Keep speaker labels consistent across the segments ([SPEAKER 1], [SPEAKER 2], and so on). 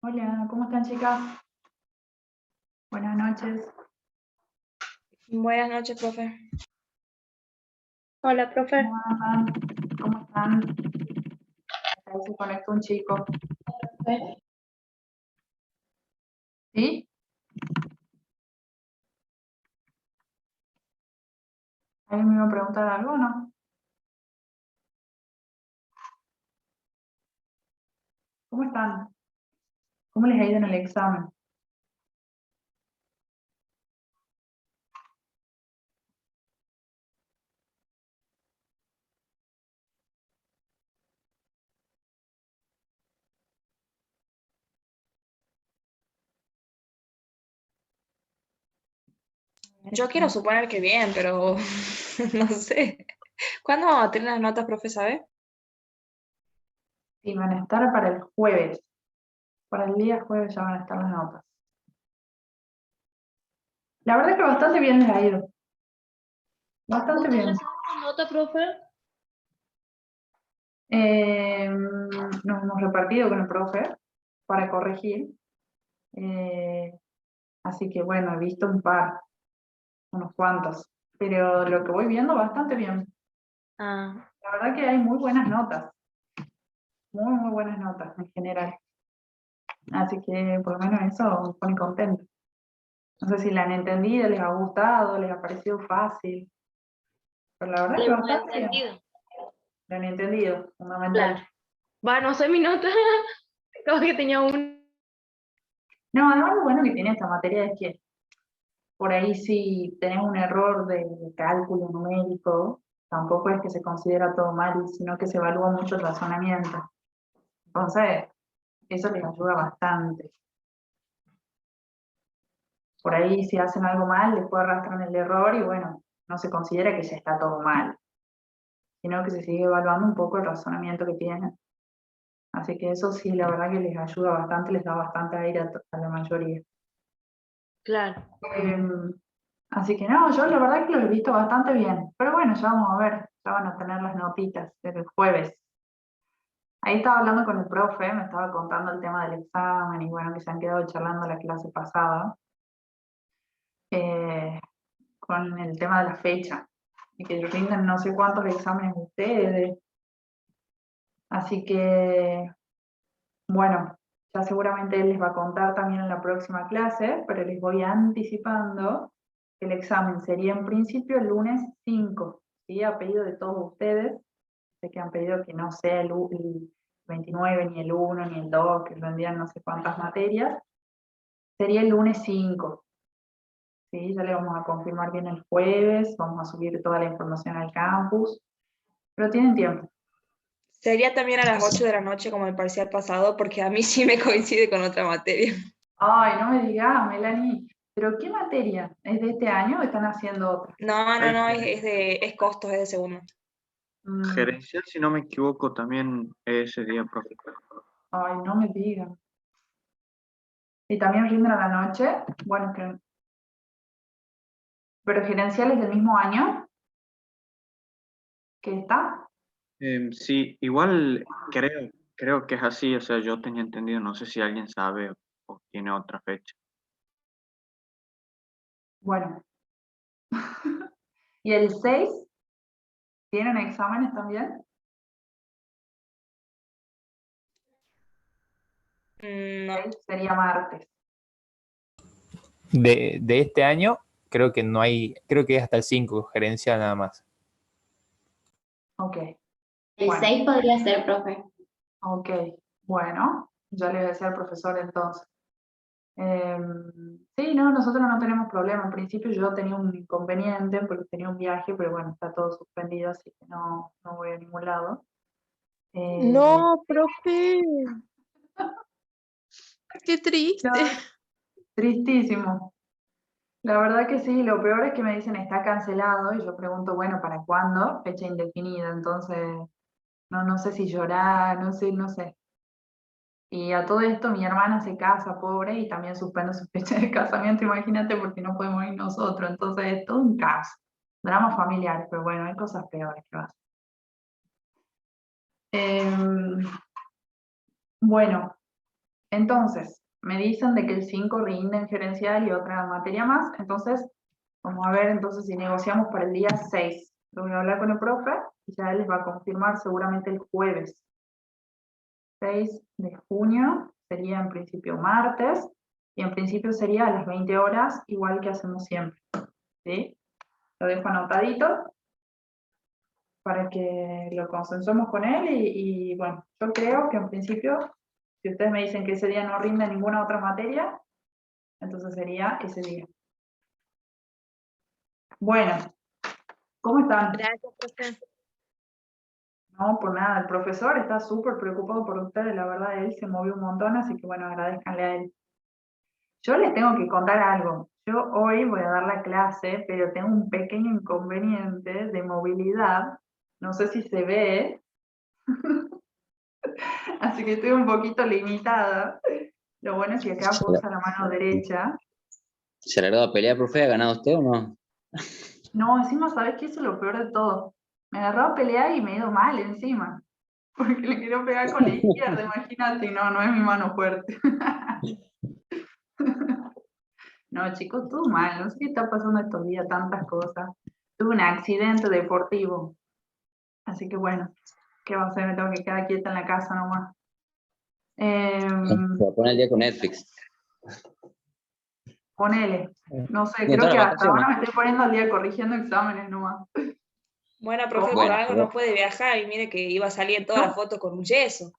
[SPEAKER 1] Hola, ¿cómo están, chicas? Buenas noches.
[SPEAKER 2] Buenas noches, profe. Hola, profe.
[SPEAKER 1] ¿Cómo andan? ¿Cómo están? Ahí se conectó un chico. ¿Sí? ¿Alguien me iba a preguntar algo o no? ¿Cómo están? ¿Cómo les ha ido en el examen?
[SPEAKER 2] Yo quiero suponer que bien, pero no sé. ¿Cuándo vamos a tener las notas, profe, sabe?
[SPEAKER 1] Sí, van a estar para el jueves. Para el día jueves ya van a estar las notas. La verdad es que bastante bien les ha ido. Bastante bien.
[SPEAKER 3] ¿Una nota, profe?
[SPEAKER 1] Nos hemos repartido con el profe para corregir. Así que bueno, he visto unos cuantos. Pero lo que voy viendo, bastante bien.
[SPEAKER 2] Ah,
[SPEAKER 1] La verdad que hay muy buenas notas. Muy buenas notas en general. Así que por lo menos eso me pone contento. No sé si la han entendido, les ha gustado, les ha parecido fácil. Pero la verdad es que
[SPEAKER 3] Le he
[SPEAKER 1] bastante bien.
[SPEAKER 3] entendido.
[SPEAKER 1] La han entendido, fundamental.
[SPEAKER 3] Claro. Va, no sé mi nota. Como que tenía un...
[SPEAKER 1] No, además lo bueno que tiene esta materia es que por ahí si tenés un error de cálculo numérico, tampoco es que se considera todo mal, sino que se evalúa mucho el razonamiento. Entonces, eso les ayuda bastante. Por ahí si hacen algo mal, después arrastran el error y bueno, no se considera que ya está todo mal, sino que se sigue evaluando un poco el razonamiento que tienen. Así que eso sí, la verdad que les ayuda bastante, les da bastante aire a la mayoría.
[SPEAKER 3] Claro.
[SPEAKER 1] Eh, Así que no, yo la verdad que lo he visto bastante bien. Pero bueno, ya vamos a ver, ya van a tener las notitas del jueves. Ahí estaba hablando con el profe, me estaba contando el tema del examen y bueno, que se han quedado charlando la clase pasada, eh, con el tema de la fecha y que rinden no sé cuántos exámenes ustedes. Así que bueno, ya seguramente él les va a contar también en la próxima clase, pero les voy anticipando que el examen sería en principio el lunes 5, ¿sí? A pedido de todos ustedes. Sé que han pedido que no sea el 29, ni el 1, ni el 2, que rendían no sé cuántas materias. Sería el lunes 5, ¿sí? Ya le vamos a confirmar bien el jueves, vamos a subir toda la información al campus, pero tienen tiempo.
[SPEAKER 2] sería también a las 8 de la noche como el parcial pasado, porque a mí sí me coincide con otra materia.
[SPEAKER 1] Ay, no me digas, Melanie, ¿pero qué materia? ¿Es de este año o están haciendo otra?
[SPEAKER 2] No, es costos, es de segundo.
[SPEAKER 4] Gerencial, si no me equivoco, también ese día, profe.
[SPEAKER 1] Ay, no me digan. ¿Y también rinden a la noche? Bueno, pero gerencial es del mismo año que está.
[SPEAKER 4] Sí, igual creo que es así, o sea, yo tenía entendido, no sé si alguien sabe o tiene otra fecha.
[SPEAKER 1] Bueno. ¿Y el 6 tienen exámenes también?
[SPEAKER 2] No.
[SPEAKER 1] 6 sería martes.
[SPEAKER 5] De este año, creo que no hay, creo que es hasta el 5 gerencial nada más.
[SPEAKER 1] Ok.
[SPEAKER 6] El
[SPEAKER 1] Bueno.
[SPEAKER 6] 6 podría ser, profe.
[SPEAKER 1] Ok. Bueno, ya le voy a decir al profesor entonces. Sí, no, nosotros no tenemos problema. En principio yo tenía un inconveniente porque tenía un viaje, pero bueno, está todo suspendido, así que no voy a ningún lado.
[SPEAKER 3] No, profe. Qué triste.
[SPEAKER 1] No, tristísimo. La verdad que sí, lo peor es que me dicen está cancelado y yo pregunto, bueno, ¿para cuándo? Fecha indefinida, entonces no sé si llorar, no sé. Y a todo esto mi hermana se casa, pobre, y también suspende su fecha de casamiento, imagínate, porque no podemos ir nosotros, entonces es todo un caso. Drama familiar, pero bueno, hay cosas peores que vas. Bueno, Entonces, me dicen de que el 5 rinde en gerencial y otra materia más, entonces vamos a ver entonces si negociamos para el día 6. Lo voy a hablar con el profe y ya él les va a confirmar seguramente el jueves. 6 de junio, sería en principio martes, y en principio sería a las 20 horas, igual que hacemos siempre. ¿Sí? Lo dejo anotadito para que lo consensuemos con él y bueno, yo creo que en principio, si ustedes me dicen que ese día no rinde ninguna otra materia, entonces sería ese día. Bueno, ¿cómo están?
[SPEAKER 2] Gracias, profe.
[SPEAKER 1] No, por nada, el profesor está súper preocupado por ustedes, la verdad, él se movió un montón, así que bueno, agradezcanle a él. Yo les tengo que contar algo. Yo hoy voy a dar la clase, pero tengo un pequeño inconveniente de movilidad. No sé si se ve, así que estoy un poquito limitada. Lo bueno es que acá puedo usar la mano derecha.
[SPEAKER 7] ¿Se largó a pelear, profe? ¿Ha ganado usted o no?
[SPEAKER 1] No, encima, ¿sabes qué? Eso es lo peor de todo. Me agarró a pelear y me he ido mal encima. Porque le quiero pegar con la izquierda, imagínate, y no es mi mano fuerte. No, chicos, todo mal, no sé qué está pasando estos días, tantas cosas. Tuve un accidente deportivo, así que bueno, ¿qué va a hacer? Me tengo que quedar quieta en la casa nomás.
[SPEAKER 7] Se va a poner el día con Netflix.
[SPEAKER 1] Ponele, no sé,
[SPEAKER 7] Tiene
[SPEAKER 1] creo
[SPEAKER 7] todas
[SPEAKER 1] que
[SPEAKER 7] las
[SPEAKER 1] hasta ahora
[SPEAKER 7] vacaciones.
[SPEAKER 1] me estoy poniendo al día corrigiendo exámenes nomás.
[SPEAKER 2] Bueno, profe, por
[SPEAKER 7] Bueno,
[SPEAKER 2] algo no puede viajar y mire que iba a salir en todas las fotos con un yeso.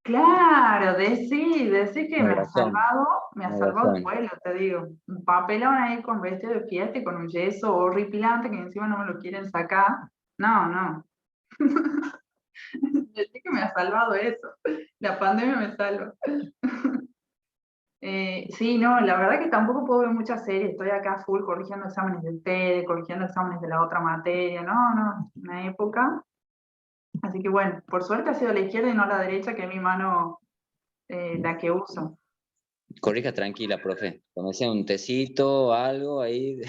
[SPEAKER 1] Claro, decí que
[SPEAKER 7] tiene
[SPEAKER 1] me ha
[SPEAKER 7] razón.
[SPEAKER 1] salvado el
[SPEAKER 7] razón.
[SPEAKER 1] vuelo, te digo. Un papelón ahí con vestido de fiesta y con un yeso horripilante que encima no me lo quieren sacar. No. Decí que me ha salvado eso. La pandemia me salva. Sí, no, la verdad que tampoco puedo ver muchas series. Estoy acá full corrigiendo exámenes del TED, corrigiendo exámenes de la otra materia. No, una época. Así que bueno, por suerte ha sido la izquierda y no la derecha, que es mi mano la que uso.
[SPEAKER 7] Corrija tranquila, profe. Como decía, un tecito, algo ahí.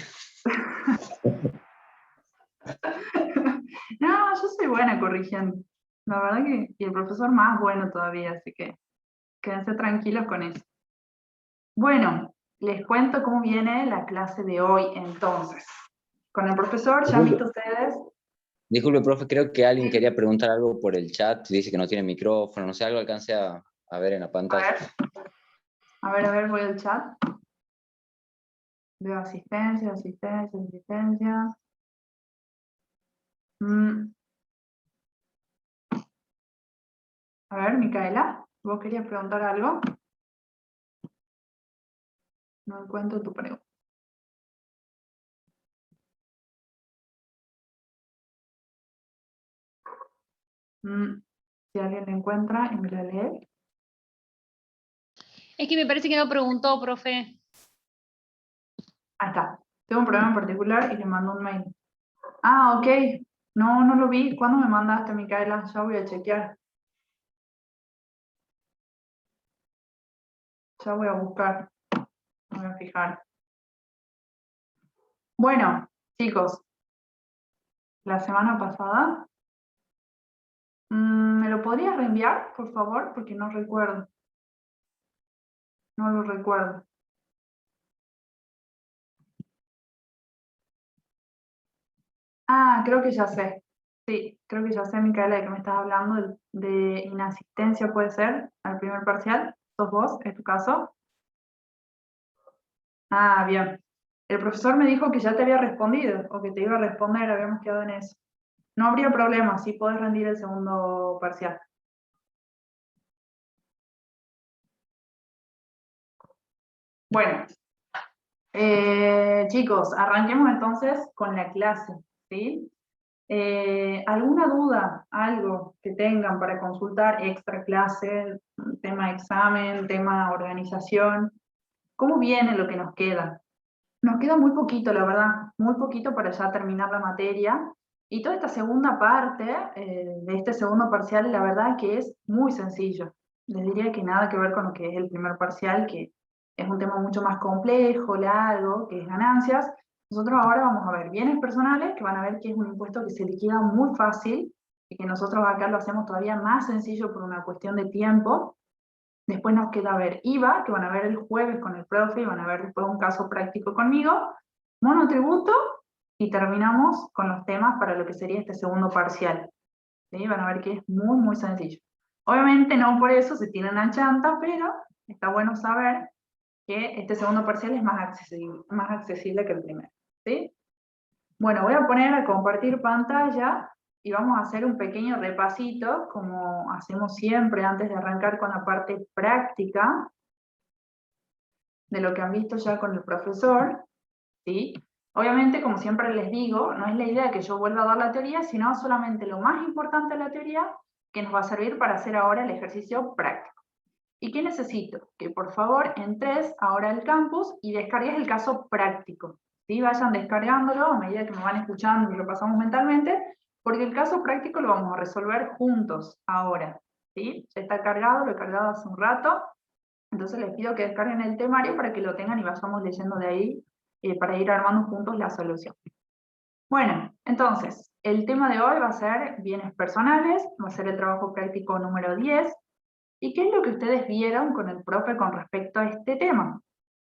[SPEAKER 1] No, yo soy buena corrigiendo. La verdad que, y el profesor más bueno todavía, así que quédense tranquilos con eso. Bueno, les cuento cómo viene la clase de hoy entonces. Con el profesor, ya han visto ustedes.
[SPEAKER 7] Disculpe, profe, creo que alguien quería preguntar algo por el chat. Dice que no tiene micrófono, no sé, algo alcance a ver en la pantalla.
[SPEAKER 1] A ver, voy al chat. Veo asistencia. A ver, Micaela, ¿vos querías preguntar algo? No encuentro tu pregunta. Si alguien la encuentra y me la lee.
[SPEAKER 3] Es que me parece que no preguntó, profe.
[SPEAKER 1] Ahí está. Tengo un problema en particular y le mando un mail. Ah, ok. No lo vi. ¿Cuándo me mandaste, Micaela? Ya voy a chequear. Ya voy a buscar. Me voy a fijar. Bueno, chicos. La semana pasada. ¿Me lo podrías reenviar, por favor? Porque no recuerdo. No lo recuerdo. Ah, creo que ya sé. Sí, creo que ya sé, Micaela, de que me estás hablando de inasistencia, ¿puede ser? Al primer parcial. ¿Sos vos? ¿Es tu caso? Ah, bien. El profesor me dijo que ya te había respondido, o que te iba a responder, habíamos quedado en eso. No habría problema, sí podés rendir el segundo parcial. Bueno, chicos, arranquemos entonces con la clase, ¿sí? ¿Alguna duda, algo que tengan para consultar extra clase, tema examen, tema organización? ¿Cómo viene lo que nos queda? Nos queda muy poquito, la verdad, muy poquito para ya terminar la materia. Y toda esta segunda parte de este segundo parcial, la verdad que es muy sencillo. Les diría que nada que ver con lo que es el primer parcial, que es un tema mucho más complejo, largo, que es ganancias. Nosotros ahora vamos a ver bienes personales, que van a ver que es un impuesto que se liquida muy fácil y que nosotros acá lo hacemos todavía más sencillo por una cuestión de tiempo. Después nos queda ver IVA, que van a ver el jueves con el profe, y van a ver después un caso práctico conmigo, monotributo, y terminamos con los temas para lo que sería este segundo parcial. ¿Sí? Van a ver que es muy, muy sencillo. Obviamente no por eso se tiene una chanta, pero está bueno saber que este segundo parcial es más accesible que el primero. ¿Sí? Bueno, voy a poner a compartir pantalla y vamos a hacer un pequeño repasito, como hacemos siempre antes de arrancar con la parte práctica, de lo que han visto ya con el profesor, ¿sí? Obviamente, como siempre les digo, no es la idea que yo vuelva a dar la teoría, sino solamente lo más importante de la teoría, que nos va a servir para hacer ahora el ejercicio práctico. ¿Y qué necesito? Que por favor entres ahora al campus y descargues el caso práctico. ¿Sí? Vayan descargándolo a medida que me van escuchando y repasamos mentalmente, porque el caso práctico lo vamos a resolver juntos ahora. ¿Sí? Ya está cargado, lo he cargado hace un rato. Entonces les pido que descarguen el temario para que lo tengan y vayamos leyendo de ahí para ir armando juntos la solución. Bueno, entonces, el tema de hoy va a ser bienes personales, va a ser el trabajo práctico número 10. ¿Y qué es lo que ustedes vieron con el profe con respecto a este tema?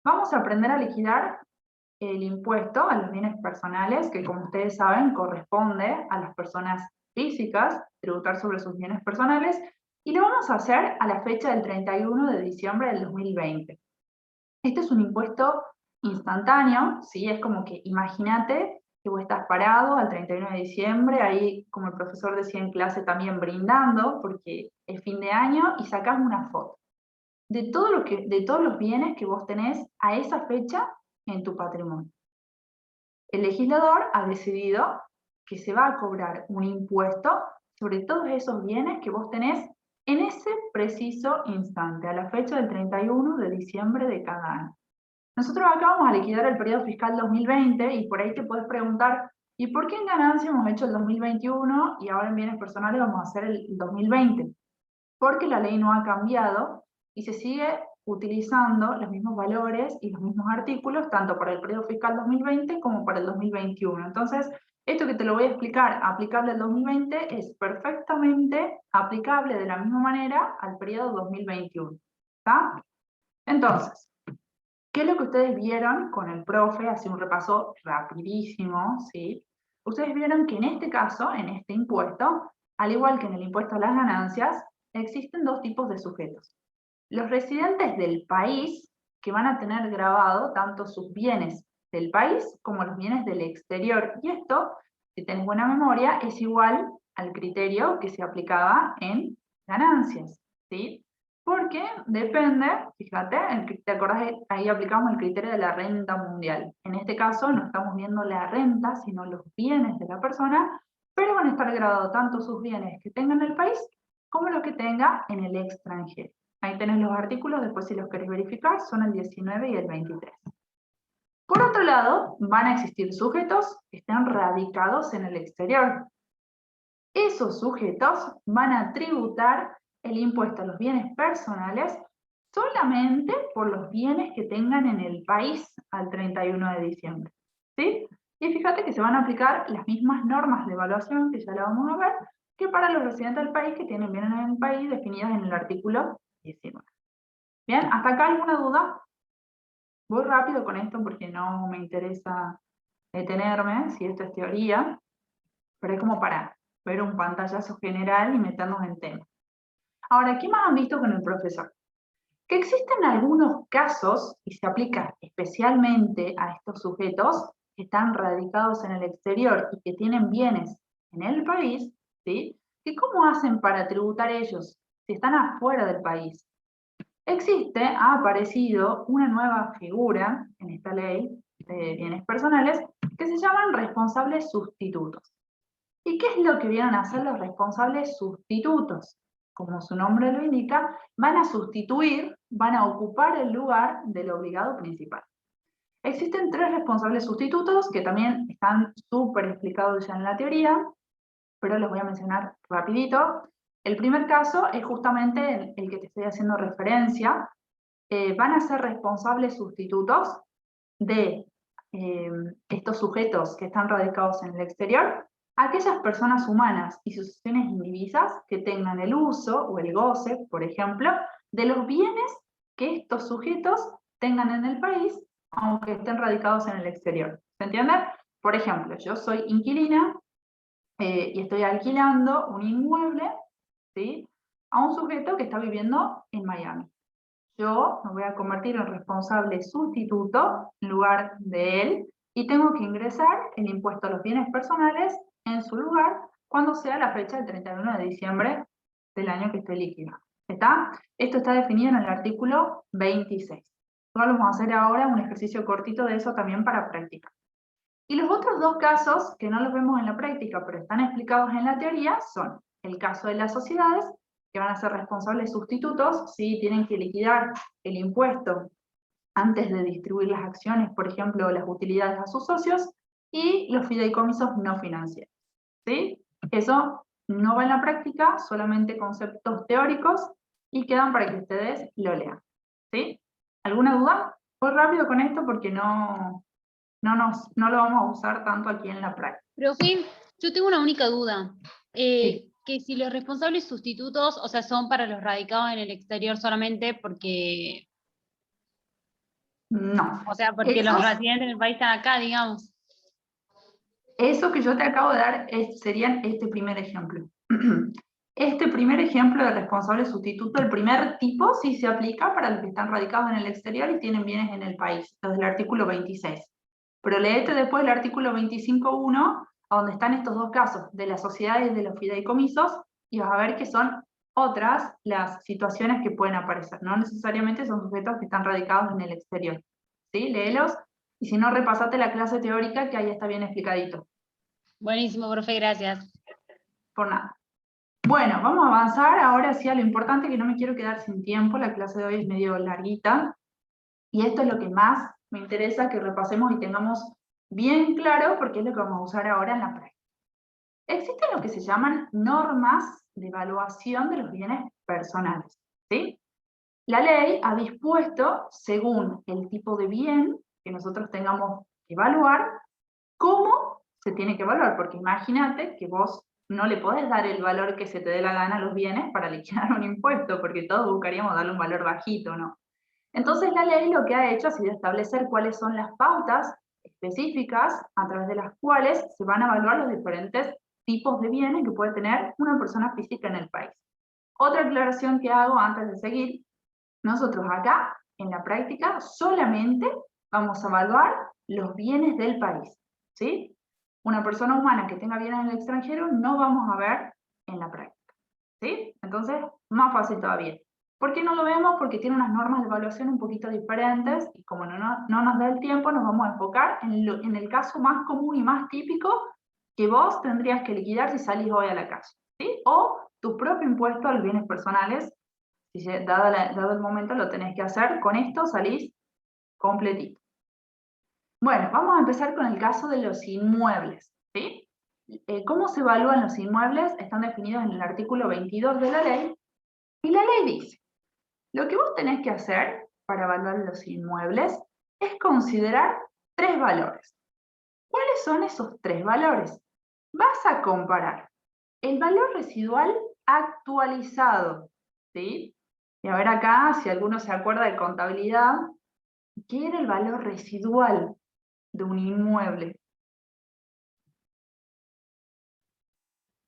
[SPEAKER 1] Vamos a aprender a liquidar el impuesto a los bienes personales, que como ustedes saben corresponde a las personas físicas, tributar sobre sus bienes personales, y lo vamos a hacer a la fecha del 31 de diciembre del 2020. Este es un impuesto instantáneo, ¿sí? Es como que imagínate que vos estás parado al 31 de diciembre, ahí como el profesor decía en clase también brindando, porque es fin de año, y sacás una foto de todos los bienes que vos tenés a esa fecha en tu patrimonio. El legislador ha decidido que se va a cobrar un impuesto sobre todos esos bienes que vos tenés en ese preciso instante, a la fecha del 31 de diciembre de cada año. Nosotros acá vamos a liquidar el periodo fiscal 2020 y por ahí te puedes preguntar, ¿y por qué en ganancia hemos hecho el 2021 y ahora en bienes personales vamos a hacer el 2020? Porque la ley no ha cambiado y se sigue utilizando los mismos valores y los mismos artículos, tanto para el periodo fiscal 2020 como para el 2021. Entonces, esto que te lo voy a explicar aplicable al 2020 es perfectamente aplicable de la misma manera al periodo 2021. ¿Está? Entonces, ¿qué es lo que ustedes vieron con el profe? Hace un repaso rapidísimo, ¿sí? Ustedes vieron que en este caso, en este impuesto, al igual que en el impuesto a las ganancias, existen dos tipos de sujetos. Los residentes del país, que van a tener grabado tanto sus bienes del país como los bienes del exterior. Y esto, si tenés buena memoria, es igual al criterio que se aplicaba en ganancias, ¿sí? Porque depende, fíjate, ¿te acordás? Ahí aplicamos el criterio de la renta mundial. En este caso no estamos viendo la renta, sino los bienes de la persona, pero van a estar grabados tanto sus bienes que tenga en el país como los que tenga en el extranjero. Ahí tenés los artículos, después si los querés verificar, son el 19 y el 23. Por otro lado, van a existir sujetos que estén radicados en el exterior. Esos sujetos van a tributar el impuesto a los bienes personales solamente por los bienes que tengan en el país al 31 de diciembre. ¿Sí? Y fíjate que se van a aplicar las mismas normas de evaluación, que ya la vamos a ver, que para los residentes del país que tienen bienes en el país definidas en el artículo 19. Bien, ¿hasta acá alguna duda? Voy rápido con esto porque no me interesa detenerme, si esto es teoría, pero es como para ver un pantallazo general y meternos en tema. Ahora, ¿qué más han visto con el profesor? Que existen algunos casos, y se aplica especialmente a estos sujetos que están radicados en el exterior y que tienen bienes en el país, ¿sí? ¿Y cómo hacen para tributar ellos si están afuera del país? Ha aparecido una nueva figura en esta ley de bienes personales que se llaman responsables sustitutos. ¿Y qué es lo que vienen a hacer los responsables sustitutos? Como su nombre lo indica, van a sustituir, van a ocupar el lugar del obligado principal. Existen tres responsables sustitutos que también están súper explicados ya en la teoría, pero los voy a mencionar rapidito. El primer caso es justamente el que te estoy haciendo referencia. Van a ser responsables sustitutos de estos sujetos que están radicados en el exterior, aquellas personas humanas y sucesiones indivisas que tengan el uso o el goce, por ejemplo, de los bienes que estos sujetos tengan en el país, aunque estén radicados en el exterior. ¿Se entiende? Por ejemplo, yo soy inquilina y estoy alquilando un inmueble, ¿sí?, a un sujeto que está viviendo en Miami. Yo me voy a convertir en responsable sustituto en lugar de él y tengo que ingresar el impuesto a los bienes personales en su lugar cuando sea la fecha del 31 de diciembre del año que esté líquida. ¿Está? Esto está definido en el artículo 26. Nosotros vamos a hacer ahora un ejercicio cortito de eso también para practicar. Y los otros dos casos, que no los vemos en la práctica, pero están explicados en la teoría, son el caso de las sociedades, que van a ser responsables sustitutos, si tienen que liquidar el impuesto antes de distribuir las acciones, por ejemplo, las utilidades a sus socios, y los fideicomisos no financieros. ¿Sí? Eso no va en la práctica, solamente conceptos teóricos, y quedan para que ustedes lo lean. ¿Sí? ¿Alguna duda? Voy rápido con esto porque no lo vamos a usar tanto aquí en la práctica.
[SPEAKER 3] Profe, yo tengo una única duda.
[SPEAKER 1] Sí.
[SPEAKER 3] Que si los responsables sustitutos, o sea, son para los radicados en el exterior solamente porque,
[SPEAKER 1] No.
[SPEAKER 3] o sea, porque los
[SPEAKER 1] Esos-
[SPEAKER 3] residentes en el país están acá, digamos.
[SPEAKER 1] Eso que yo te acabo de dar sería este primer ejemplo. Este primer ejemplo de responsable sustituto, el primer tipo, sí se aplica para los que están radicados en el exterior y tienen bienes en el país, desde el artículo 26. Pero léete después el artículo 25.1, a donde están estos dos casos, de las sociedades y de los fideicomisos, y vas a ver que son otras las situaciones que pueden aparecer. No necesariamente son sujetos que están radicados en el exterior. ¿Sí? Léelos. Y si no, repasate la clase teórica, que ahí está bien explicadito.
[SPEAKER 3] Buenísimo, profe, gracias.
[SPEAKER 1] Por nada. Bueno, vamos a avanzar ahora sí a lo importante, que no me quiero quedar sin tiempo, la clase de hoy es medio larguita, y esto es lo que más me interesa que repasemos y tengamos bien claro, porque es lo que vamos a usar ahora en la práctica. Existen lo que se llaman normas de evaluación de los bienes personales, ¿sí? La ley ha dispuesto, según el tipo de bien que nosotros tengamos que evaluar, cómo se tiene que evaluar, porque imagínate que vos no le podés dar el valor que se te dé la gana a los bienes para liquidar un impuesto, porque todos buscaríamos darle un valor bajito, ¿no? Entonces la ley lo que ha hecho ha sido establecer cuáles son las pautas específicas a través de las cuales se van a evaluar los diferentes tipos de bienes que puede tener una persona física en el país. Otra aclaración que hago antes de seguir: nosotros acá, en la práctica, solamente vamos a evaluar los bienes del país, ¿sí? Una persona humana que tenga bienes en el extranjero no vamos a ver en la práctica, ¿sí? Entonces, más fácil todavía. ¿Por qué no lo vemos? Porque tiene unas normas de evaluación un poquito diferentes, y como no nos da el tiempo, nos vamos a enfocar en el caso más común y más típico que vos tendrías que liquidar si salís hoy a la calle, ¿sí? O tu propio impuesto a los bienes personales. Si dado el momento lo tenés que hacer, con esto salís completito. Bueno, vamos a empezar con el caso de los inmuebles, ¿sí? ¿Cómo se evalúan los inmuebles? Están definidos en el artículo 22 de la ley, y la ley dice: lo que vos tenés que hacer para evaluar los inmuebles es considerar tres valores. ¿Cuáles son esos tres valores? Vas a comparar el valor residual actualizado, ¿sí? Y a ver acá, si alguno se acuerda de contabilidad, ¿qué era el valor residual de un inmueble?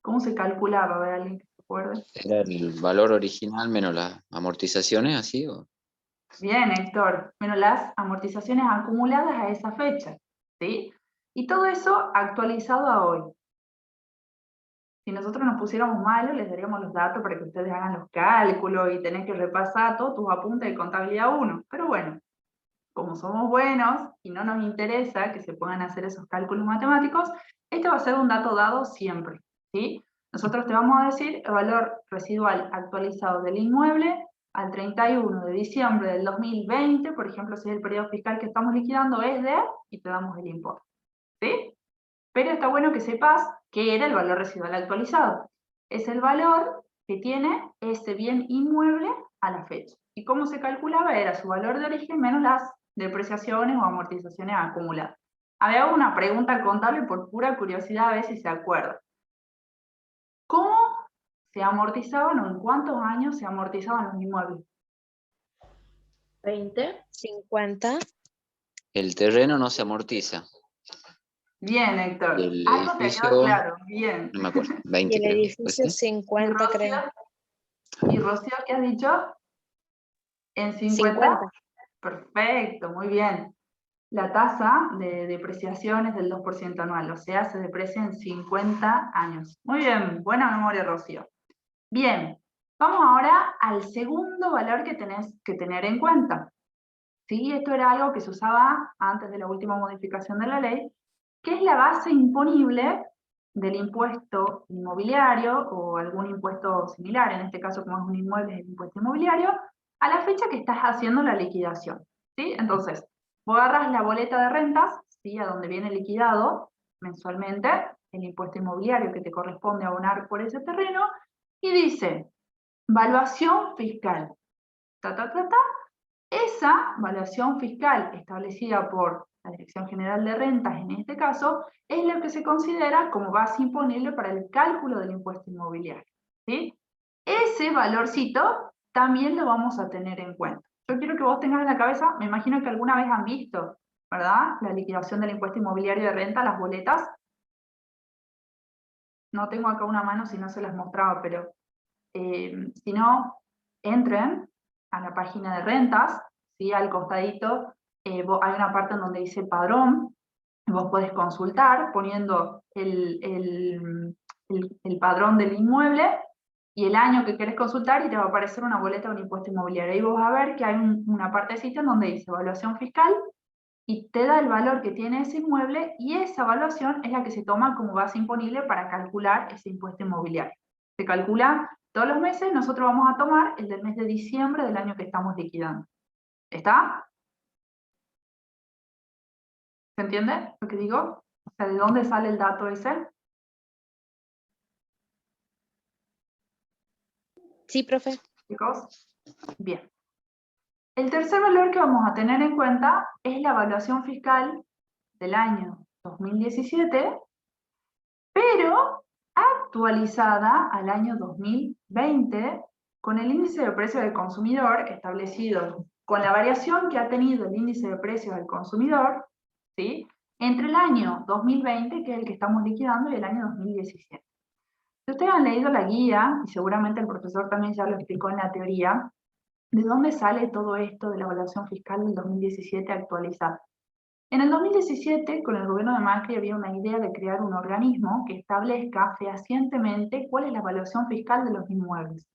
[SPEAKER 1] ¿Cómo se calculaba? A ver, ¿alguien que se acuerde?
[SPEAKER 7] ¿Era el valor original menos las amortizaciones, así? ¿O?
[SPEAKER 1] Bien, Héctor, menos las amortizaciones acumuladas a esa fecha, ¿sí? Y todo eso actualizado a hoy. Si nosotros nos pusiéramos malos, les daríamos los datos para que ustedes hagan los cálculos y tenés que repasar todos tus apuntes de contabilidad 1. Pero bueno, como somos buenos y no nos interesa que se puedan hacer esos cálculos matemáticos, este va a ser un dato dado siempre, ¿sí? Nosotros te vamos a decir el valor residual actualizado del inmueble al 31 de diciembre del 2020, por ejemplo, si es el periodo fiscal que estamos liquidando, es de, y te damos el importe, ¿sí? Pero está bueno que sepas qué era el valor residual actualizado. Es el valor que tiene ese bien inmueble a la fecha. ¿Y cómo se calculaba? Era su valor de origen menos las depreciaciones o amortizaciones acumuladas. Había una pregunta contable por pura curiosidad, a ver si se acuerdan. ¿Cómo se amortizaban o en cuántos años se amortizaban los inmuebles?
[SPEAKER 6] 20.
[SPEAKER 2] 50.
[SPEAKER 7] El terreno no se amortiza.
[SPEAKER 1] Bien, Héctor.
[SPEAKER 7] Y el
[SPEAKER 1] Algo te quedó
[SPEAKER 7] edificio,
[SPEAKER 1] claro. Bien.
[SPEAKER 7] no me acuerdo,
[SPEAKER 2] Y
[SPEAKER 7] 20
[SPEAKER 2] el
[SPEAKER 7] creo.
[SPEAKER 2] edificio
[SPEAKER 7] ¿Puede ser?
[SPEAKER 1] ¿Y
[SPEAKER 2] 50, creo.
[SPEAKER 1] Rocío? ¿Y Rocío qué has dicho? ¿En 50?
[SPEAKER 2] 50.
[SPEAKER 1] Perfecto, muy bien. La tasa de depreciación es del 2% anual, o sea, se deprecia en 50 años. Muy bien, buena memoria, Rocío. Bien, vamos ahora al segundo valor que tenés que tener en cuenta. ¿Sí? Esto era algo que se usaba antes de la última modificación de la ley, que es la base imponible del impuesto inmobiliario o algún impuesto similar, en este caso como es un inmueble es el impuesto inmobiliario, a la fecha que estás haciendo la liquidación. ¿Sí? Entonces, vos agarras la boleta de rentas, ¿sí? A donde viene liquidado mensualmente el impuesto inmobiliario que te corresponde abonar por ese terreno, y dice, valuación fiscal, esa valuación fiscal establecida por la Dirección General de Rentas, en este caso, es lo que se considera como base imponible para el cálculo del impuesto inmobiliario. ¿Sí? Ese valorcito también lo vamos a tener en cuenta. Yo quiero que vos tengas en la cabeza, me imagino que alguna vez han visto, ¿verdad? La liquidación del impuesto inmobiliario de renta, las boletas. No tengo acá una mano si no se las mostraba, pero si no, entren a la página de rentas, ¿sí? Al costadito hay una parte en donde dice padrón, vos podés consultar poniendo el padrón del inmueble y el año que querés consultar y te va a aparecer una boleta de un impuesto inmobiliario. Ahí vos vas a ver que hay una partecita en donde dice evaluación fiscal y te da el valor que tiene ese inmueble y esa evaluación es la que se toma como base imponible para calcular ese impuesto inmobiliario. Se calcula todos los meses, nosotros vamos a tomar el del mes de diciembre del año que estamos liquidando. ¿Está? ¿Se entiende lo que digo? O sea, ¿de dónde sale el dato ese?
[SPEAKER 2] Sí, profe.
[SPEAKER 1] Chicos, bien. El tercer valor que vamos a tener en cuenta es la evaluación fiscal del año 2017, pero actualizada al año 2020 con el índice de precios del consumidor establecido con la variación que ha tenido el índice de precios del consumidor, ¿sí? Entre el año 2020, que es el que estamos liquidando, y el año 2017. Si ustedes han leído la guía, y seguramente el profesor también ya lo explicó en la teoría, ¿de dónde sale todo esto de la evaluación fiscal del 2017 actualizada? En el 2017, con el gobierno de Macri, había una idea de crear un organismo que establezca fehacientemente cuál es la evaluación fiscal de los inmuebles.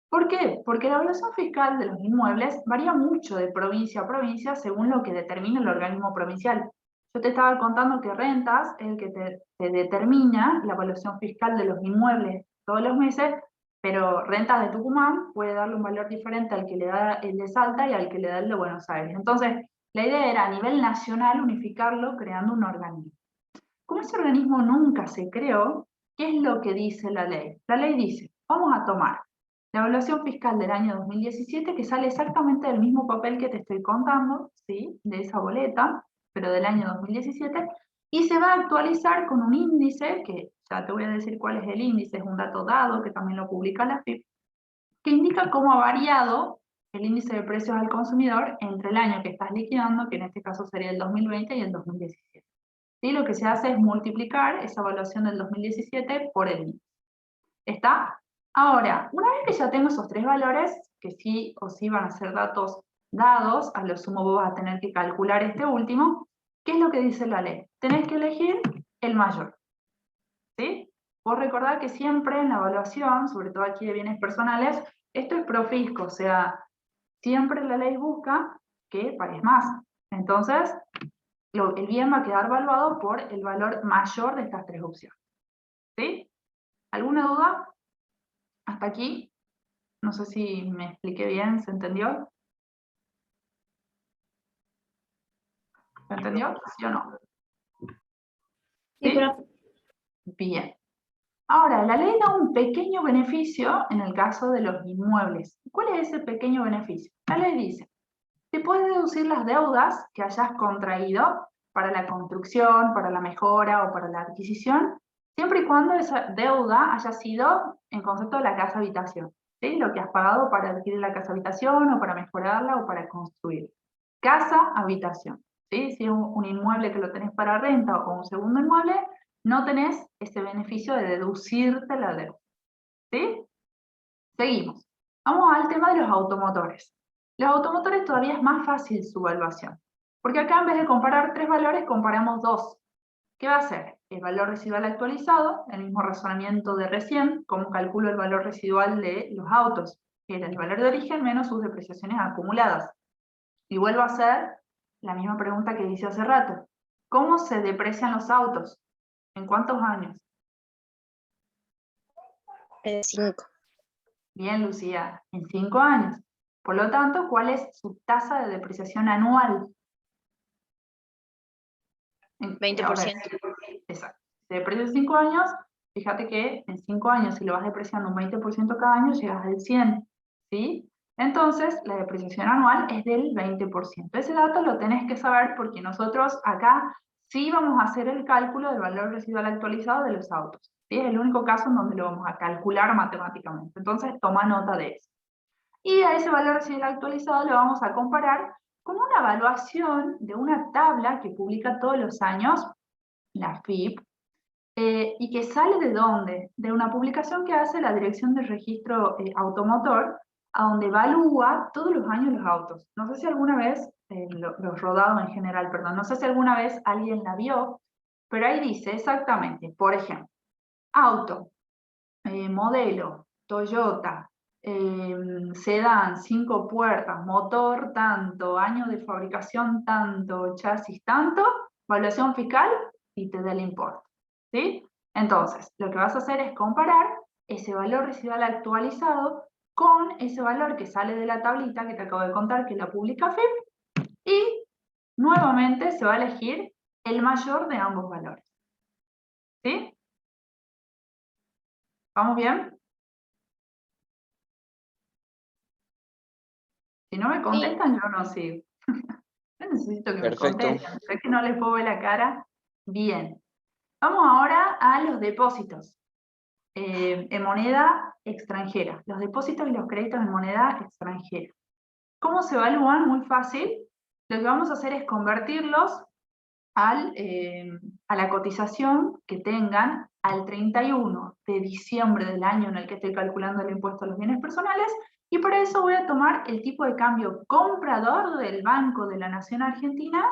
[SPEAKER 1] ¿Por qué? Porque la evaluación fiscal de los inmuebles varía mucho de provincia a provincia según lo que determina el organismo provincial. Yo te estaba contando que Rentas es el que te determina la evaluación fiscal de los inmuebles todos los meses, pero Rentas de Tucumán puede darle un valor diferente al que le da el de Salta y al que le da el de Buenos Aires. Entonces, la idea era a nivel nacional unificarlo creando un organismo. Como ese organismo nunca se creó, ¿qué es lo que dice la ley? La ley dice, vamos a tomar la evaluación fiscal del año 2017, que sale exactamente del mismo papel que te estoy contando, ¿sí? De esa boleta, pero del año 2017, y se va a actualizar con un índice, que ya te voy a decir cuál es el índice, es un dato dado, que también lo publica la FIP, que indica cómo ha variado el índice de precios al consumidor entre el año que estás liquidando, que en este caso sería el 2020 y el 2017. ¿Sí? Lo que se hace es multiplicar esa evaluación del 2017 por el índice. ¿Está? Ahora, una vez que ya tengo esos tres valores, que sí o sí van a ser datos dados, a lo sumo vos vas a tener que calcular este último, ¿qué es lo que dice la ley? Tenés que elegir el mayor. ¿Sí? Vos recordad que siempre en la evaluación, sobre todo aquí de bienes personales, esto es pro fisco, o sea, siempre la ley busca que pagues más. Entonces, el bien va a quedar valuado por el valor mayor de estas tres opciones. ¿Sí? ¿Alguna duda? ¿Hasta aquí? No sé si me expliqué bien, ¿se entendió? ¿Se entendió? ¿Sí o no?
[SPEAKER 6] Sí,
[SPEAKER 1] ¿Sí?
[SPEAKER 6] profe.
[SPEAKER 1] Bien. Ahora, la ley da un pequeño beneficio en el caso de los inmuebles. ¿Cuál es ese pequeño beneficio? La ley dice, te puedes deducir las deudas que hayas contraído para la construcción, para la mejora o para la adquisición, siempre y cuando esa deuda haya sido en concepto de la casa habitación. ¿sí? Lo que has pagado para adquirir la casa habitación, o para mejorarla, o para construir. Casa, habitación, ¿sí? Si es un inmueble que lo tenés para renta o un segundo inmueble, no tenés ese beneficio de deducirte la deuda, ¿sí? Seguimos. Vamos al tema de los automotores. Los automotores todavía es más fácil su evaluación, porque acá en vez de comparar 3 valores, comparamos 2. ¿Qué va a hacer? El valor residual actualizado, el mismo razonamiento de recién, cómo calculo el valor residual de los autos, que era el valor de origen menos sus depreciaciones acumuladas. Y vuelvo a hacer la misma pregunta que hice hace rato. ¿Cómo se deprecian los autos? ¿En cuántos años?
[SPEAKER 8] 5.
[SPEAKER 1] Bien, Lucía, en 5 años. Por lo tanto, ¿cuál es su tasa de depreciación anual?
[SPEAKER 8] 20%.
[SPEAKER 1] Exacto. Se deprecia en 5 años, fíjate que en 5 años, si lo vas depreciando un 20% cada año, llegas al 100, ¿sí? Entonces, la depreciación anual es del 20%. Ese dato lo tenés que saber porque nosotros acá sí vamos a hacer el cálculo del valor residual actualizado de los autos, ¿sí? Es el único caso en donde lo vamos a calcular matemáticamente. Entonces, toma nota de eso. Y a ese valor residual actualizado lo vamos a comparar con una evaluación de una tabla que publica todos los años la FIP, y que sale ¿de dónde? De una publicación que hace la Dirección de Registro Automotor, a donde evalúa todos los años los autos. No sé si alguna vez, los rodados en general, perdón, no sé si alguna vez alguien la vio, pero ahí dice exactamente, por ejemplo, auto, modelo, Toyota, sedán, 5 puertas, motor tanto, año de fabricación tanto, chasis tanto, evaluación fiscal y te da el importe, ¿sí? Entonces, lo que vas a hacer es comparar ese valor residual actualizado con ese valor que sale de la tablita que te acabo de contar que la publica FIP, y nuevamente se va a elegir el mayor de ambos valores, ¿sí? ¿Vamos bien? Si no me contestan, yo no sigo. Yo necesito que
[SPEAKER 7] Perfecto.
[SPEAKER 1] me contesten. Sé que no les puedo ver la cara. Bien. Vamos ahora a los depósitos en moneda extranjera. Los depósitos y los créditos en moneda extranjera. ¿Cómo se evalúan? Muy fácil. Lo que vamos a hacer es convertirlos a la cotización que tengan al 31 de diciembre del año en el que estoy calculando el impuesto a los bienes personales, y para eso voy a tomar el tipo de cambio comprador del Banco de la Nación Argentina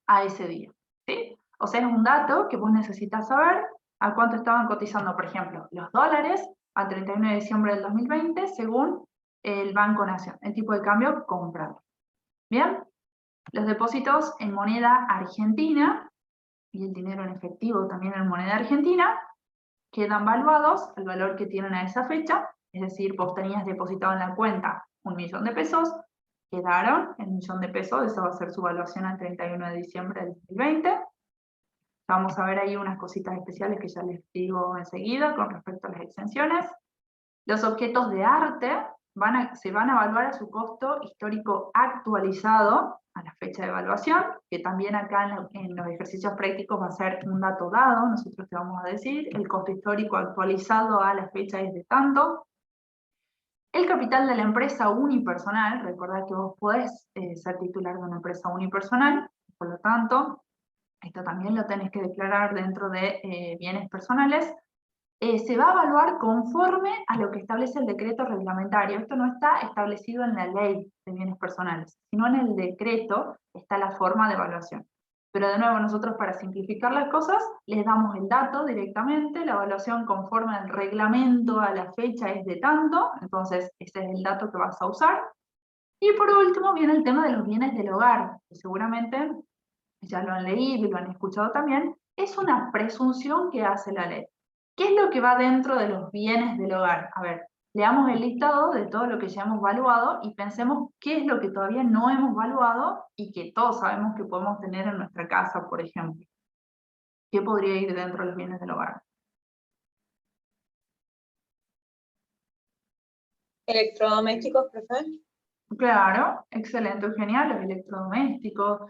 [SPEAKER 1] a ese día, ¿sí? O sea, es un dato que vos necesitas saber a cuánto estaban cotizando, por ejemplo, los dólares al 31 de diciembre del 2020 según el Banco Nación, el tipo de cambio comprador. ¿Bien? Los depósitos en moneda argentina y el dinero en efectivo también en moneda argentina quedan valuados al valor que tienen a esa fecha, es decir, vos tenías depositado en la cuenta 1.000.000 de pesos, quedaron el 1.000.000 de pesos, esa va a ser su valuación al 31 de diciembre del 2020. Vamos a ver ahí unas cositas especiales que ya les digo enseguida con respecto a las exenciones. Los objetos de arte se van a evaluar a su costo histórico actualizado a la fecha de evaluación, que también acá en los ejercicios prácticos va a ser un dato dado. Nosotros te vamos a decir, el costo histórico actualizado a la fecha es de tanto. El capital de la empresa unipersonal, recordad que vos podés ser titular de una empresa unipersonal, por lo tanto, esto también lo tenés que declarar dentro de bienes personales. Se va a evaluar conforme a lo que establece el decreto reglamentario. Esto no está establecido en la ley de bienes personales, sino en el decreto está la forma de evaluación. Pero de nuevo, nosotros para simplificar las cosas, les damos el dato directamente, la evaluación conforme al reglamento a la fecha es de tanto, entonces ese es el dato que vas a usar. Y por último viene el tema de los bienes del hogar, que seguramente ya lo han leído y lo han escuchado también, es una presunción que hace la ley. ¿Qué es lo que va dentro de los bienes del hogar? A ver, leamos el listado de todo lo que ya hemos valuado y pensemos qué es lo que todavía no hemos valuado y que todos sabemos que podemos tener en nuestra casa, por ejemplo. ¿Qué podría ir dentro de los bienes del hogar?
[SPEAKER 8] Electrodomésticos, profe.
[SPEAKER 1] Claro, excelente, Eugenia, los electrodomésticos,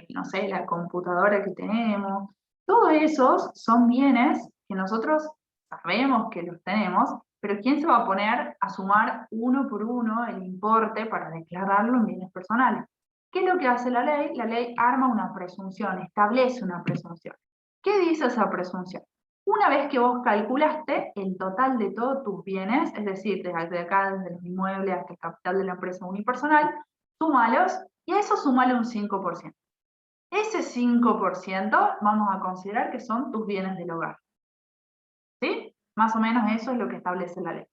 [SPEAKER 1] no sé, la computadora que tenemos, todos esos son bienes que nosotros sabemos que los tenemos Pero ¿quién se va a poner a sumar uno por uno el importe para declararlo en bienes personales? ¿Qué es lo que hace la ley? La ley arma una presunción, establece una presunción. ¿Qué dice esa presunción? Una vez que vos calculaste el total de todos tus bienes, es decir, desde acá, desde los inmuebles hasta el capital de la empresa unipersonal, súmalos y a eso súmale un 5%. Ese 5% vamos a considerar que son tus bienes del hogar. ¿Sí? Más o menos eso es lo que establece la ley.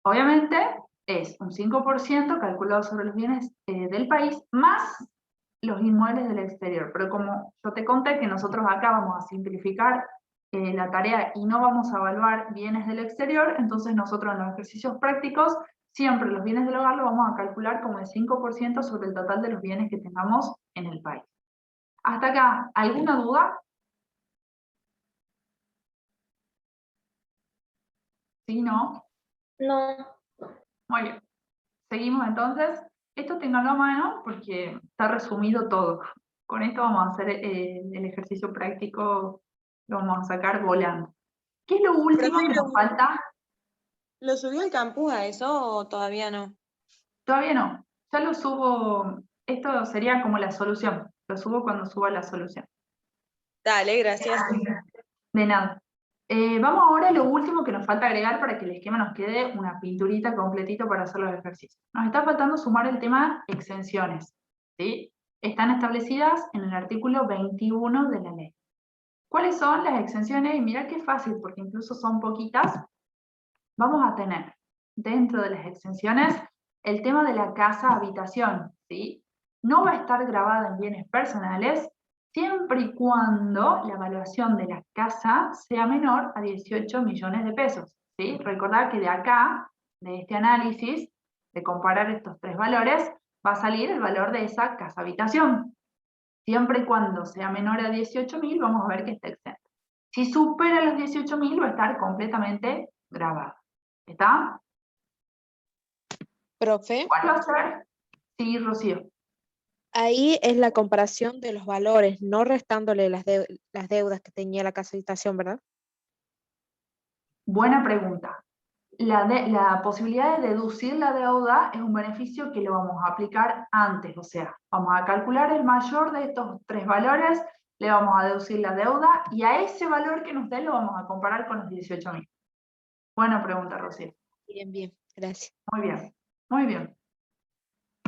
[SPEAKER 1] Obviamente es un 5% calculado sobre los bienes del país más los inmuebles del exterior. Pero como yo te conté que nosotros acá vamos a simplificar la tarea y no vamos a evaluar bienes del exterior, entonces nosotros en los ejercicios prácticos siempre los bienes del hogar lo vamos a calcular como el 5% sobre el total de los bienes que tengamos en el país. Hasta acá, ¿alguna duda? ¿Sí, no?
[SPEAKER 8] No.
[SPEAKER 1] Muy bien. Seguimos entonces. Esto tenganlo a mano porque está resumido todo. Con esto vamos a hacer el ejercicio práctico, lo vamos a sacar volando. ¿Qué es lo último que nos falta?
[SPEAKER 8] ¿Lo subió al campus a eso o todavía no?
[SPEAKER 1] Todavía no. Ya lo subo. Esto sería como la solución. Lo subo cuando suba la solución.
[SPEAKER 8] Dale, gracias.
[SPEAKER 1] De nada. Vamos ahora a lo último que nos falta agregar para que el esquema nos quede una pinturita completito para hacer los ejercicios. Nos está faltando sumar el tema exenciones, ¿sí? Están establecidas en el artículo 21 de la ley. ¿Cuáles son las exenciones? Y mirá qué fácil, porque incluso son poquitas. Vamos a tener dentro de las exenciones el tema de la casa-habitación, ¿sí? No va a estar grabada en bienes personales siempre y cuando la evaluación de la casa sea menor a 18 millones de pesos, ¿sí? Recordad que de acá, de este análisis, de comparar estos tres valores, va a salir el valor de esa casa-habitación. Siempre y cuando sea menor a 18.000, vamos a ver que está exento. Si supera los 18.000, va a estar completamente grabado. ¿Está?
[SPEAKER 9] Profe,
[SPEAKER 1] ¿Cuál va a ser? Sí, Rocío.
[SPEAKER 9] ahí es la comparación de los valores, no restándole las deudas que tenía la casa habitación, ¿verdad?
[SPEAKER 1] Buena pregunta. La posibilidad de deducir la deuda es un beneficio que lo vamos a aplicar antes, o sea, vamos a calcular el mayor de estos tres valores, le vamos a deducir la deuda y a ese valor que nos dé lo vamos a comparar con los 18.000. Buena pregunta, Rocío.
[SPEAKER 9] Bien, bien, gracias.
[SPEAKER 1] Muy bien, muy bien.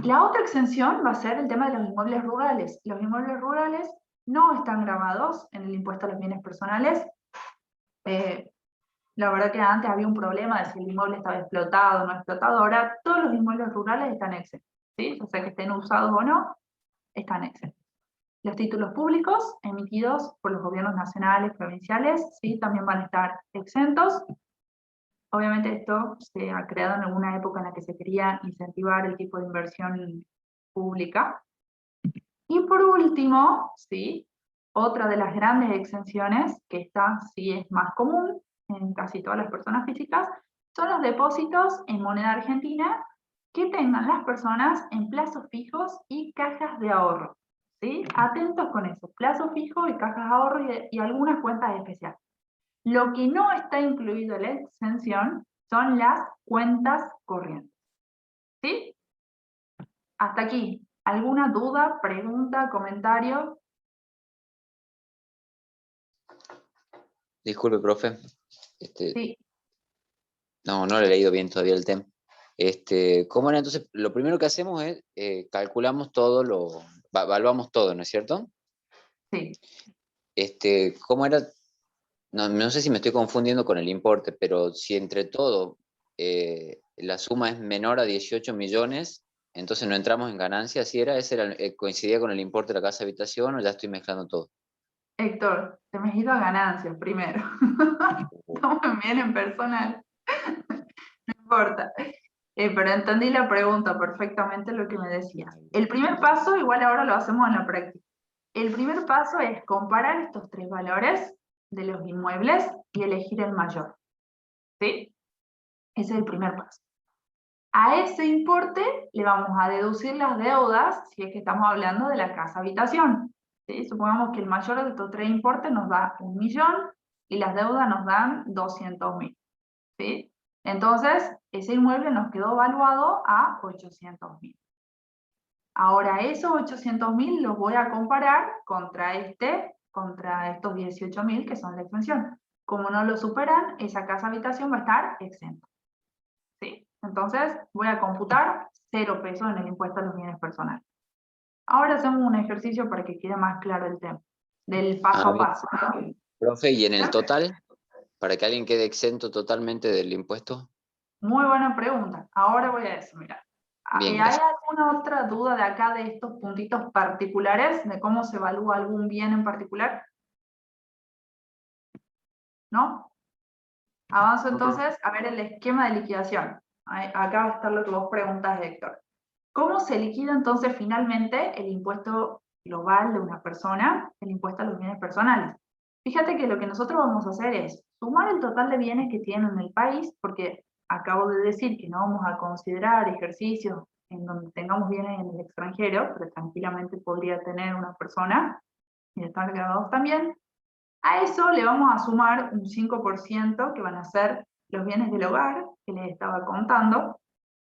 [SPEAKER 1] La otra exención va a ser el tema de los inmuebles rurales. Los inmuebles rurales no están grabados en el impuesto a los bienes personales. La verdad que antes había un problema de si el inmueble estaba explotado o no explotado. Ahora todos los inmuebles rurales están exentos, ¿sí? O sea que estén usados o no, están exentos. Los títulos públicos emitidos por los gobiernos nacionales, provinciales, ¿sí? También van a estar exentos. Obviamente esto se ha creado en alguna época en la que se quería incentivar el tipo de inversión pública. Y por último, ¿sí? Otra de las grandes exenciones, que esta sí es más común en casi todas las personas físicas, son los depósitos en moneda argentina que tengan las personas en plazos fijos y cajas de ahorro. ¿Sí? Atentos con eso, plazos fijos y cajas de ahorro y algunas cuentas especiales. Lo que no está incluido en la exención son las cuentas corrientes. ¿Sí? Hasta aquí. ¿Alguna duda, pregunta, comentario?
[SPEAKER 7] Disculpe, profe.
[SPEAKER 1] Sí.
[SPEAKER 7] No lo he leído bien todavía el tema. ¿Cómo era? Entonces, lo primero que hacemos es calculamos todo, evaluamos todo, ¿no es cierto?
[SPEAKER 1] Sí.
[SPEAKER 7] ¿Cómo era? No sé si me estoy confundiendo con el importe, pero si entre todo la suma es menor a 18 millones, entonces no entramos en ganancia. ¿Sí era? ¿Ese era, coincidía con el importe de la casa habitación o ya estoy mezclando todo?
[SPEAKER 1] Héctor, te me has ido a ganancias primero. Estamos bien en personal. No importa. Pero entendí la pregunta perfectamente lo que me decías. El primer paso, igual ahora lo hacemos en la práctica. El primer paso es comparar estos tres valores de los inmuebles y elegir el mayor. ¿Sí? Ese es el primer paso. A ese importe le vamos a deducir las deudas, si es que estamos hablando de la casa habitación. ¿Sí? Supongamos que el mayor de estos tres importes nos da 1 millón y las deudas nos dan 200.000. ¿Sí? Entonces, ese inmueble nos quedó valuado a 800.000. Ahora, esos 800.000 los voy a comparar contra estos 18.000 que son la exención. Como no lo superan, esa casa habitación va a estar exenta. ¿Sí? Entonces, voy a computar 0 pesos en el impuesto a los bienes personales. Ahora hacemos un ejercicio para que quede más claro el tema, del paso a paso.
[SPEAKER 7] Profe, ¿y en el total? Para que alguien quede exento totalmente del impuesto.
[SPEAKER 1] Muy buena pregunta. Ahora voy a eso, mira.
[SPEAKER 7] Bien,
[SPEAKER 1] ¿Hay
[SPEAKER 7] gracias.
[SPEAKER 1] alguna otra duda de acá de estos puntitos particulares, de cómo se evalúa algún bien en particular? ¿No? Avanzo entonces a ver el esquema de liquidación. Acá va a estar lo que vos preguntas, Héctor. ¿Cómo se liquida entonces finalmente el impuesto global de una persona, el impuesto a los bienes personales? Fíjate que lo que nosotros vamos a hacer es sumar el total de bienes que tienen en el país, porque acabo de decir que no vamos a considerar ejercicios en donde tengamos bienes en el extranjero, pero tranquilamente podría tener una persona y estar grabados también. A eso le vamos a sumar un 5% que van a ser los bienes del hogar, que les estaba contando.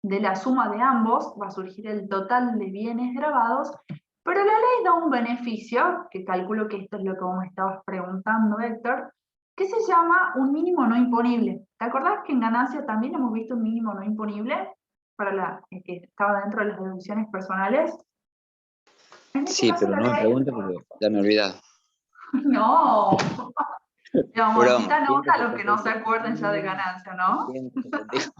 [SPEAKER 1] De la suma de ambos va a surgir el total de bienes grabados, pero la ley da un beneficio, que calculo que esto es lo que vos me estabas preguntando, Héctor, que se llama un mínimo no imponible. ¿Te acordás que en ganancia también hemos visto un mínimo no imponible para que estaba dentro de las deducciones personales? En este
[SPEAKER 7] Sí,
[SPEAKER 1] caso
[SPEAKER 7] pero
[SPEAKER 1] la
[SPEAKER 7] no me
[SPEAKER 1] ley...
[SPEAKER 7] pregunte porque ya me he olvidado.
[SPEAKER 1] No, digamos,
[SPEAKER 7] Broma,
[SPEAKER 1] quita nota a los que no se
[SPEAKER 7] 170.
[SPEAKER 1] acuerden ya de ganancia, ¿no?
[SPEAKER 7] 170.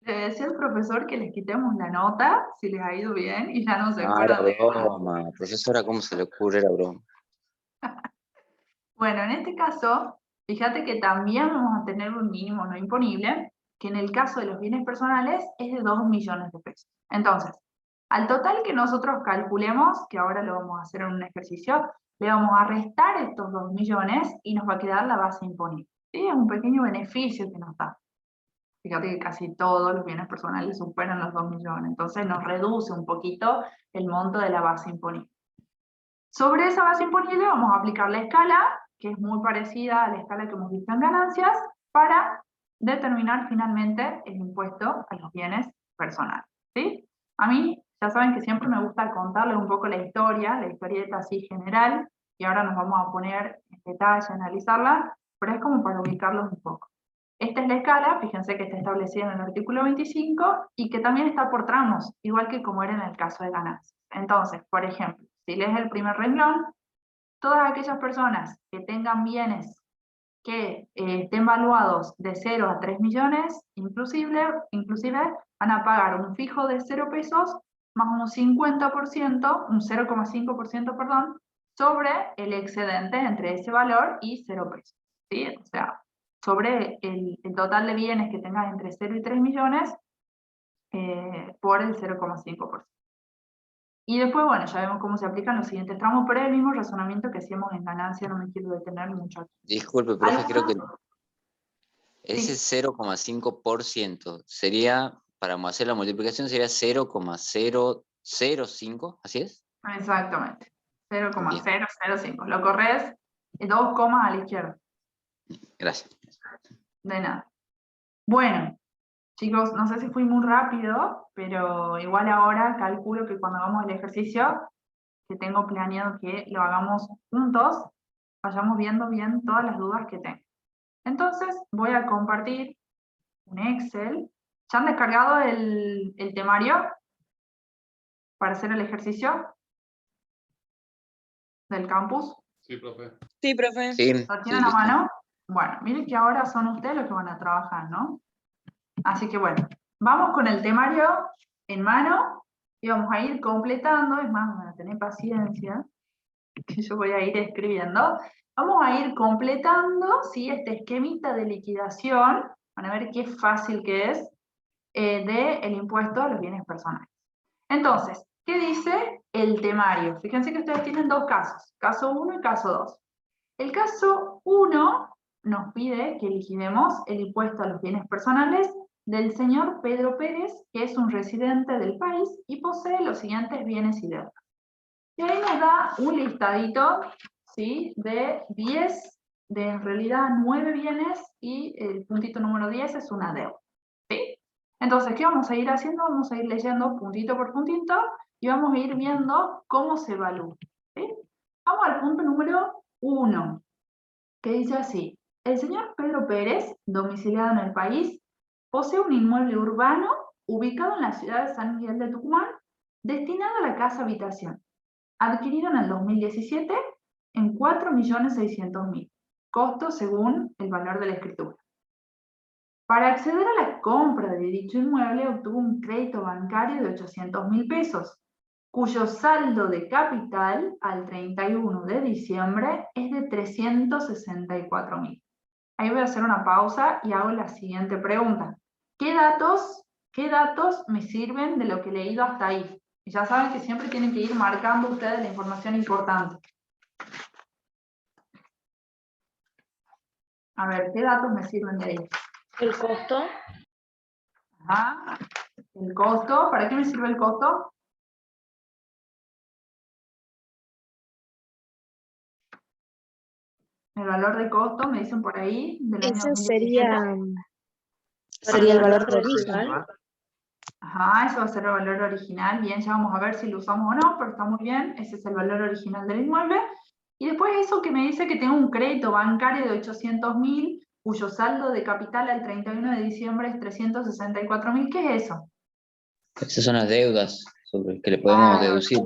[SPEAKER 1] Le decía al profesor que les quitemos la nota, si les ha ido bien, y ya no se
[SPEAKER 7] No, era
[SPEAKER 1] acuerdan de ganancia.
[SPEAKER 7] broma. Profesora, ¿cómo se le ocurre? Era broma.
[SPEAKER 1] Bueno, en este caso, fíjate que también vamos a tener un mínimo no imponible, que en el caso de los bienes personales es de 2 millones de pesos. Entonces, al total que nosotros calculemos, que ahora lo vamos a hacer en un ejercicio, le vamos a restar estos 2 millones y nos va a quedar la base imponible. ¿Sí? Es un pequeño beneficio que nos da. Fíjate que casi todos los bienes personales superan los 2 millones, entonces nos reduce un poquito el monto de la base imponible. Sobre esa base imponible vamos a aplicar la escala, que es muy parecida a la escala que hemos visto en ganancias, para determinar finalmente el impuesto a los bienes personales. ¿Sí? A mí, ya saben que siempre me gusta contarles un poco la historieta así general, y ahora nos vamos a poner en detalle a analizarla, pero es como para ubicarlos un poco. Esta es la escala, fíjense que está establecida en el artículo 25 y que también está por tramos, igual que como era en el caso de ganancias. Entonces, por ejemplo, si lees el primer renglón, todas aquellas personas que tengan bienes que estén valuados de 0 a 3 millones, inclusive van a pagar un fijo de 0 pesos más un 50%, un 0,5%, perdón, sobre el excedente entre ese valor y 0 pesos. ¿Sí? O sea, sobre el total de bienes que tengas entre 0 y 3 millones por el 0,5%. Y después, bueno, ya vemos cómo se aplican los siguientes tramos, pero es el mismo razonamiento que hacíamos en ganancia, no me quiero detener mucho aquí.
[SPEAKER 7] Disculpe, profe, creo que
[SPEAKER 1] ¿Alguna?
[SPEAKER 7] ese
[SPEAKER 1] Sí.
[SPEAKER 7] 0,5% sería, para hacer la multiplicación, sería 0,005, ¿así es?
[SPEAKER 1] Exactamente.
[SPEAKER 7] Bien.
[SPEAKER 1] 0,005. Lo corres 2 comas a la izquierda.
[SPEAKER 7] Gracias.
[SPEAKER 1] De nada. Bueno, chicos, no sé si fui muy rápido, pero igual ahora calculo que cuando hagamos el ejercicio, que tengo planeado que lo hagamos juntos, vayamos viendo bien todas las dudas que tengo. Entonces, voy a compartir un Excel. ¿Ya han descargado el temario para hacer el ejercicio del campus?
[SPEAKER 10] Sí, profe.
[SPEAKER 8] Sí, profe.
[SPEAKER 7] Sí,
[SPEAKER 1] ¿Lo
[SPEAKER 7] sí,
[SPEAKER 1] tienen a
[SPEAKER 7] listo.
[SPEAKER 1] mano? Bueno, miren que ahora son ustedes los que van a trabajar, ¿no? Así que bueno, vamos con el temario en mano y vamos a ir completando, es más, van a tener paciencia, que yo voy a ir escribiendo. Vamos a ir completando, ¿sí? Este esquemita de liquidación, van a ver qué fácil que es, del impuesto a los bienes personales. Entonces, ¿qué dice el temario? Fíjense que ustedes tienen dos casos, caso 1 y caso 2. El caso 1 nos pide que liquidemos el impuesto a los bienes personales del señor Pedro Pérez, que es un residente del país y posee los siguientes bienes y deudas. Y ahí nos da un listadito, ¿sí?, de 10 de en realidad 9 bienes y el puntito número 10 es una deuda. ¿Sí? Entonces, ¿qué vamos a ir haciendo? Vamos a ir leyendo puntito por puntito y vamos a ir viendo cómo se evalúa. ¿Sí? Vamos al punto número 1, que dice así: el señor Pedro Pérez, domiciliado en el país, posee un inmueble urbano ubicado en la ciudad de San Miguel de Tucumán, destinado a la casa habitación, adquirido en el 2017 en 4.600.000, costo según el valor de la escritura. Para acceder a la compra de dicho inmueble obtuvo un crédito bancario de 800.000 pesos, cuyo saldo de capital al 31 de diciembre es de 364.000. Ahí voy a hacer una pausa y hago la siguiente pregunta. ¿Qué datos me sirven de lo que he leído hasta ahí? Y ya saben que siempre tienen que ir marcando ustedes la información importante. A ver, ¿qué datos me sirven de ahí?
[SPEAKER 2] El costo.
[SPEAKER 1] Ajá. El costo, ¿para qué me sirve el costo? El valor de costo, me dicen por ahí, del año
[SPEAKER 9] Ese
[SPEAKER 1] 2017.
[SPEAKER 9] sería el valor de
[SPEAKER 2] Para el
[SPEAKER 9] origen.
[SPEAKER 2] residual.
[SPEAKER 1] Ajá, eso va a ser el valor original. Bien, ya vamos a ver si lo usamos o no, pero está muy bien. Ese es el valor original del inmueble. Y después eso que me dice que tengo un crédito bancario de 800.000, cuyo saldo de capital al 31 de diciembre es 364.000. ¿Qué es eso?
[SPEAKER 7] Esas son las deudas sobre que le podemos deducir.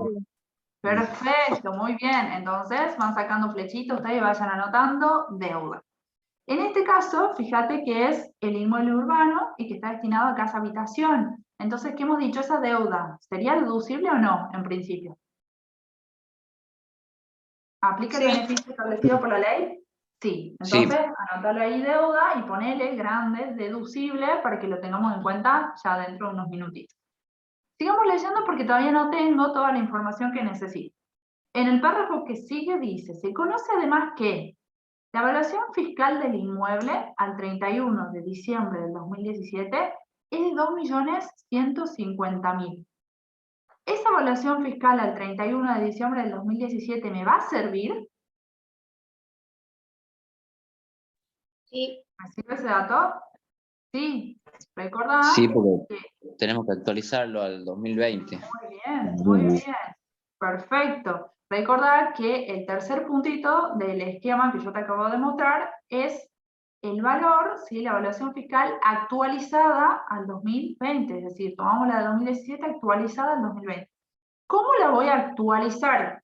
[SPEAKER 1] Perfecto, muy bien. Entonces van sacando flechitos ustedes y vayan anotando deuda. En este caso, fíjate que es el inmueble urbano y que está destinado a casa habitación. Entonces, ¿qué hemos dicho? Esa deuda, ¿sería deducible o no, en principio? ¿Aplica el
[SPEAKER 8] Sí.
[SPEAKER 1] beneficio establecido por la ley? Sí. Entonces, anótalo ahí deuda y ponele grande, deducible, para que lo tengamos en cuenta ya dentro de unos minutitos. Sigamos leyendo porque todavía no tengo toda la información que necesito. En el párrafo que sigue dice, se conoce además que la evaluación fiscal del inmueble al 31 de diciembre del 2017 es de 2.150.000. ¿Esa evaluación fiscal al 31 de diciembre del 2017 me va a servir?
[SPEAKER 2] Sí.
[SPEAKER 1] ¿Me sirve ese dato? Sí. Recordá
[SPEAKER 7] Sí, porque
[SPEAKER 1] que
[SPEAKER 7] tenemos que actualizarlo al 2020.
[SPEAKER 1] muy bien, perfecto. Recordar que el tercer puntito del esquema que yo te acabo de mostrar es el valor, ¿sí? La evaluación fiscal actualizada al 2020, es decir, tomamos la de 2017 actualizada al 2020. ¿Cómo la voy a actualizar?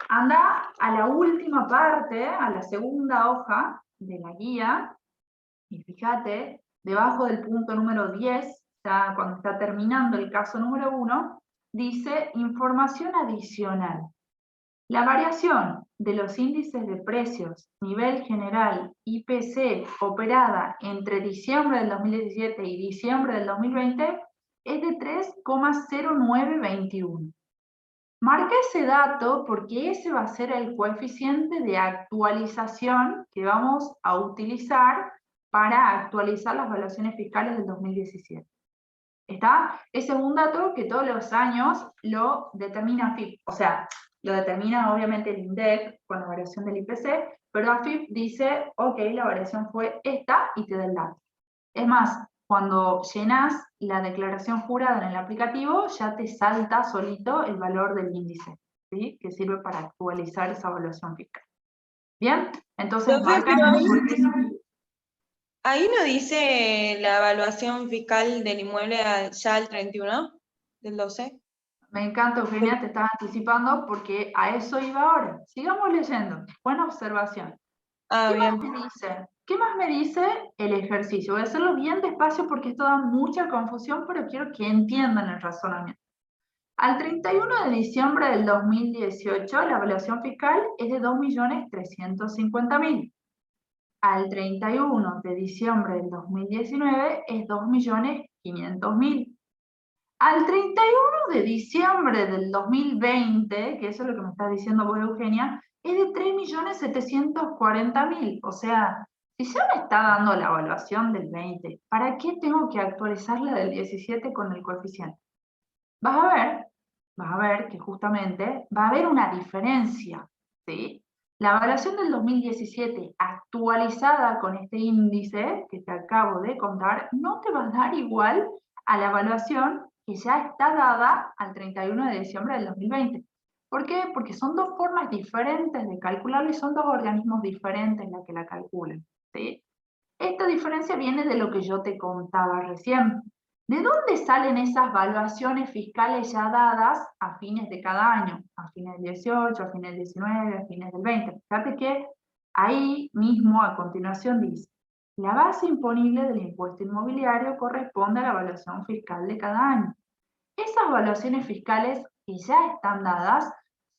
[SPEAKER 1] Anda a la última parte, a la segunda hoja de la guía, y fíjate, debajo del punto número 10, ya cuando está terminando el caso número 1, dice información adicional. La variación de los índices de precios, nivel general, IPC, operada entre diciembre del 2017 y diciembre del 2020, es de 3,0921. Marca ese dato porque ese va a ser el coeficiente de actualización que vamos a utilizar para actualizar las evaluaciones fiscales del 2017. ¿Está? Ese es un dato que todos los años lo determina AFIP. O sea, lo determina obviamente el INDEC con la variación del IPC, pero AFIP dice, ok, la variación fue esta y te da el dato. Es más, cuando llenas la declaración jurada en el aplicativo, ya te salta solito el valor del índice, ¿sí? Que sirve para actualizar esa evaluación fiscal. ¿Bien? Entonces,
[SPEAKER 8] Profe,
[SPEAKER 1] marcan
[SPEAKER 8] pero ahí no dice la evaluación fiscal del inmueble ya al 31 del 12.
[SPEAKER 1] Me encanta, Eugenia, te estás anticipando porque a eso iba ahora. Sigamos leyendo. Buena observación.
[SPEAKER 8] Ah,
[SPEAKER 1] ¿Qué
[SPEAKER 8] bien.
[SPEAKER 1] más me dice? ¿Qué más me dice el ejercicio? Voy a hacerlo bien despacio porque esto da mucha confusión, pero quiero que entiendan el razonamiento. Al 31 de diciembre del 2018, la evaluación fiscal es de 2.350.000. Al 31 de diciembre del 2019 es 2.500.000. Al 31 de diciembre del 2020, que eso es lo que me está diciendo vos, Eugenia, es de 3.740.000. O sea, si ya me está dando la evaluación del 20, ¿para qué tengo que actualizar la del 17 con el coeficiente? Vas a ver que justamente va a haber una diferencia, ¿sí? La evaluación del 2017 actualizada con este índice que te acabo de contar no te va a dar igual a la evaluación que ya está dada al 31 de diciembre del 2020. ¿Por qué? Porque son dos formas diferentes de calcularlo y son dos organismos diferentes los que la calculan, ¿sí? Esta diferencia viene de lo que yo te contaba recién. ¿De dónde salen esas evaluaciones fiscales ya dadas a fines de cada año? A fines del 18, a fines del 19, a fines del 20. Fíjate que ahí mismo a continuación dice, la base imponible del impuesto inmobiliario corresponde a la evaluación fiscal de cada año. Esas evaluaciones fiscales que ya están dadas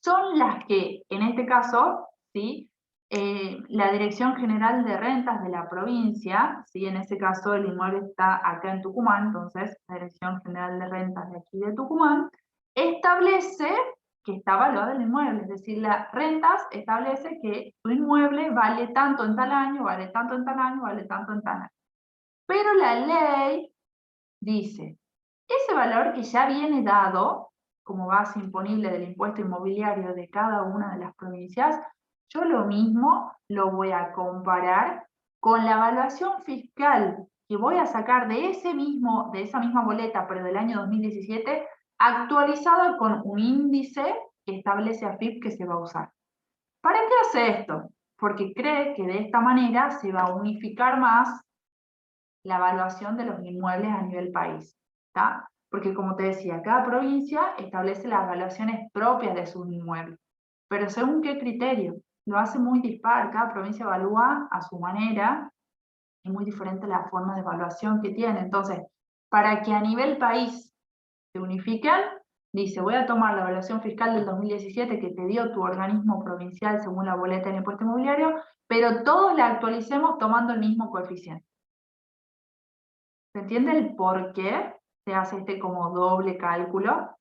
[SPEAKER 1] son las que, en este caso, ¿sí? La Dirección General de Rentas de la provincia, ¿sí? En este caso el inmueble está acá en Tucumán, entonces la Dirección General de Rentas de aquí de Tucumán, establece que está evaluado el inmueble, es decir, las rentas establece que tu inmueble vale tanto en tal año, vale tanto en tal año, vale tanto en tal año. Pero la ley dice, ese valor que ya viene dado como base imponible del impuesto inmobiliario de cada una de las provincias, yo lo mismo lo voy a comparar con la evaluación fiscal que voy a sacar de esa misma boleta, pero del año 2017, actualizada con un índice que establece AFIP que se va a usar. ¿Para qué hace esto? Porque cree que de esta manera se va a unificar más la evaluación de los inmuebles a nivel país, ¿tá? Porque como te decía, cada provincia establece las evaluaciones propias de sus inmuebles, pero ¿según qué criterio? Lo hace muy dispar, cada provincia evalúa a su manera, es muy diferente la forma de evaluación que tiene. Entonces, para que a nivel país se unifiquen, dice, voy a tomar la evaluación fiscal del 2017 que te dio tu organismo provincial según la boleta del impuesto inmobiliario, pero todos la actualicemos tomando el mismo coeficiente. ¿Se entiende el por qué se hace este como doble cálculo?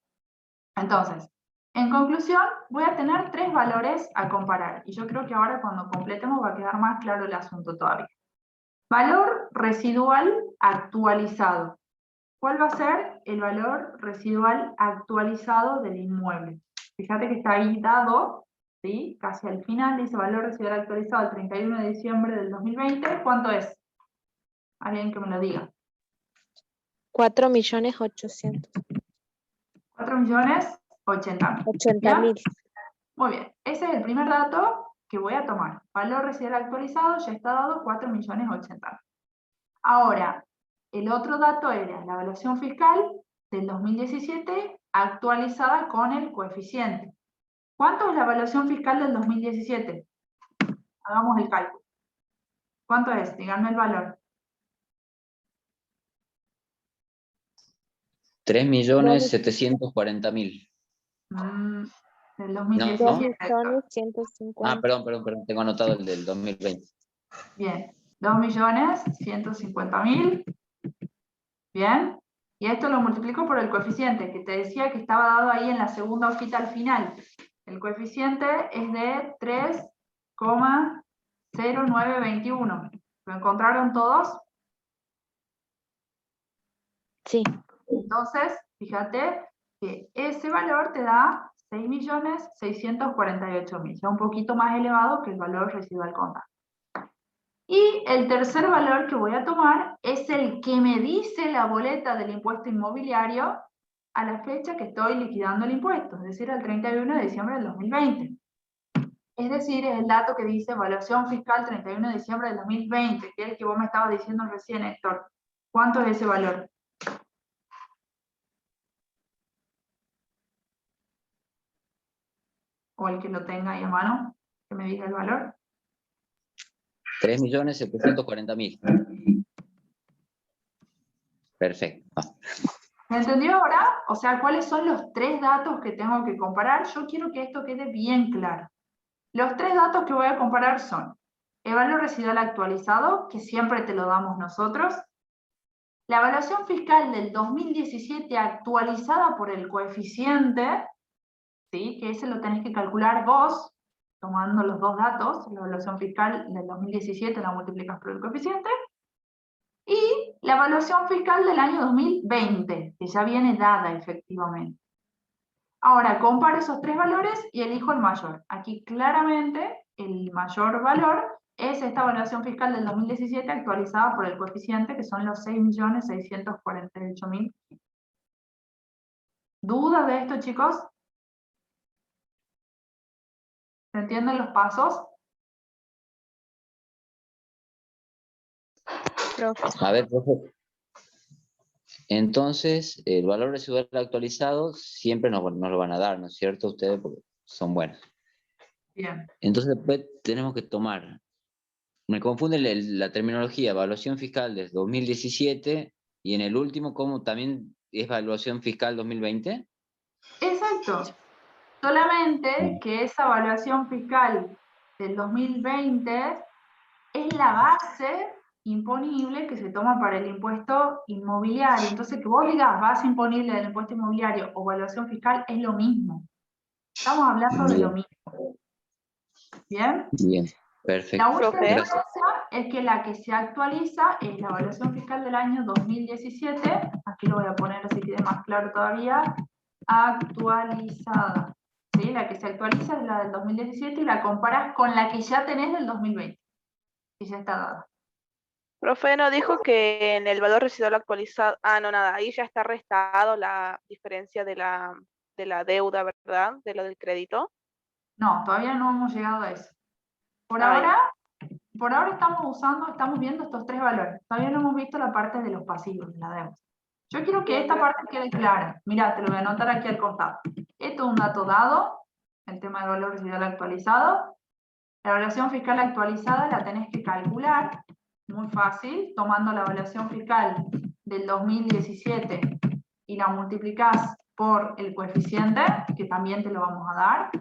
[SPEAKER 1] Entonces, en conclusión, voy a tener tres valores a comparar. Y yo creo que ahora cuando completemos va a quedar más claro el asunto todavía. Valor residual actualizado. ¿Cuál va a ser el valor residual actualizado del inmueble? Fíjate que está ahí dado, ¿sí? Casi al final dice valor residual actualizado el 31 de diciembre del 2020. ¿Cuánto es? Alguien que me lo diga.
[SPEAKER 9] 4.800.000.
[SPEAKER 1] 4.080.000.
[SPEAKER 9] 80.000.
[SPEAKER 1] Muy bien, ese es el primer dato que voy a tomar. Valor residual actualizado ya está dado 4.080.000. Ahora, el otro dato era la evaluación fiscal del 2017 actualizada con el coeficiente. ¿Cuánto es la evaluación fiscal del 2017? Hagamos el cálculo. ¿Cuánto es? Díganme el valor.
[SPEAKER 7] 3.740.000.
[SPEAKER 1] Del
[SPEAKER 7] No,
[SPEAKER 1] 2017.
[SPEAKER 9] 2.150.000.
[SPEAKER 7] perdón, tengo anotado el del 2020.
[SPEAKER 1] Bien, 2.150.000. Bien, y esto lo multiplico por el coeficiente, que te decía que estaba dado ahí en la segunda hojita al final. El coeficiente es de 3,0921. ¿Lo encontraron todos?
[SPEAKER 9] Sí.
[SPEAKER 1] Entonces, fíjate que ese valor te da 6.648.000, ya un poquito más elevado que el valor residual contable. Y el tercer valor que voy a tomar es el que me dice la boleta del impuesto inmobiliario a la fecha que estoy liquidando el impuesto, es decir, al 31 de diciembre del 2020. Es decir, es el dato que dice evaluación fiscal 31 de diciembre del 2020, que es el que vos me estabas diciendo recién, Héctor. ¿Cuánto es ese valor? O el que lo tenga ahí a mano, que me diga el valor.
[SPEAKER 7] 3.740.000. Perfecto.
[SPEAKER 1] ¿Me entendió ahora? O sea, ¿cuáles son los tres datos que tengo que comparar? Yo quiero que esto quede bien claro. Los tres datos que voy a comparar son el valor residual actualizado, que siempre te lo damos nosotros, la evaluación fiscal del 2017 actualizada por el coeficiente, ¿sí? Que ese lo tenés que calcular vos, tomando los dos datos, la evaluación fiscal del 2017 la multiplicas por el coeficiente, y la evaluación fiscal del año 2020, que ya viene dada efectivamente. Ahora, comparo esos tres valores y elijo el mayor. Aquí claramente el mayor valor es esta evaluación fiscal del 2017 actualizada por el coeficiente, que son los 6.648.000. ¿Dudas de esto, chicos? ¿Se entienden los pasos?
[SPEAKER 9] Profe.
[SPEAKER 7] A ver, profe. Entonces, el valor residual actualizado siempre nos lo van a dar, ¿no es cierto? Ustedes porque son buenos.
[SPEAKER 1] Bien.
[SPEAKER 7] Entonces, después tenemos que tomar. Me confunde la terminología, evaluación fiscal desde 2017 y en el último, ¿cómo también es evaluación fiscal 2020?
[SPEAKER 1] Exacto. Solamente que esa evaluación fiscal del 2020 es la base imponible que se toma para el impuesto inmobiliario. Entonces, que vos digas base imponible del impuesto inmobiliario o evaluación fiscal es lo mismo. Estamos hablando de lo mismo. ¿Bien?
[SPEAKER 7] Bien,
[SPEAKER 1] La
[SPEAKER 7] perfecto.
[SPEAKER 1] única
[SPEAKER 8] Profe.
[SPEAKER 1] diferencia es que la que se actualiza es la evaluación fiscal del año 2017. Aquí lo voy a poner así que quede más claro todavía. Actualizada. ¿Sí? La que se actualiza es la del 2017 y la comparas con la que ya tenés del 2020. Y ya está dada.
[SPEAKER 10] Profe, ¿no dijo que en el valor residual actualizado, no, nada, ahí ya está restado la diferencia de la deuda, ¿verdad? De lo del crédito.
[SPEAKER 1] No, todavía no hemos llegado a eso. Por
[SPEAKER 10] Ah,
[SPEAKER 1] ahora estamos viendo estos tres valores. Todavía no hemos visto la parte de los pasivos, de la deuda. Yo quiero que
[SPEAKER 10] Bien,
[SPEAKER 1] esta
[SPEAKER 10] gracias.
[SPEAKER 1] parte quede clara. Mirá, te lo voy a anotar aquí al costado. Esto es un dato dado, el tema del valor residual actualizado. La evaluación fiscal actualizada la tenés que calcular, muy fácil, tomando la evaluación fiscal del 2017 y la multiplicás por el coeficiente, que también te lo vamos a dar.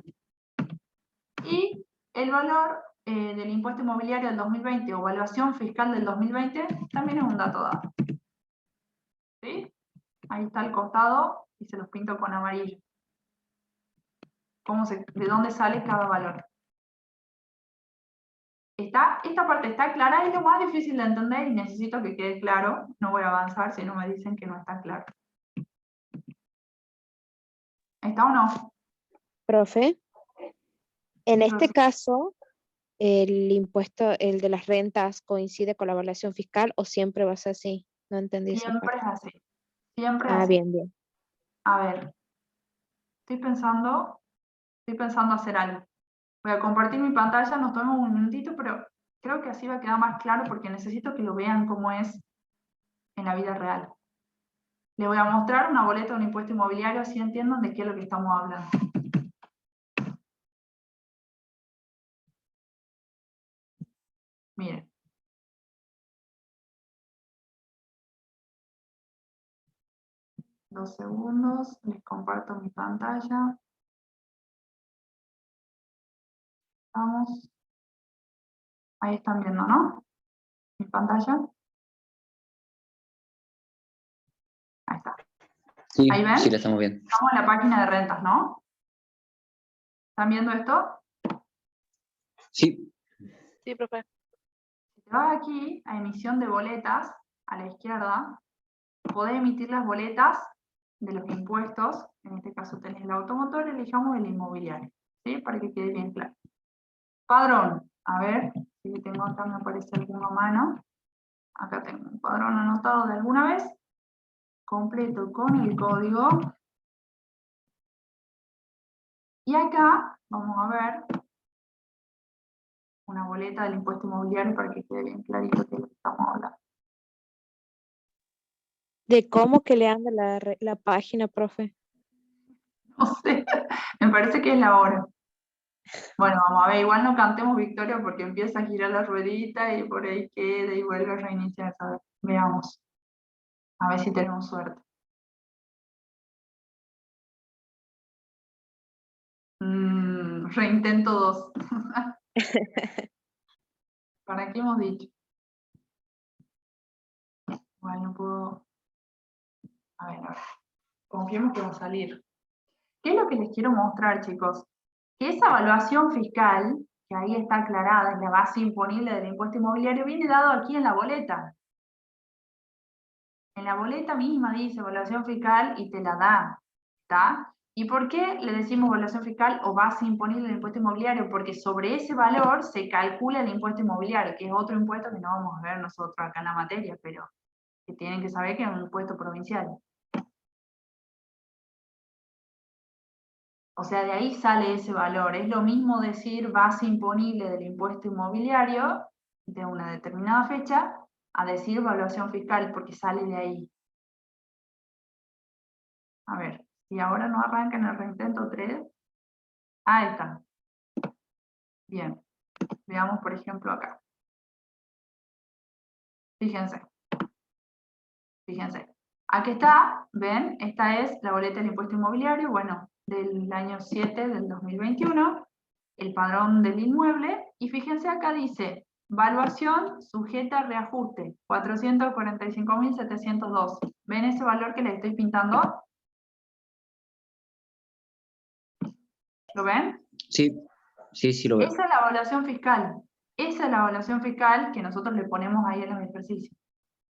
[SPEAKER 1] Y el valor del impuesto inmobiliario del 2020 o evaluación fiscal del 2020 también es un dato dado. ¿Sí? Ahí está el costado y se los pinto con amarillo. ¿De dónde sale cada valor? Esta parte está clara, es lo más difícil de entender y necesito que quede claro. No voy a avanzar si no me dicen que no está claro. ¿Está o no?
[SPEAKER 9] Profe, en
[SPEAKER 1] Sí,
[SPEAKER 9] este
[SPEAKER 1] profe.
[SPEAKER 9] caso, ¿el impuesto, el de las rentas, coincide con la evaluación fiscal o siempre va a ser así? No entendí esa
[SPEAKER 1] Siempre
[SPEAKER 9] parte.
[SPEAKER 1] es así. Siempre es
[SPEAKER 9] Ah,
[SPEAKER 1] así.
[SPEAKER 9] bien, bien.
[SPEAKER 1] A ver, estoy pensando hacer algo. Voy a compartir mi pantalla, nos tomamos un minutito, pero creo que así va a quedar más claro porque necesito que lo vean cómo es en la vida real. Les voy a mostrar una boleta de un impuesto inmobiliario, así entiendan de qué es lo que estamos hablando. Miren. Dos segundos, les comparto mi pantalla. Vamos. Ahí están viendo, ¿no? Mi pantalla. Ahí está.
[SPEAKER 7] Sí,
[SPEAKER 1] ¿Ahí ven?
[SPEAKER 7] sí, la estamos viendo.
[SPEAKER 1] Estamos en la página de rentas, ¿no? ¿Están viendo esto?
[SPEAKER 7] Sí,
[SPEAKER 10] Sí, profe.
[SPEAKER 1] Si te vas aquí a emisión de boletas, a la izquierda, podés emitir las boletas de los impuestos. En este caso tenés el automotor, elijamos el inmobiliario, ¿sí? Para que quede bien claro. Padrón, a ver, si tengo acá, me aparece alguna mano. Acá tengo un padrón anotado de alguna vez, completo con el código. Y acá vamos a ver una boleta del impuesto inmobiliario para que quede bien clarito de lo que estamos hablando.
[SPEAKER 9] ¿De cómo que le anda la página, profe?
[SPEAKER 1] No sé, me parece que es la hora. Bueno, vamos a ver, igual no cantemos victoria porque empieza a girar la ruedita y por ahí queda y vuelve a reiniciar. A ver, veamos. A ver si tenemos suerte. Reintento 2. ¿Para qué hemos dicho? Igual no puedo. A ver. Confiemos que va a salir. ¿Qué es lo que les quiero mostrar, chicos? Que esa evaluación fiscal, que ahí está aclarada, es la base imponible del impuesto inmobiliario, viene dado aquí en la boleta. En la boleta misma dice evaluación fiscal y te la da, ¿está? ¿Y por qué le decimos evaluación fiscal o base imponible del impuesto inmobiliario? Porque sobre ese valor se calcula el impuesto inmobiliario, que es otro impuesto que no vamos a ver nosotros acá en la materia, pero que tienen que saber que es un impuesto provincial. O sea, de ahí sale ese valor. Es lo mismo decir base imponible del impuesto inmobiliario de una determinada fecha a decir evaluación fiscal, porque sale de ahí. A ver, si ahora no arranca en el reintento 3. Ahí está. Bien. Veamos, por ejemplo, acá. Fíjense. Fíjense. Aquí está, ven, esta es la boleta del impuesto inmobiliario, bueno, del año 7 del 2021, el padrón del inmueble, y fíjense acá dice, valuación sujeta a reajuste, 445.702. ¿Ven ese valor que les estoy pintando? ¿Lo ven?
[SPEAKER 7] Sí, sí lo veo.
[SPEAKER 1] Esa es la evaluación fiscal. Esa es la evaluación fiscal que nosotros le ponemos ahí en los ejercicios.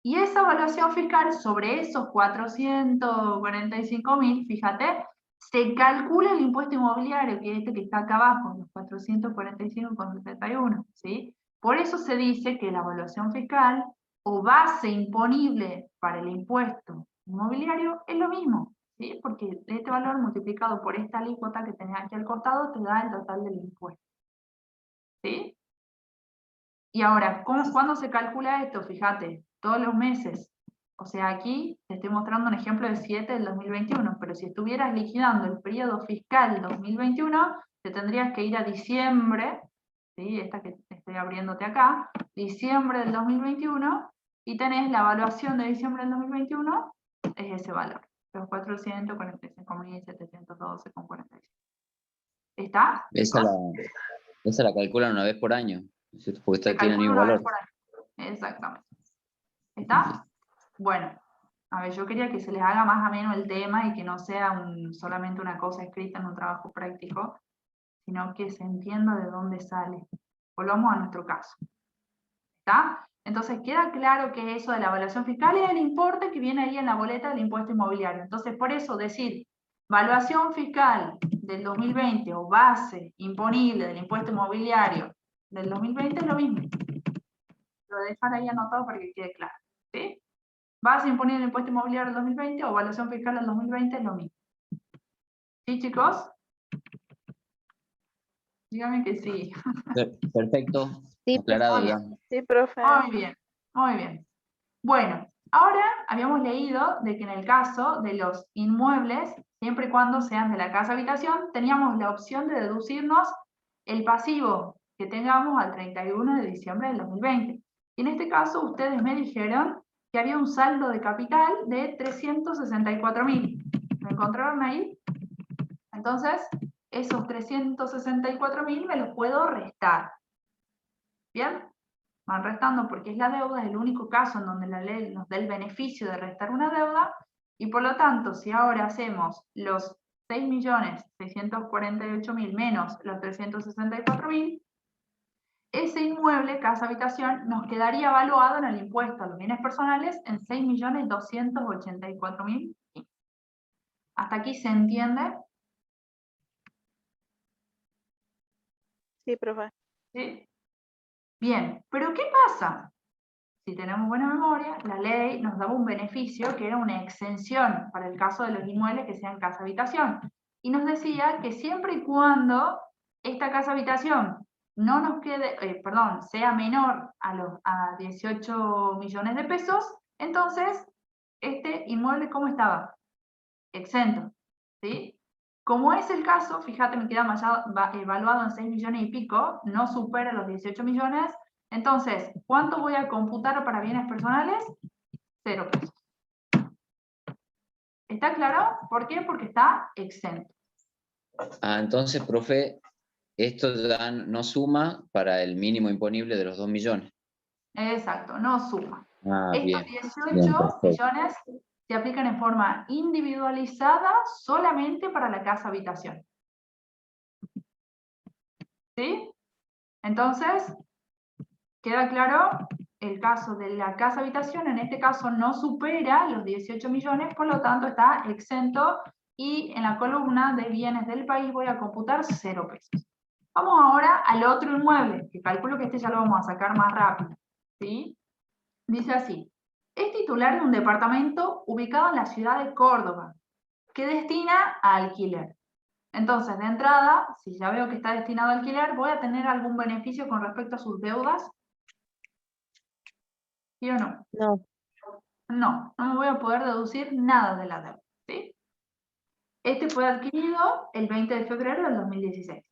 [SPEAKER 1] Y esa evaluación fiscal sobre esos 445.000, fíjate, se calcula el impuesto inmobiliario, que es este que está acá abajo, los 445,71, ¿sí? Por eso se dice que la evaluación fiscal o base imponible para el impuesto inmobiliario es lo mismo, ¿sí? Porque este valor multiplicado por esta alícuota que tenés aquí al costado te da el total del impuesto, ¿sí? Y ahora, ¿cuándo se calcula esto? Fíjate, todos los meses. O sea, aquí te estoy mostrando un ejemplo de 7 del 2021, pero si estuvieras liquidando el periodo fiscal 2021, te tendrías que ir a diciembre, ¿sí? Esta que estoy abriéndote acá, diciembre del 2021, y tenés la evaluación de diciembre del 2021, es ese valor, los 445.712,46. ¿Está?
[SPEAKER 7] Esa la calculan una vez por año, ¿cierto? Porque
[SPEAKER 1] Se
[SPEAKER 7] tiene el
[SPEAKER 1] calcula
[SPEAKER 7] mismo
[SPEAKER 1] una vez
[SPEAKER 7] valor.
[SPEAKER 1] por año. Exactamente. ¿Está? Bueno, a ver, yo quería que se les haga más ameno el tema y que no sea solamente una cosa escrita en un trabajo práctico, sino que se entienda de dónde sale. Volvamos a nuestro caso. ¿Está? Entonces, queda claro que eso de la evaluación fiscal es el importe que viene ahí en la boleta del impuesto inmobiliario. Entonces, por eso decir evaluación fiscal del 2020 o base imponible del impuesto inmobiliario del 2020 es lo mismo. Lo dejan ahí anotado para que quede claro. ¿Sí? Base imponible del impuesto inmobiliario del 2020 o evaluación fiscal del 2020 es lo mismo. ¿Sí, chicos? Díganme que sí.
[SPEAKER 7] Perfecto.
[SPEAKER 9] Sí,
[SPEAKER 7] Aclarado ya.
[SPEAKER 10] Sí, profe.
[SPEAKER 1] Muy bien, muy bien. Bueno, ahora habíamos leído de que en el caso de los inmuebles, siempre y cuando sean de la casa habitación, teníamos la opción de deducirnos el pasivo que tengamos al 31 de diciembre del 2020. Y en este caso ustedes me dijeron que había un saldo de capital de 364.000. ¿Lo encontraron ahí? Entonces, esos 364.000 me los puedo restar. ¿Bien? Van restando porque es la deuda, es el único caso en donde la ley nos da el beneficio de restar una deuda, y por lo tanto, si ahora hacemos los 6.648.000 menos los 364.000, ese inmueble, casa habitación, nos quedaría evaluado en el impuesto a los bienes personales en 6.284.000. ¿Hasta aquí se entiende?
[SPEAKER 10] Sí, profe.
[SPEAKER 1] ¿Sí? Bien, pero ¿qué pasa? Si tenemos buena memoria, la ley nos daba un beneficio que era una exención para el caso de los inmuebles que sean casa habitación. Y nos decía que siempre y cuando esta casa habitación no nos quede, sea menor a 18 millones de pesos, entonces este inmueble, ¿cómo estaba? Exento, ¿sí? Como es el caso, fíjate, me queda evaluado en 6 millones y pico, no supera los 18 millones, entonces, ¿cuánto voy a computar para bienes personales? 0 pesos. ¿Está claro? ¿Por qué? Porque está exento.
[SPEAKER 7] Entonces, profe, esto ya no suma para el mínimo imponible de los 2 millones.
[SPEAKER 1] Exacto, no suma.
[SPEAKER 7] Bien.
[SPEAKER 1] Estos
[SPEAKER 7] Bien,
[SPEAKER 1] 18
[SPEAKER 7] perfecto.
[SPEAKER 1] millones se aplican en forma individualizada solamente para la casa habitación. ¿Sí? Entonces, ¿queda claro? El caso de la casa habitación, en este caso no supera los 18 millones, por lo tanto está exento y en la columna de bienes del país voy a computar 0 pesos. Vamos ahora al otro inmueble, que calculo que este ya lo vamos a sacar más rápido, ¿sí? Dice así: es titular de un departamento ubicado en la ciudad de Córdoba, que destina a alquiler. Entonces, de entrada, si ya veo que está destinado a alquiler, ¿voy a tener algún beneficio con respecto a sus deudas? ¿Sí o no?
[SPEAKER 9] No.
[SPEAKER 1] No, no me voy a poder deducir nada de la deuda, ¿sí? Este fue adquirido el 20 de febrero del 2016.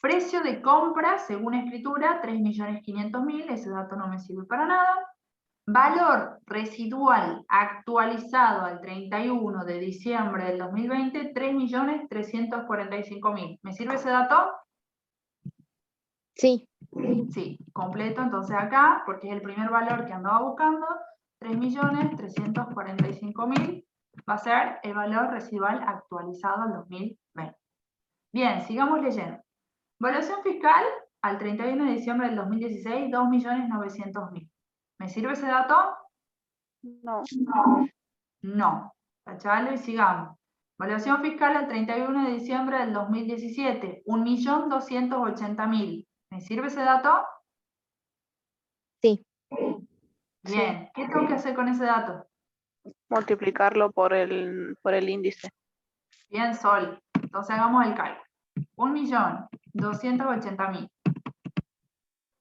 [SPEAKER 1] Precio de compra, según escritura, 3.500.000, ese dato no me sirve para nada. Valor residual actualizado al 31 de diciembre del 2020, 3.345.000. ¿Me sirve ese dato?
[SPEAKER 9] Sí.
[SPEAKER 1] Sí, completo, entonces acá, porque es el primer valor que andaba buscando, 3.345.000 va a ser el valor residual actualizado al 2020. Bien, sigamos leyendo. Evaluación fiscal al 31 de diciembre del 2016, 2.900.000. ¿Me sirve ese dato?
[SPEAKER 10] No.
[SPEAKER 1] No. Tachalo y sigamos. Evaluación fiscal al 31 de diciembre del 2017, 1.280.000. ¿Me sirve ese dato?
[SPEAKER 9] Sí.
[SPEAKER 1] Bien. ¿Qué tengo que hacer con ese dato?
[SPEAKER 10] Multiplicarlo por el índice.
[SPEAKER 1] Bien, Sol. Entonces hagamos el cálculo. 1.280.000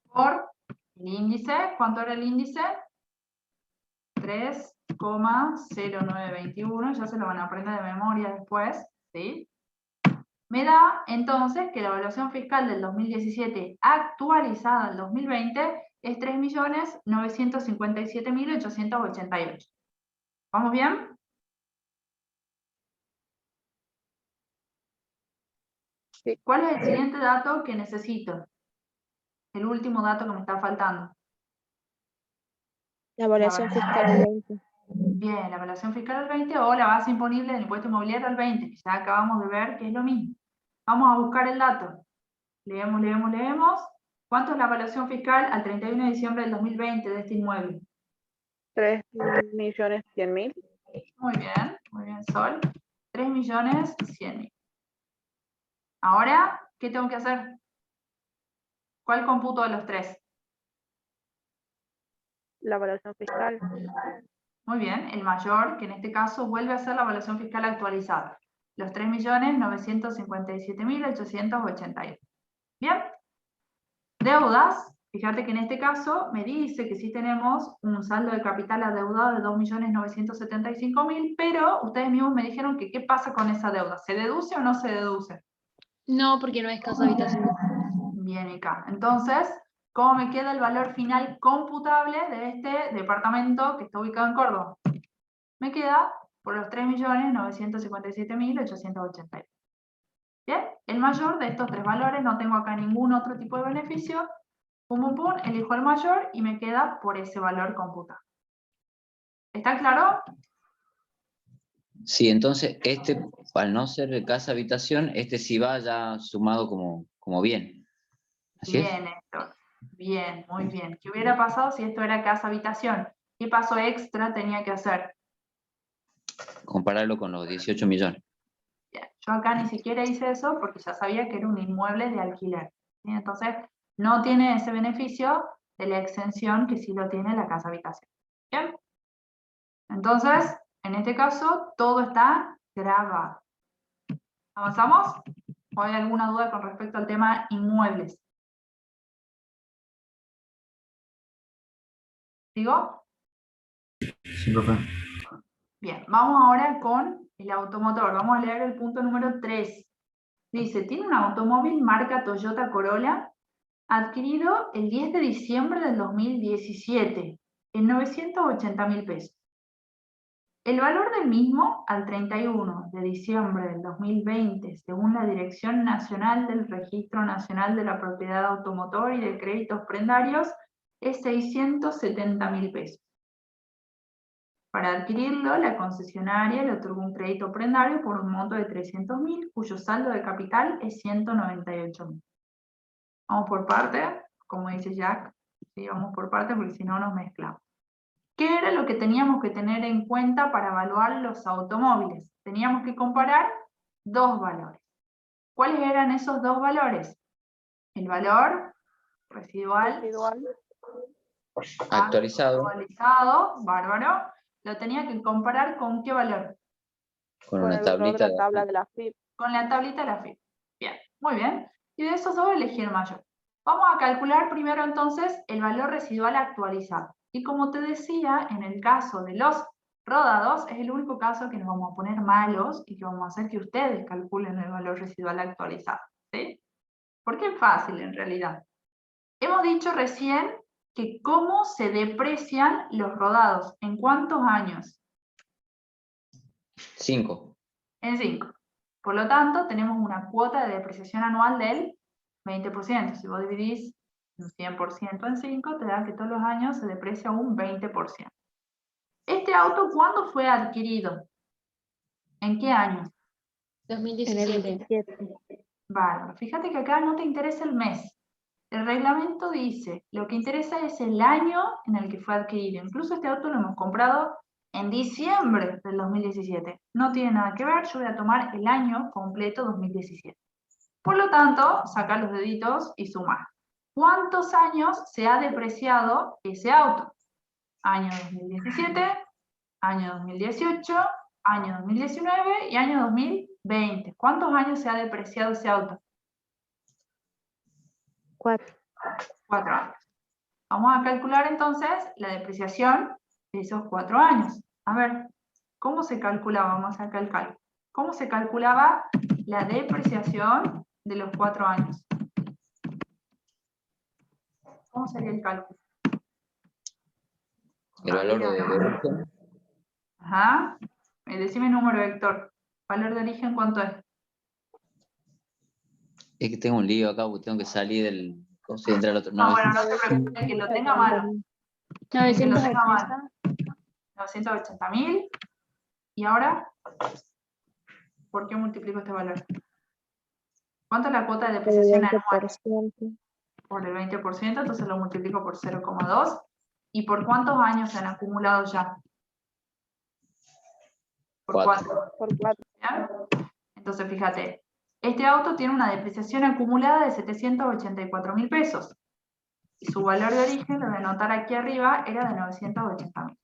[SPEAKER 1] por el índice. ¿Cuánto era el índice? 3,0921. Ya se lo van a aprender de memoria después, ¿sí? Me da entonces que la evaluación fiscal del 2017 actualizada al 2020 es 3.957.888. ¿Vamos bien?
[SPEAKER 10] Sí.
[SPEAKER 1] ¿Cuál es el siguiente dato que necesito? El último dato que me está faltando.
[SPEAKER 9] La evaluación fiscal al 20.
[SPEAKER 1] Bien, la evaluación fiscal al 20 o la base imponible del impuesto inmobiliario al 20, que ya acabamos de ver que es lo mismo. Vamos a buscar el dato. Leemos, leemos, leemos. ¿Cuánto es la evaluación fiscal al 31 de diciembre del 2020 de este inmueble?
[SPEAKER 10] 3.100.000.
[SPEAKER 1] Muy bien, Sol. 3.100.000. Ahora, ¿qué tengo que hacer? ¿Cuál computo de los tres?
[SPEAKER 10] La evaluación fiscal.
[SPEAKER 1] Muy bien, el mayor, que en este caso vuelve a ser la evaluación fiscal actualizada. Los 3.957.888. Bien. Deudas, fíjate que en este caso me dice que sí tenemos un saldo de capital adeudado de 2.975.000, pero ustedes mismos me dijeron que qué pasa con esa deuda. ¿Se deduce o no se deduce?
[SPEAKER 3] No, porque no es casa habitación.
[SPEAKER 1] Bien, acá. Entonces, ¿cómo me queda el valor final computable de este departamento que está ubicado en Córdoba? Me queda por los 3.957.880. Bien, el mayor de estos tres valores, no tengo acá ningún otro tipo de beneficio. Pum, pum, pum, elijo el mayor y me queda por ese valor computado. ¿Está claro?
[SPEAKER 7] Sí, entonces este, al no ser de casa habitación, este sí va ya sumado como bien. ¿Así es?
[SPEAKER 1] Bien, Héctor. Bien, muy bien. ¿Qué hubiera pasado si esto era casa habitación? ¿Qué paso extra tenía que hacer?
[SPEAKER 7] Compararlo con los 18 millones.
[SPEAKER 1] Bien, yo acá ni siquiera hice eso porque ya sabía que era un inmueble de alquiler, ¿sí? Entonces, no tiene ese beneficio de la exención que sí lo tiene la casa habitación. Bien. Entonces, en este caso, todo está grabado. ¿Avanzamos? ¿O hay alguna duda con respecto al tema inmuebles? ¿Sigo?
[SPEAKER 11] Sí, profe.
[SPEAKER 1] Bien, vamos ahora con el automotor. Vamos a leer el punto número 3. Dice, tiene un automóvil marca Toyota Corolla adquirido el 10 de diciembre del 2017 en 980.000 pesos. El valor del mismo al 31 de diciembre del 2020, según la Dirección Nacional del Registro Nacional de la Propiedad Automotor y de Créditos Prendarios, es 670.000 pesos. Para adquirirlo, la concesionaria le otorgó un crédito prendario por un monto de 300.000, cuyo saldo de capital es 198.000. Vamos por parte, como dice Jack, ¿sí? Vamos por parte porque si no nos mezclamos. ¿Qué era lo que teníamos que tener en cuenta para evaluar los automóviles? Teníamos que comparar dos valores. ¿Cuáles eran esos dos valores? El valor residual actualizado, bárbaro, lo tenía que comparar ¿con qué valor?
[SPEAKER 7] Con
[SPEAKER 10] Con
[SPEAKER 7] una
[SPEAKER 10] el valor de
[SPEAKER 7] tablita
[SPEAKER 10] la tabla de la FIP.
[SPEAKER 1] Con la tablita de la FIP. Bien, muy bien. Y de esos dos elegí el mayor. Vamos a calcular primero entonces el valor residual actualizado. Y como te decía, en el caso de los rodados, es el único caso que nos vamos a poner malos y que vamos a hacer que ustedes calculen el valor residual actualizado. ¿Sí? Porque es fácil en realidad. Hemos dicho recién que cómo se deprecian los rodados. ¿En cuántos años?
[SPEAKER 7] 5.
[SPEAKER 1] En 5. Por lo tanto, tenemos una cuota de depreciación anual del 20%. Si vos dividís un 100% en 5, te da que todos los años se deprecia un 20%. ¿Este auto cuándo fue adquirido? ¿En qué año?
[SPEAKER 3] 2017.
[SPEAKER 1] Bárbaro. Fíjate que acá no te interesa el mes. El reglamento dice, lo que interesa es el año en el que fue adquirido. Incluso este auto lo hemos comprado en diciembre del 2017. No tiene nada que ver, yo voy a tomar el año completo 2017. Por lo tanto, saca los deditos y suma. ¿Cuántos años se ha depreciado ese auto? Año 2017, año 2018, año 2019 y año 2020. ¿Cuántos años se ha depreciado ese auto?
[SPEAKER 9] 4.
[SPEAKER 1] 4 años. Vamos a calcular entonces la depreciación de esos 4 años. A ver, ¿cómo se calculaba? Vamos a sacar el cálculo. ¿Cómo se calculaba la depreciación de los 4 años? ¿Cómo sería el cálculo?
[SPEAKER 7] El valor de origen.
[SPEAKER 1] Ajá. Decime el número, Héctor. ¿Valor de origen cuánto es?
[SPEAKER 7] Es que tengo un lío acá, porque tengo que salir del coso y entrar al otro.
[SPEAKER 1] No, bueno, no te preocupes, que lo tenga a mano. Que lo tenga a mano. 980.000. ¿Y ahora? ¿Por qué multiplico este valor? ¿Cuánto es la cuota de depreciación anual? Por el 20%, entonces lo multiplico por 0,2. ¿Y por cuántos años se han acumulado ya? Por 4.
[SPEAKER 10] Por 4.
[SPEAKER 1] Entonces, fíjate, este auto tiene una depreciación acumulada de 784.000 pesos. Y su valor de origen, lo voy a anotar aquí arriba, era de 980.000.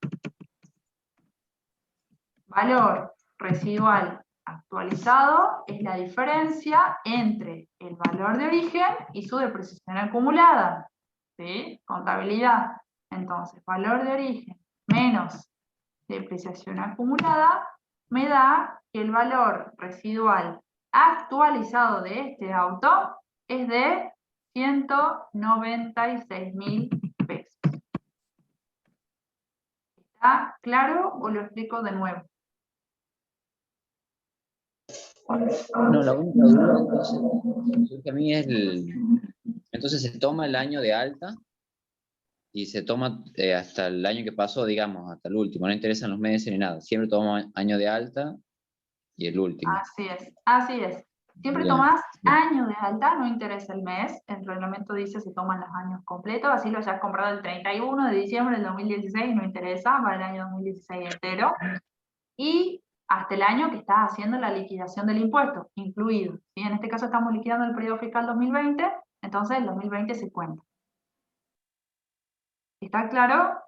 [SPEAKER 1] Valor residual actualizado es la diferencia entre el valor de origen y su depreciación acumulada. ¿Sí? Contabilidad. Entonces, valor de origen menos depreciación acumulada me da que el valor residual actualizado de este auto es de 196.000 pesos. ¿Está claro o lo explico de nuevo?
[SPEAKER 7] No, la única duda entonces que surge a mí es entonces se toma el año de alta y se toma hasta el año que pasó, digamos, hasta el último. No interesan los meses ni nada. Siempre toma año de alta y el último.
[SPEAKER 1] Así es, así es. Siempre
[SPEAKER 7] Bien.
[SPEAKER 1] tomás año de alta, no interesa el mes. El reglamento dice se toman los años completos, así lo hayas comprado el 31 de diciembre del 2016, no interesa, va el año 2016 entero. Y hasta el año que estás haciendo la liquidación del impuesto, incluido. ¿Sí? En este caso estamos liquidando el periodo fiscal 2020, entonces el 2020 se cuenta. ¿Está claro?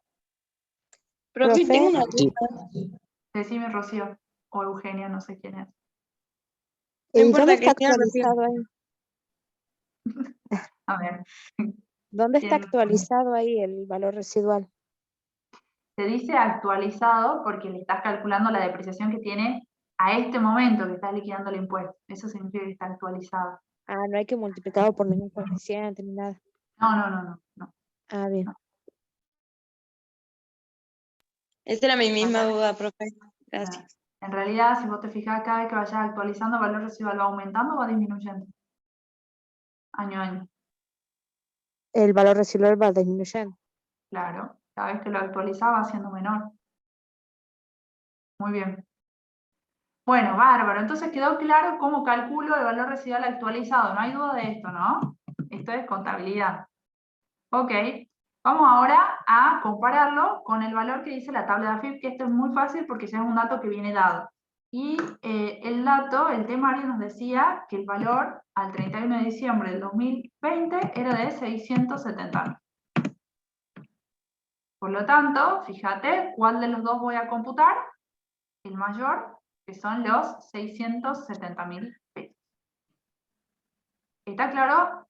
[SPEAKER 8] Profe, tengo una
[SPEAKER 7] Sí.
[SPEAKER 8] duda.
[SPEAKER 1] Decime, Rocío, o Eugenia, no sé quién es.
[SPEAKER 8] No
[SPEAKER 9] ¿Y
[SPEAKER 8] importa
[SPEAKER 9] dónde
[SPEAKER 8] que
[SPEAKER 9] está
[SPEAKER 8] sea Rocío.
[SPEAKER 9] actualizado ahí?
[SPEAKER 1] A ver.
[SPEAKER 9] ¿Dónde está
[SPEAKER 1] ¿Quién?
[SPEAKER 9] actualizado ahí el valor residual?
[SPEAKER 1] Se dice actualizado porque le estás calculando la depreciación que tiene a este momento que estás liquidando el impuesto. Eso significa que está actualizado.
[SPEAKER 9] Ah, no hay que multiplicarlo por ningún coeficiente ni nada.
[SPEAKER 1] No.
[SPEAKER 9] Ah, bien.
[SPEAKER 8] Esa era mi misma duda, profe. Gracias.
[SPEAKER 1] En realidad, si vos te fijas, cada vez que vayas actualizando, el valor residual va aumentando o va disminuyendo. Año a año.
[SPEAKER 9] El valor residual va disminuyendo.
[SPEAKER 1] Claro. Cada vez que lo actualizás va siendo menor. Muy bien. Bueno, bárbaro. Entonces quedó claro cómo calculo el valor residual actualizado. No hay duda de esto, ¿no? Esto es contabilidad. Ok. Vamos ahora a compararlo con el valor que dice la tabla de AFIP, que esto es muy fácil porque ya es un dato que viene dado. Y el dato, el temario nos decía que el valor al 31 de diciembre del 2020 era de 670.000. Por lo tanto, fíjate, ¿cuál de los dos voy a computar? El mayor, que son los 670.000 pesos. ¿Está claro?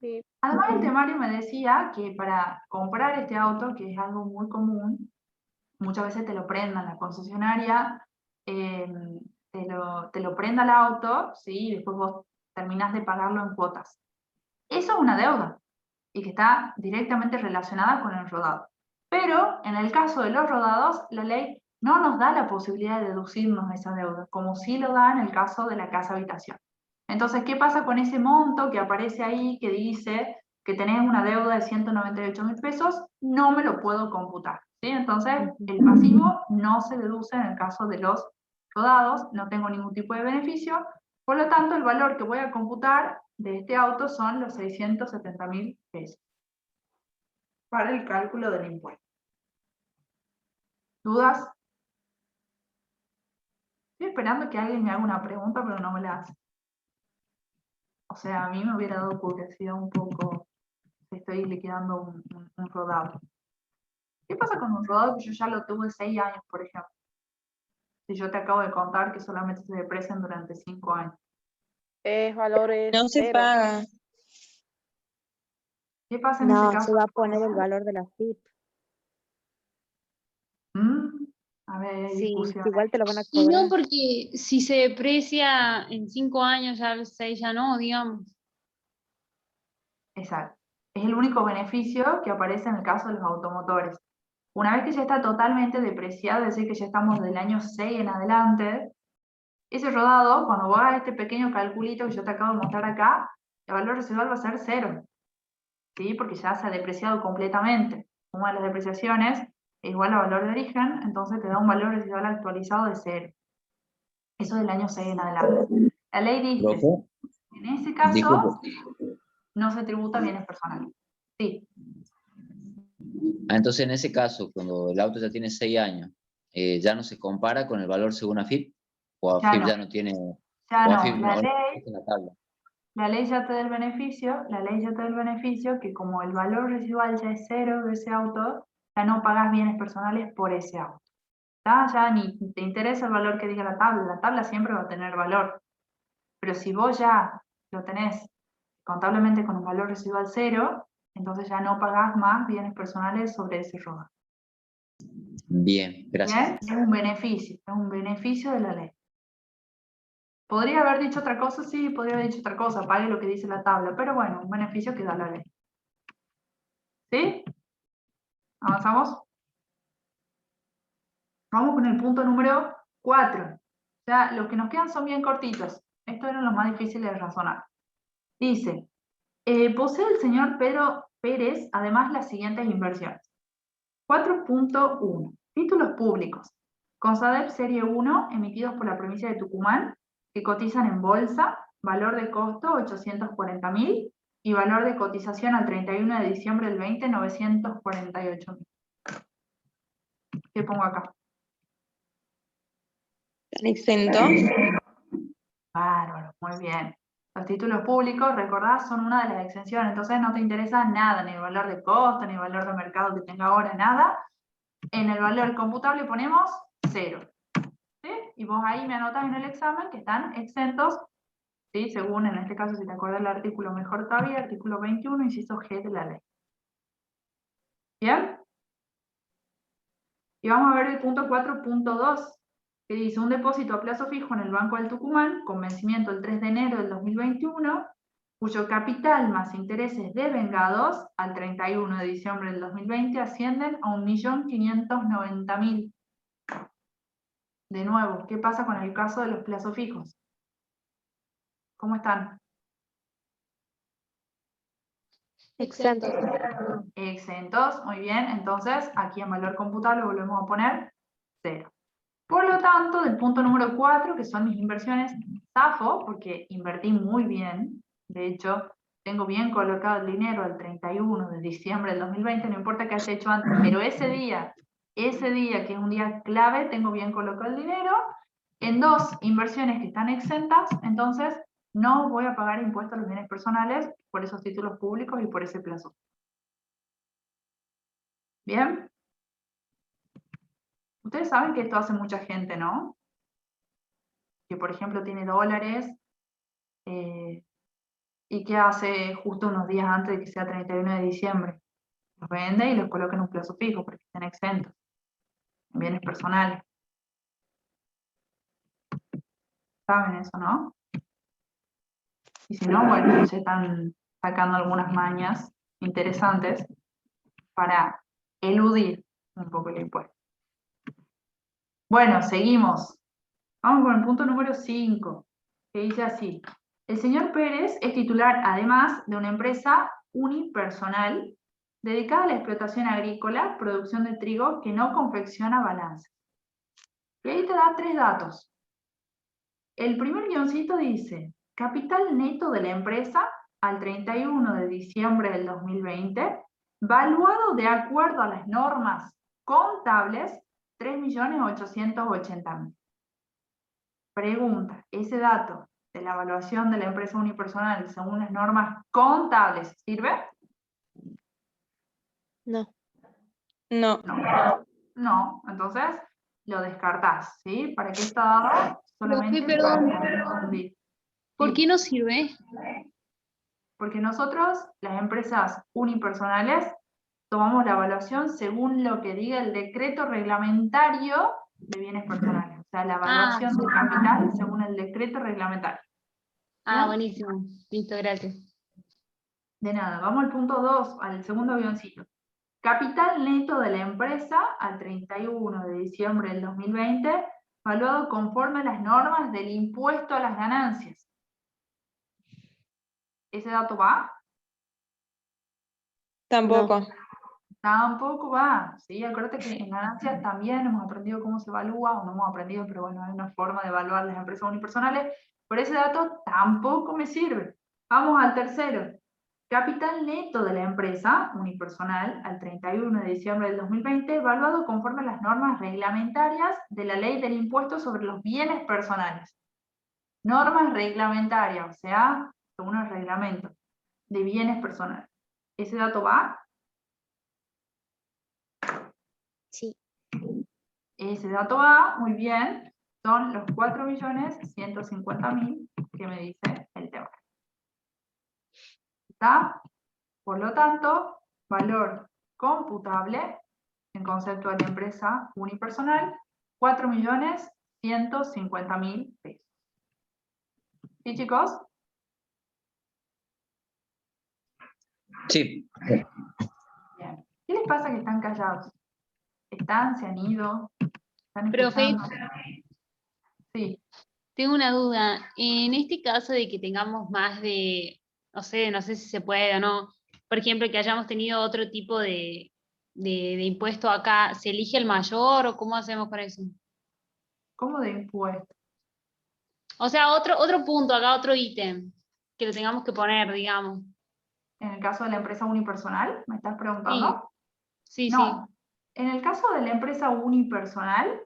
[SPEAKER 10] Sí.
[SPEAKER 1] Además, el temario me decía que para comprar este auto, que es algo muy común, muchas veces te lo prendan la concesionaria, te lo prenda el auto, ¿sí? Y después vos terminás de pagarlo en cuotas. Eso es una deuda, y que está directamente relacionada con el rodado. Pero, en el caso de los rodados, la ley no nos da la posibilidad de deducirnos esa deuda, como sí lo da en el caso de la casa habitación. Entonces, ¿qué pasa con ese monto que aparece ahí que dice que tenés una deuda de 198.000 pesos? No me lo puedo computar, ¿sí? Entonces, el pasivo no se deduce en el caso de los rodados, no tengo ningún tipo de beneficio, por lo tanto, el valor que voy a computar de este auto son los 670.000 pesos para el cálculo del impuesto. ¿Dudas? Estoy esperando que alguien me haga una pregunta, pero no me la hace. O sea, a mí me hubiera dado curiosidad un poco si estoy liquidando un rodado. ¿Qué pasa con un rodado que yo ya lo tuve 6 años, por ejemplo? Si yo te acabo de contar que solamente se deprecian durante 5 años.
[SPEAKER 10] Es valores
[SPEAKER 8] No se
[SPEAKER 10] cero.
[SPEAKER 8] paga.
[SPEAKER 1] ¿Qué pasa en ese
[SPEAKER 9] No,
[SPEAKER 1] caso?
[SPEAKER 9] se va a poner el valor de la FIP.
[SPEAKER 1] A ver, hay
[SPEAKER 9] Sí,
[SPEAKER 1] discusión.
[SPEAKER 9] igual te lo van a
[SPEAKER 3] Y no,
[SPEAKER 9] cobrar.
[SPEAKER 3] porque si se deprecia en 5 años, ya al 6 ya no, digamos.
[SPEAKER 1] Exacto. Es el único beneficio que aparece en el caso de los automotores. Una vez que ya está totalmente depreciado, es decir, que ya estamos del año 6 en adelante, ese rodado, cuando vos hagas este pequeño calculito que yo te acabo de mostrar acá, el valor residual va a ser 0, ¿sí? Porque ya se ha depreciado completamente. Una de las depreciaciones es igual al valor de origen, entonces te da un valor residual actualizado de 0. Eso del año 6 en adelante. La ley dice,
[SPEAKER 7] Profe,
[SPEAKER 1] en ese caso,
[SPEAKER 7] disculpe.
[SPEAKER 1] no se tributa bienes personales. Sí.
[SPEAKER 7] Entonces, en ese caso, cuando el auto ya tiene 6 años, ¿ya no se compara con el valor según AFIP? ¿O
[SPEAKER 1] Ya
[SPEAKER 7] AFIP
[SPEAKER 1] no.
[SPEAKER 7] ya no tiene...?
[SPEAKER 1] Ya
[SPEAKER 7] ¿O
[SPEAKER 1] no,
[SPEAKER 7] AFIP
[SPEAKER 1] la
[SPEAKER 7] no
[SPEAKER 1] ley,
[SPEAKER 7] en la tabla?
[SPEAKER 1] la ley ya te da el beneficio, que como el valor residual ya es 0 de ese auto, ya no pagás bienes personales por ese auto. ¿Tá? Ya ni te interesa el valor que diga la tabla siempre va a tener valor. Pero si vos ya lo tenés contablemente con un valor residual 0, entonces ya no pagás más bienes personales sobre ese robo.
[SPEAKER 7] Bien, gracias.
[SPEAKER 1] ¿Bien? Es un beneficio de la ley. ¿Podría haber dicho otra cosa? Sí, podría haber dicho otra cosa, pague lo que dice la tabla, pero bueno, un beneficio que da la ley. ¿Sí? ¿Avanzamos? Vamos con el punto número 4. Ya, los que nos quedan son bien cortitos. Estos eran los más difíciles de razonar. Dice, posee el señor Pedro Pérez, además, las siguientes inversiones. 4.1. Títulos públicos. Consadep Serie 1, emitidos por la provincia de Tucumán, que cotizan en bolsa, valor de costo 840.000 y valor de cotización al 31 de diciembre del 20, 948.000. ¿Qué pongo acá?
[SPEAKER 8] ¿Están exentos?
[SPEAKER 1] Bárbaro, muy bien. Los títulos públicos, recordad, son una de las exenciones, entonces no te interesa nada, ni el valor de costo, ni el valor de mercado que tenga ahora, nada. En el valor computable ponemos 0. ¿Sí? Y vos ahí me anotas en el examen que están exentos, ¿sí? Según, en este caso, si te acuerdas el artículo mejor todavía, artículo 21, inciso G de la ley. ¿Bien? Y vamos a ver el punto 4.2, que dice un depósito a plazo fijo en el Banco del Tucumán, con vencimiento el 3 de enero del 2021, cuyo capital más intereses devengados al 31 de diciembre del 2020 ascienden a 1.590.000. De nuevo, ¿qué pasa con el caso de los plazos fijos? ¿Cómo están?
[SPEAKER 9] Exentos.
[SPEAKER 1] Exentos, muy bien. Entonces, aquí en valor computable volvemos a poner 0. Por lo tanto, del punto número 4, que son mis inversiones, zafo, porque invertí muy bien. De hecho, tengo bien colocado el dinero al 31 de diciembre del 2020, no importa que haya hecho antes, pero ese día, que es un día clave, tengo bien colocado el dinero en 2 inversiones que están exentas, entonces no voy a pagar impuestos a los bienes personales por esos títulos públicos y por ese plazo. ¿Bien? Ustedes saben que esto hace mucha gente, ¿no? Que por ejemplo tiene dólares y que hace justo unos días antes de que sea 31 de diciembre. Los vende y los coloca en un plazo fijo porque están exentos. En bienes personales. ¿Saben eso, no? Y si no, bueno, se están sacando algunas mañas interesantes para eludir un poco el impuesto. Bueno, seguimos. Vamos con el punto número 5, que dice así. El señor Pérez es titular, además, de una empresa unipersonal dedicada a la explotación agrícola, producción de trigo, que no confecciona balances. Y ahí te da 3 datos. El primer guioncito dice, capital neto de la empresa al 31 de diciembre del 2020, valuado de acuerdo a las normas contables, 3.880.000. Pregunta, ¿ese dato de la evaluación de la empresa unipersonal según las normas contables sirve?
[SPEAKER 9] No.
[SPEAKER 8] No.
[SPEAKER 1] No, entonces lo descartás, ¿sí? ¿Para qué está dado? Solamente
[SPEAKER 3] Profe, perdón.
[SPEAKER 1] para confundir.
[SPEAKER 3] ¿Por
[SPEAKER 1] Sí.
[SPEAKER 3] qué no sirve?
[SPEAKER 1] Porque nosotros, las empresas unipersonales, tomamos la evaluación según lo que diga el decreto reglamentario de bienes personales. O sea, la evaluación
[SPEAKER 3] sí.
[SPEAKER 1] del capital según el decreto reglamentario.
[SPEAKER 3] Ah,
[SPEAKER 1] ¿Bien?
[SPEAKER 3] buenísimo. Listo, gracias.
[SPEAKER 1] De nada, vamos al punto 2, al segundo avioncito. Capital neto de la empresa al 31 de diciembre del 2020, valuado conforme a las normas del impuesto a las ganancias. ¿Ese dato va?
[SPEAKER 8] Tampoco.
[SPEAKER 1] Tampoco va, ¿sí? Acuérdate que en ganancias también hemos aprendido cómo se evalúa, o no hemos aprendido, pero bueno, hay una forma de evaluar las empresas unipersonales, pero ese dato tampoco me sirve. Vamos al tercero. Capital neto de la empresa unipersonal al 31 de diciembre del 2020, evaluado conforme a las normas reglamentarias de la Ley del Impuesto sobre los Bienes Personales. Normas reglamentarias, o sea, según el reglamento de bienes personales. ¿Ese dato va?
[SPEAKER 9] Sí.
[SPEAKER 1] Ese dato va, muy bien, son los 4.150.000 que me dice el tema. ¿Está? Por lo tanto, valor computable, en concepto de la empresa unipersonal, 4.150.000 pesos. ¿Sí, chicos?
[SPEAKER 7] Sí.
[SPEAKER 1] Bien. ¿Qué les pasa que están callados? ¿Están? ¿Se han ido? ¿Están
[SPEAKER 3] Profe,
[SPEAKER 1] escuchando? Sí.
[SPEAKER 3] tengo una duda. En este caso de que tengamos más de, no sé si se puede o no, por ejemplo, que hayamos tenido otro tipo de impuesto acá, ¿se elige el mayor o cómo hacemos con eso?
[SPEAKER 1] ¿Cómo de impuesto?
[SPEAKER 3] O sea, otro punto acá, otro ítem, que lo tengamos que poner, digamos.
[SPEAKER 1] En el caso de la empresa unipersonal, ¿me estás preguntando?
[SPEAKER 3] Sí,
[SPEAKER 1] No. En el caso de la empresa unipersonal,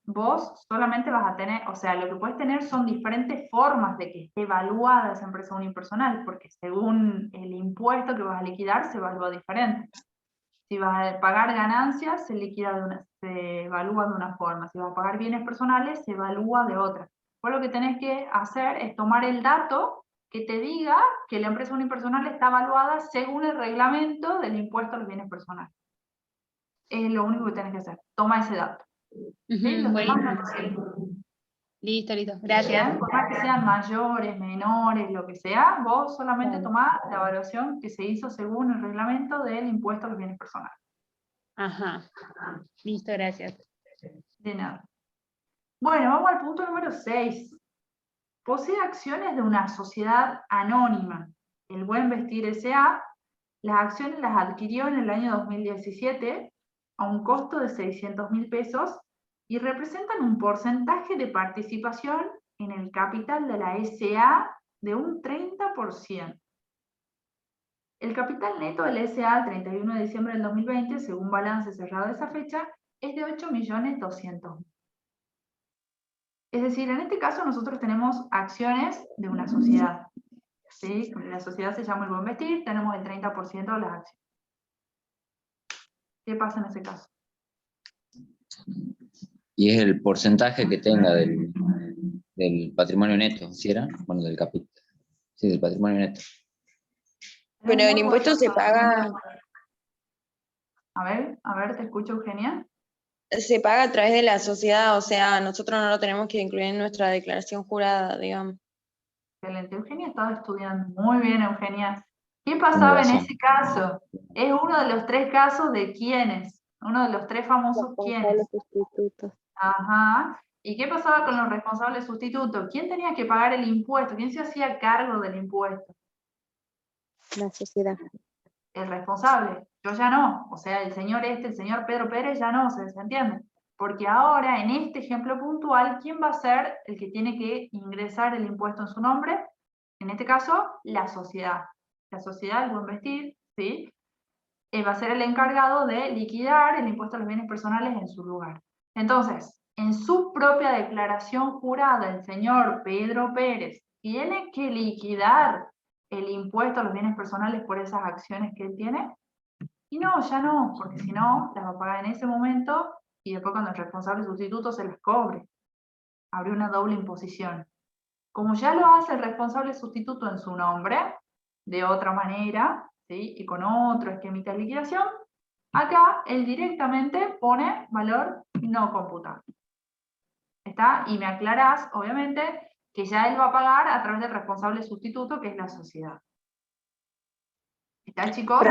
[SPEAKER 1] vos solamente vas a tener, o sea, lo que puedes tener son diferentes formas de que esté evaluada esa empresa unipersonal, porque según el impuesto que vas a liquidar se evalúa diferente. Si vas a pagar ganancias, se evalúa de una forma. Si vas a pagar bienes personales, se evalúa de otra. Vos lo que tenés que hacer es tomar el dato que te diga que la empresa unipersonal está evaluada según el reglamento del impuesto a los bienes personales. Es lo único que tenés que hacer. Toma ese dato. ¿Sí? Los demás no te sirven.
[SPEAKER 3] Listo, gracias.
[SPEAKER 1] Bien, por más que sean mayores, menores, lo que sea, vos solamente
[SPEAKER 3] Claro.
[SPEAKER 1] tomás la evaluación que se hizo según el reglamento del impuesto a los bienes personales.
[SPEAKER 3] Ajá. Listo, gracias.
[SPEAKER 1] De nada. Bueno, vamos al punto número 6. Posee acciones de una sociedad anónima, El Buen Vestir S.A. Las acciones las adquirió en el año 2017 a un costo de 600.000 pesos y representan un porcentaje de participación en el capital de la S.A. de un 30%. El capital neto del SA al 31 de diciembre del 2020, según balance cerrado de esa fecha, es de 8.200.000. Es decir, en este caso nosotros tenemos acciones de una sociedad. ¿Sí? La sociedad se llama El Buen Vestir, tenemos el 30% de las acciones. ¿Qué pasa en ese caso?
[SPEAKER 7] Y es el porcentaje que tenga del patrimonio neto, ¿sí era? Bueno, del capital. Sí, del patrimonio neto.
[SPEAKER 8] Pero el impuesto se paga,
[SPEAKER 1] A ver, te escucho, Eugenia.
[SPEAKER 8] se paga a través de la sociedad, o sea, nosotros no lo tenemos que incluir en nuestra declaración jurada, digamos.
[SPEAKER 1] Excelente, Eugenia estaba estudiando. Muy bien, Eugenia. ¿Qué pasaba en ese caso? Es uno de los 3 casos de quiénes. Uno de los 3 famosos quiénes.
[SPEAKER 9] Sustitutos.
[SPEAKER 1] Ajá. ¿Y qué pasaba con los responsables sustitutos? ¿Quién tenía que pagar el impuesto? ¿Quién se hacía cargo del impuesto?
[SPEAKER 9] La sociedad.
[SPEAKER 1] El responsable. Yo ya no. O sea, el señor Pedro Pérez ya no, ¿se entiende? Porque ahora, en este ejemplo puntual, ¿quién va a ser el que tiene que ingresar el impuesto en su nombre? En este caso, la sociedad. La sociedad, El Buen Vestir, ¿sí? Va a ser el encargado de liquidar el impuesto a los bienes personales en su lugar. Entonces, en su propia declaración jurada, el señor Pedro Pérez tiene que liquidar el impuesto a los bienes personales por esas acciones que él tiene. Y no, ya no, porque si no, las va a pagar en ese momento y después cuando el responsable sustituto se las cobre. Habría una doble imposición. Como ya lo hace el responsable sustituto en su nombre, de otra manera, ¿sí? Y con otro esquemita de liquidación, acá él directamente pone valor no computable. ¿Está? Y me aclarás, obviamente, que ya él va a pagar a través del responsable sustituto, que es la sociedad. ¿Está, chicos?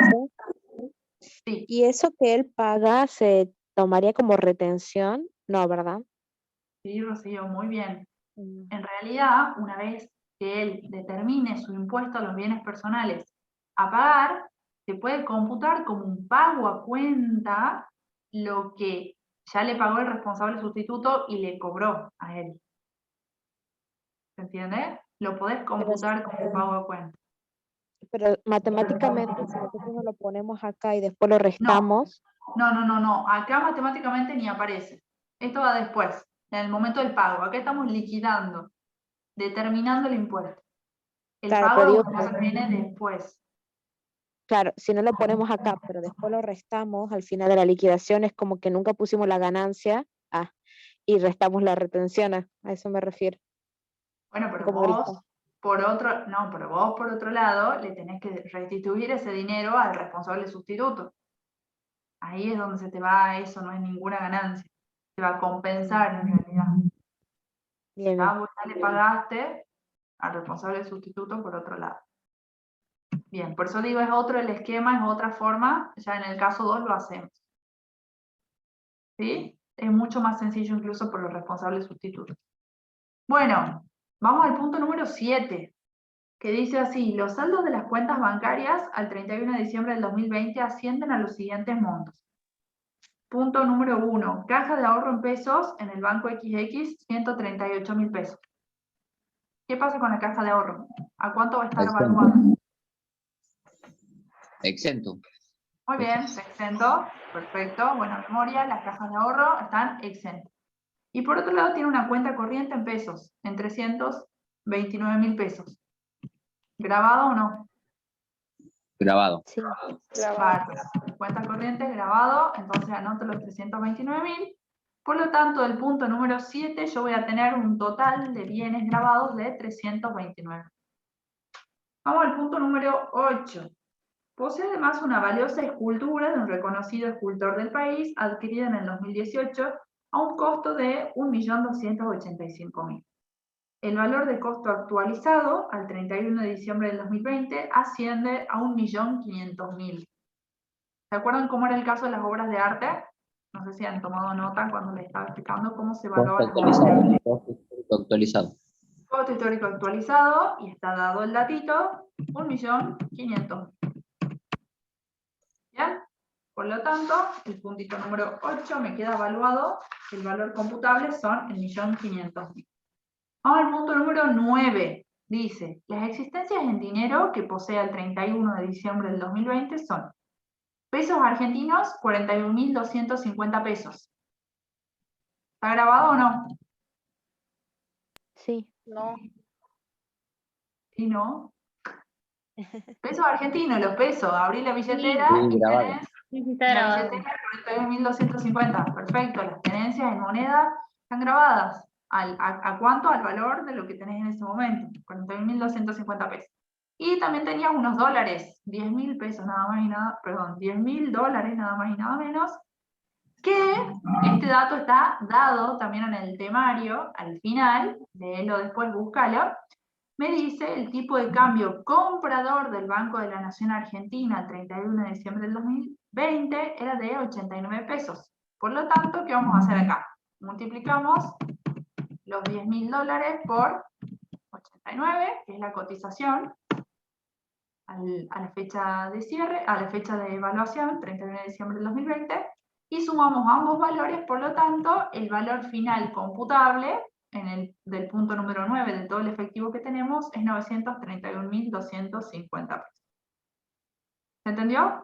[SPEAKER 1] Sí.
[SPEAKER 9] ¿Y eso que él paga se tomaría como retención? No, ¿verdad?
[SPEAKER 1] Sí, Rocío, muy bien. En realidad, una vez que él determine su impuesto a los bienes personales a pagar, se puede computar como un pago a cuenta lo que ya le pagó el responsable sustituto y le cobró a él. ¿Se entiende? Lo podés computar como un pago a cuenta.
[SPEAKER 9] Pero matemáticamente, si nosotros no lo ponemos acá y después lo restamos.
[SPEAKER 1] No. Acá matemáticamente ni aparece. Esto va después, en el momento del pago. Acá estamos liquidando, determinando el impuesto. El
[SPEAKER 9] Claro,
[SPEAKER 1] pago
[SPEAKER 9] pero digo
[SPEAKER 1] es una cosa que viene después.
[SPEAKER 9] Claro, si no lo ponemos acá, pero después lo restamos, al final de la liquidación es como que nunca pusimos la ganancia y restamos la retención, a eso me refiero.
[SPEAKER 1] Bueno, pero
[SPEAKER 9] Como
[SPEAKER 1] vos por otro lado le tenés que restituir ese dinero al responsable sustituto. Ahí es donde se te va eso, no es ninguna ganancia. Se va a compensar en realidad.
[SPEAKER 9] Bien.
[SPEAKER 1] Vos ya le pagaste al responsable sustituto por otro lado. Bien, por eso digo, es otro el esquema, es otra forma, ya en el caso 2 lo hacemos. ¿Sí? Es mucho más sencillo incluso por los responsables sustitutos. Bueno, vamos al punto número 7, que dice así: los saldos de las cuentas bancarias al 31 de diciembre del 2020 ascienden a los siguientes montos. Punto número 1, caja de ahorro en pesos en el banco XX, 138.000 pesos. ¿Qué pasa con la caja de ahorro? ¿A cuánto va a estar evaluada?
[SPEAKER 7] Exento.
[SPEAKER 1] Muy bien, exento, perfecto, buena memoria, las cajas de ahorro están exentas. Y por otro lado tiene una cuenta corriente en pesos, en 329.000 pesos. ¿Grabado o no?
[SPEAKER 7] Grabado.
[SPEAKER 9] Sí.
[SPEAKER 1] Bárbaro. Cuenta corriente grabado, entonces anoto los 329.000. Por lo tanto, del punto número 7 yo voy a tener un total de bienes grabados de 329. Vamos al punto número 8. Posee además una valiosa escultura de un reconocido escultor del país, adquirida en el 2018 a un costo de 1.285.000. El valor de costo actualizado al 31 de diciembre del 2020 asciende a 1.500.000. ¿Se acuerdan cómo era el caso de las obras de arte? No sé si han tomado nota cuando les estaba explicando cómo se evaluaban las obras de arte.
[SPEAKER 7] Costo actualizado.
[SPEAKER 1] Costo histórico actualizado, y está dado el datito, 1.500.000. ¿Bien? Por lo tanto, el puntito número 8 me queda evaluado, el valor computable son 1.500.000. Vamos al punto número 9. dice, las existencias en dinero que posee el 31 de diciembre del 2020 son pesos argentinos, 41.250 pesos. ¿Está grabado o no?
[SPEAKER 9] Sí.
[SPEAKER 10] No.
[SPEAKER 1] Sí, ¿no? Pesos argentinos, los pesos, abrí la billetera
[SPEAKER 7] Sí,
[SPEAKER 1] y
[SPEAKER 7] grabado.
[SPEAKER 1] tenés
[SPEAKER 3] Sí, sí, está
[SPEAKER 1] en la
[SPEAKER 3] grabado.
[SPEAKER 1] billetera 41.250. Perfecto, las tenencias en moneda están grabadas. ¿A cuánto? Al valor de lo que tenés en ese momento, 41.250 pesos. Y también tenías unos dólares, 10.000 pesos nada más y nada, perdón, 10.000 dólares nada más y nada menos, que este dato está dado también en el temario, al final, léelo después, búscalo. Me dice el tipo de cambio comprador del Banco de la Nación Argentina el 31 de diciembre del 2020 era de 89 pesos. Por lo tanto, ¿qué vamos a hacer acá? Multiplicamos los 10.000 dólares por 89, que es la cotización, a la fecha de cierre, a la fecha de evaluación, 31 de diciembre del 2020, y sumamos ambos valores, por lo tanto, el valor final computable del punto número 9 de todo el efectivo que tenemos es 931.250 pesos. ¿Se entendió?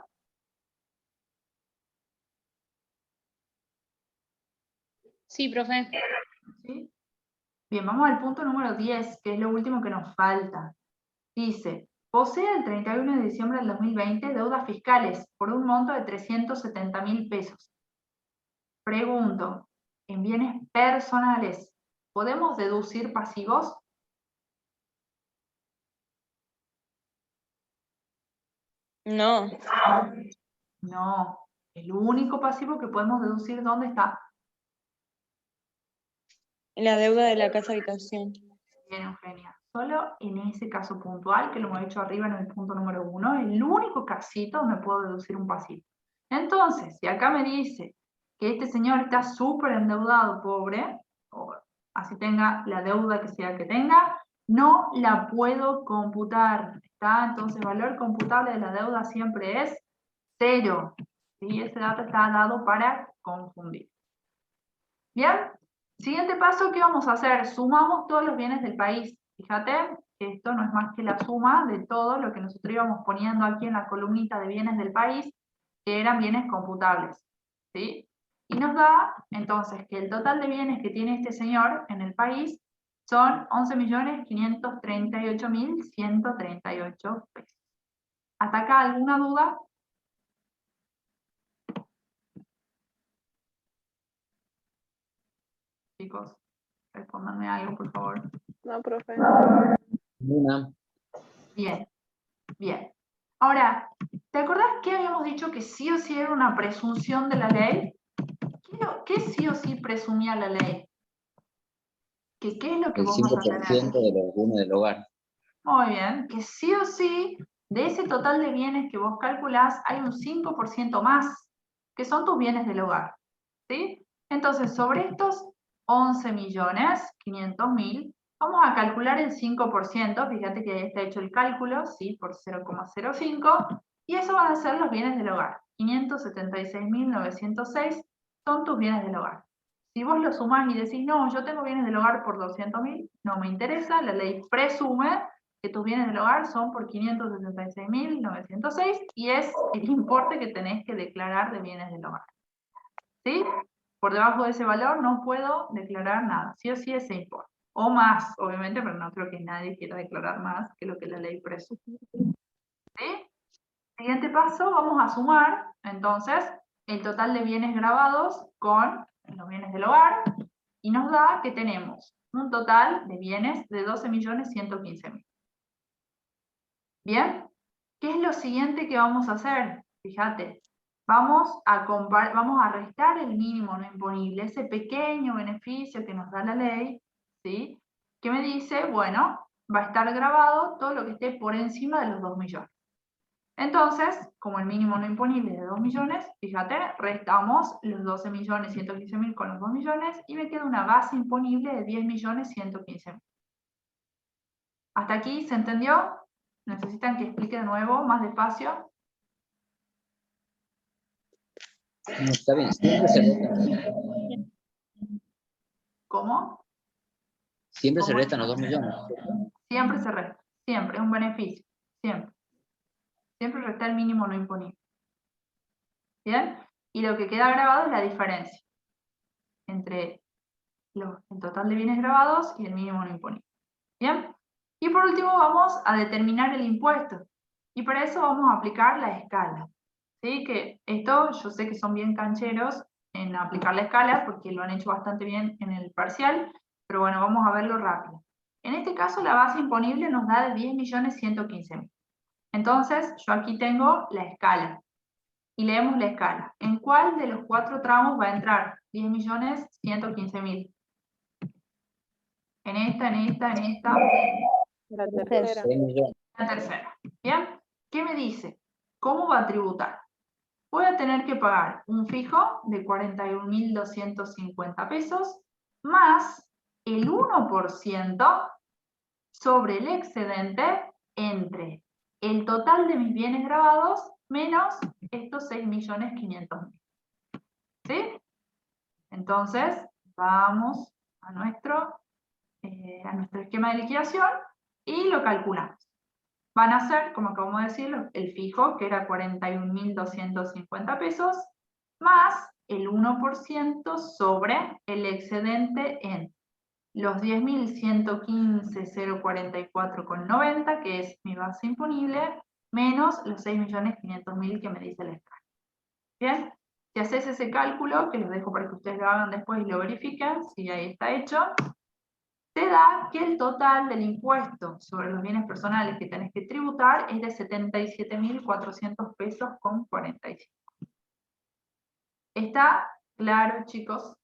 [SPEAKER 3] Sí, profe.
[SPEAKER 1] ¿Sí? Bien, vamos al punto número 10, que es lo último que nos falta. Dice, posee el 31 de diciembre del 2020 deudas fiscales por un monto de 370.000 pesos. Pregunto, en bienes personales, ¿podemos deducir pasivos?
[SPEAKER 8] No,
[SPEAKER 1] No, el único pasivo que podemos deducir, ¿dónde está?
[SPEAKER 8] la deuda de la casa habitación.
[SPEAKER 1] Bien, Eugenia. Solo en ese caso puntual, que lo hemos hecho arriba en el punto número 1, el único casito donde puedo deducir un pasivo. Entonces, si acá me dice que este señor está súper endeudado, pobre, o así tenga la deuda que sea que tenga, no la puedo computar. ¿Está? Entonces, valor computable de la deuda siempre es 0. ¿Sí? Ese dato está dado para confundir. Bien, siguiente paso, ¿qué vamos a hacer? Sumamos todos los bienes del país. Fíjate que esto no es más que la suma de todo lo que nosotros íbamos poniendo aquí en la columnita de bienes del país, que eran bienes computables. ¿Sí? Y nos da, entonces, que el total de bienes que tiene este señor en el país son 11.538.138 pesos. ¿Hasta acá alguna duda? Chicos, respóndanme algo, por favor.
[SPEAKER 10] No, profe.
[SPEAKER 7] Una.
[SPEAKER 1] Bien, bien. Ahora, ¿te acordás que habíamos dicho que sí o sí era una presunción de la ley? ¿Qué sí o sí presumía la ley? ¿Qué es lo que
[SPEAKER 7] El
[SPEAKER 1] vos vas a
[SPEAKER 7] 5%
[SPEAKER 1] tener?
[SPEAKER 7] de los bienes del hogar.
[SPEAKER 1] Muy bien, que sí o sí, de ese total de bienes que vos calculás, hay un 5% más, que son tus bienes del hogar. ¿Sí? Entonces, sobre estos 11.500.000, vamos a calcular el 5%, fíjate que ahí está hecho el cálculo, ¿sí? Por 0,05, y eso van a ser los bienes del hogar. 576.906 son tus bienes del hogar. Si vos lo sumás y decís, no, yo tengo bienes del hogar por 200.000, no me interesa, la ley presume que tus bienes del hogar son por 576.906 y es el importe que tenés que declarar de bienes del hogar. ¿Sí? Por debajo de ese valor no puedo declarar nada, sí o sí ese importe. O más, obviamente, pero no creo que nadie quiera declarar más que lo que la ley presume. ¿Sí? Siguiente paso, vamos a sumar, entonces, el total de bienes grabados con los bienes del hogar, y nos da que tenemos un total de bienes de 12.115.000. ¿Bien? ¿Qué es lo siguiente que vamos a hacer? Fíjate, vamos a restar el mínimo no imponible, ese pequeño beneficio que nos da la ley, ¿sí? Que me dice, bueno, va a estar grabado todo lo que esté por encima de los 2 millones. Entonces, como el mínimo no imponible es de 2 millones, fíjate, restamos los 12.115.000 con los 2 millones y me queda una base imponible de 10.115.000. ¿Hasta aquí se entendió? ¿Necesitan que explique de nuevo, más despacio?
[SPEAKER 7] No, está bien, siempre se restan,
[SPEAKER 1] ¿Cómo?
[SPEAKER 7] siempre se
[SPEAKER 1] ¿Cómo?
[SPEAKER 7] restan los 2 millones.
[SPEAKER 1] Siempre se resta, siempre, es un beneficio, siempre. Siempre resta el mínimo no imponible. ¿Bien? Y lo que queda grabado es la diferencia entre el total de bienes grabados y el mínimo no imponible. ¿Bien? Y por último vamos a determinar el impuesto. Y para eso vamos a aplicar la escala. ¿Sí? Que esto yo sé que son bien cancheros en aplicar la escala porque lo han hecho bastante bien en el parcial, pero bueno, vamos a verlo rápido. En este caso la base imponible nos da de 10.115.000. Entonces yo aquí tengo la escala. Y leemos la escala. ¿En cuál de los 4 tramos va a entrar 10.115.000? En esta, en esta, en esta.
[SPEAKER 10] La tercera.
[SPEAKER 7] 6 millones.
[SPEAKER 1] La tercera. ¿Bien? ¿Qué me dice? ¿Cómo va a tributar? Voy a tener que pagar un fijo de 41.250 pesos más el 1% sobre el excedente entre el total de mis bienes grabados menos estos 6.500.000. ¿Sí? Entonces, vamos a nuestro esquema de liquidación y lo calculamos. Van a ser, como acabamos de decirlo, el fijo, que era 41.250 pesos, más el 1% sobre el excedente en los 10.115.044,90, que es mi base imponible, menos los 6.500.000 que me dice la escala. ¿Bien? Si haces ese cálculo, que los dejo para que ustedes lo hagan después y lo verifiquen, si ahí está hecho, te da que el total del impuesto sobre los bienes personales que tenés que tributar es de 77.400 pesos con 45. ¿Está claro, chicos?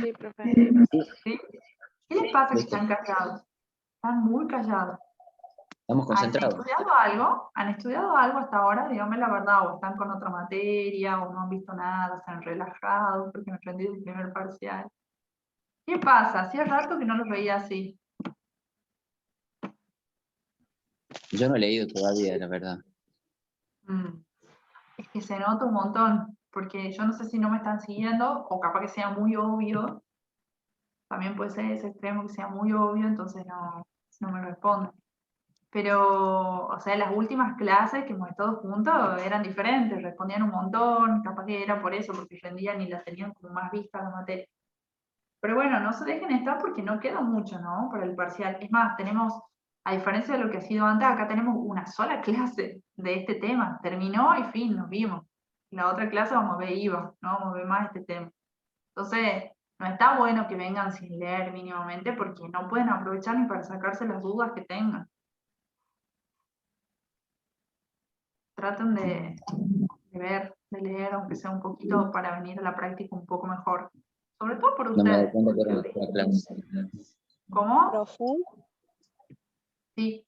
[SPEAKER 10] Sí, profe.
[SPEAKER 1] ¿Sí? ¿Qué les pasa que están callados? Están muy callados.
[SPEAKER 7] Estamos
[SPEAKER 1] ¿Han
[SPEAKER 7] concentrados.
[SPEAKER 1] estudiado algo? ¿Han estudiado algo hasta ahora? Díganme la verdad, o están con otra materia, o no han visto nada, se han relajado porque me aprendí el primer parcial. ¿Qué pasa? Hacía rato que no los veía así.
[SPEAKER 7] Yo no he leído todavía, la verdad.
[SPEAKER 1] Es que se nota un montón, porque yo no sé si no me están siguiendo, o capaz que sea muy obvio. También puede ser ese extremo que sea muy obvio, entonces no me responden. Pero, o sea, las últimas clases que hemos estado juntos eran diferentes, respondían un montón, capaz que era por eso, porque rendían y la tenían como más vista la materia. Pero bueno, no se dejen estar porque no queda mucho, ¿no? Para el parcial. Es más, tenemos, a diferencia de lo que ha sido antes, acá tenemos una sola clase de este tema. Terminó y fin, nos vimos. La otra clase vamos a ver IVA, no vamos a ver más este tema. Entonces, no está bueno que vengan sin leer mínimamente porque no pueden aprovechar ni para sacarse las dudas que tengan. Traten de ver, de leer, aunque sea un poquito, para venir a la práctica un poco mejor. Sobre todo por
[SPEAKER 7] No me doy
[SPEAKER 1] ustedes.
[SPEAKER 7] cuenta que era nuestra clase.
[SPEAKER 1] ¿Cómo?
[SPEAKER 9] Profe.
[SPEAKER 1] Sí.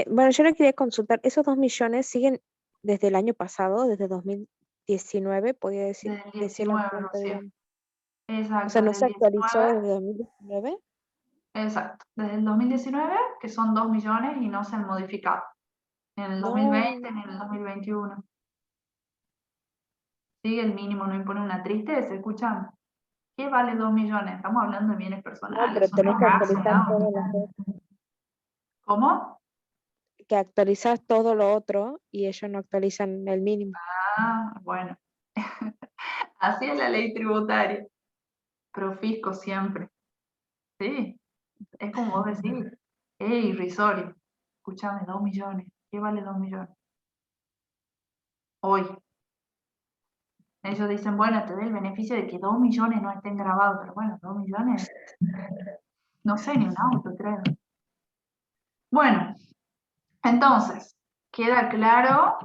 [SPEAKER 9] Bueno, yo le quería consultar, ¿esos 2 millones siguen desde el año pasado, desde 2019? Podría decir,
[SPEAKER 1] Desde el
[SPEAKER 9] decir la
[SPEAKER 1] 19,
[SPEAKER 9] pregunta
[SPEAKER 1] Rocío.
[SPEAKER 9] bien.
[SPEAKER 1] Exacto,
[SPEAKER 9] O sea, ¿no
[SPEAKER 1] desde
[SPEAKER 9] se
[SPEAKER 1] el
[SPEAKER 9] actualizó
[SPEAKER 1] 19.
[SPEAKER 9] desde 2019?
[SPEAKER 1] Exacto, desde el 2019, que son 2 millones y no se han modificado. En el 2020 ni en el 2021. Sigue el mínimo, no impone una tristeza, escuchame. ¿Qué vale 2 millones? Estamos hablando de bienes
[SPEAKER 9] No,
[SPEAKER 1] personales,
[SPEAKER 9] pero tenés
[SPEAKER 1] una
[SPEAKER 9] que
[SPEAKER 1] casa,
[SPEAKER 9] actualizar
[SPEAKER 1] ¿no?
[SPEAKER 9] todo lo otro.
[SPEAKER 1] ¿Cómo?
[SPEAKER 9] Que actualizás todo lo otro y ellos no actualizan el mínimo.
[SPEAKER 1] Ah, bueno. Así es la ley tributaria. Profisco siempre. Sí, es como vos decís. Es irrisorio. Escuchame, 2 millones. ¿Qué vale 2 millones? Hoy. Ellos dicen, bueno, te doy el beneficio de que 2 millones no estén grabados, pero bueno, 2 millones, no sé, ni un auto, creo. Bueno, entonces, queda claro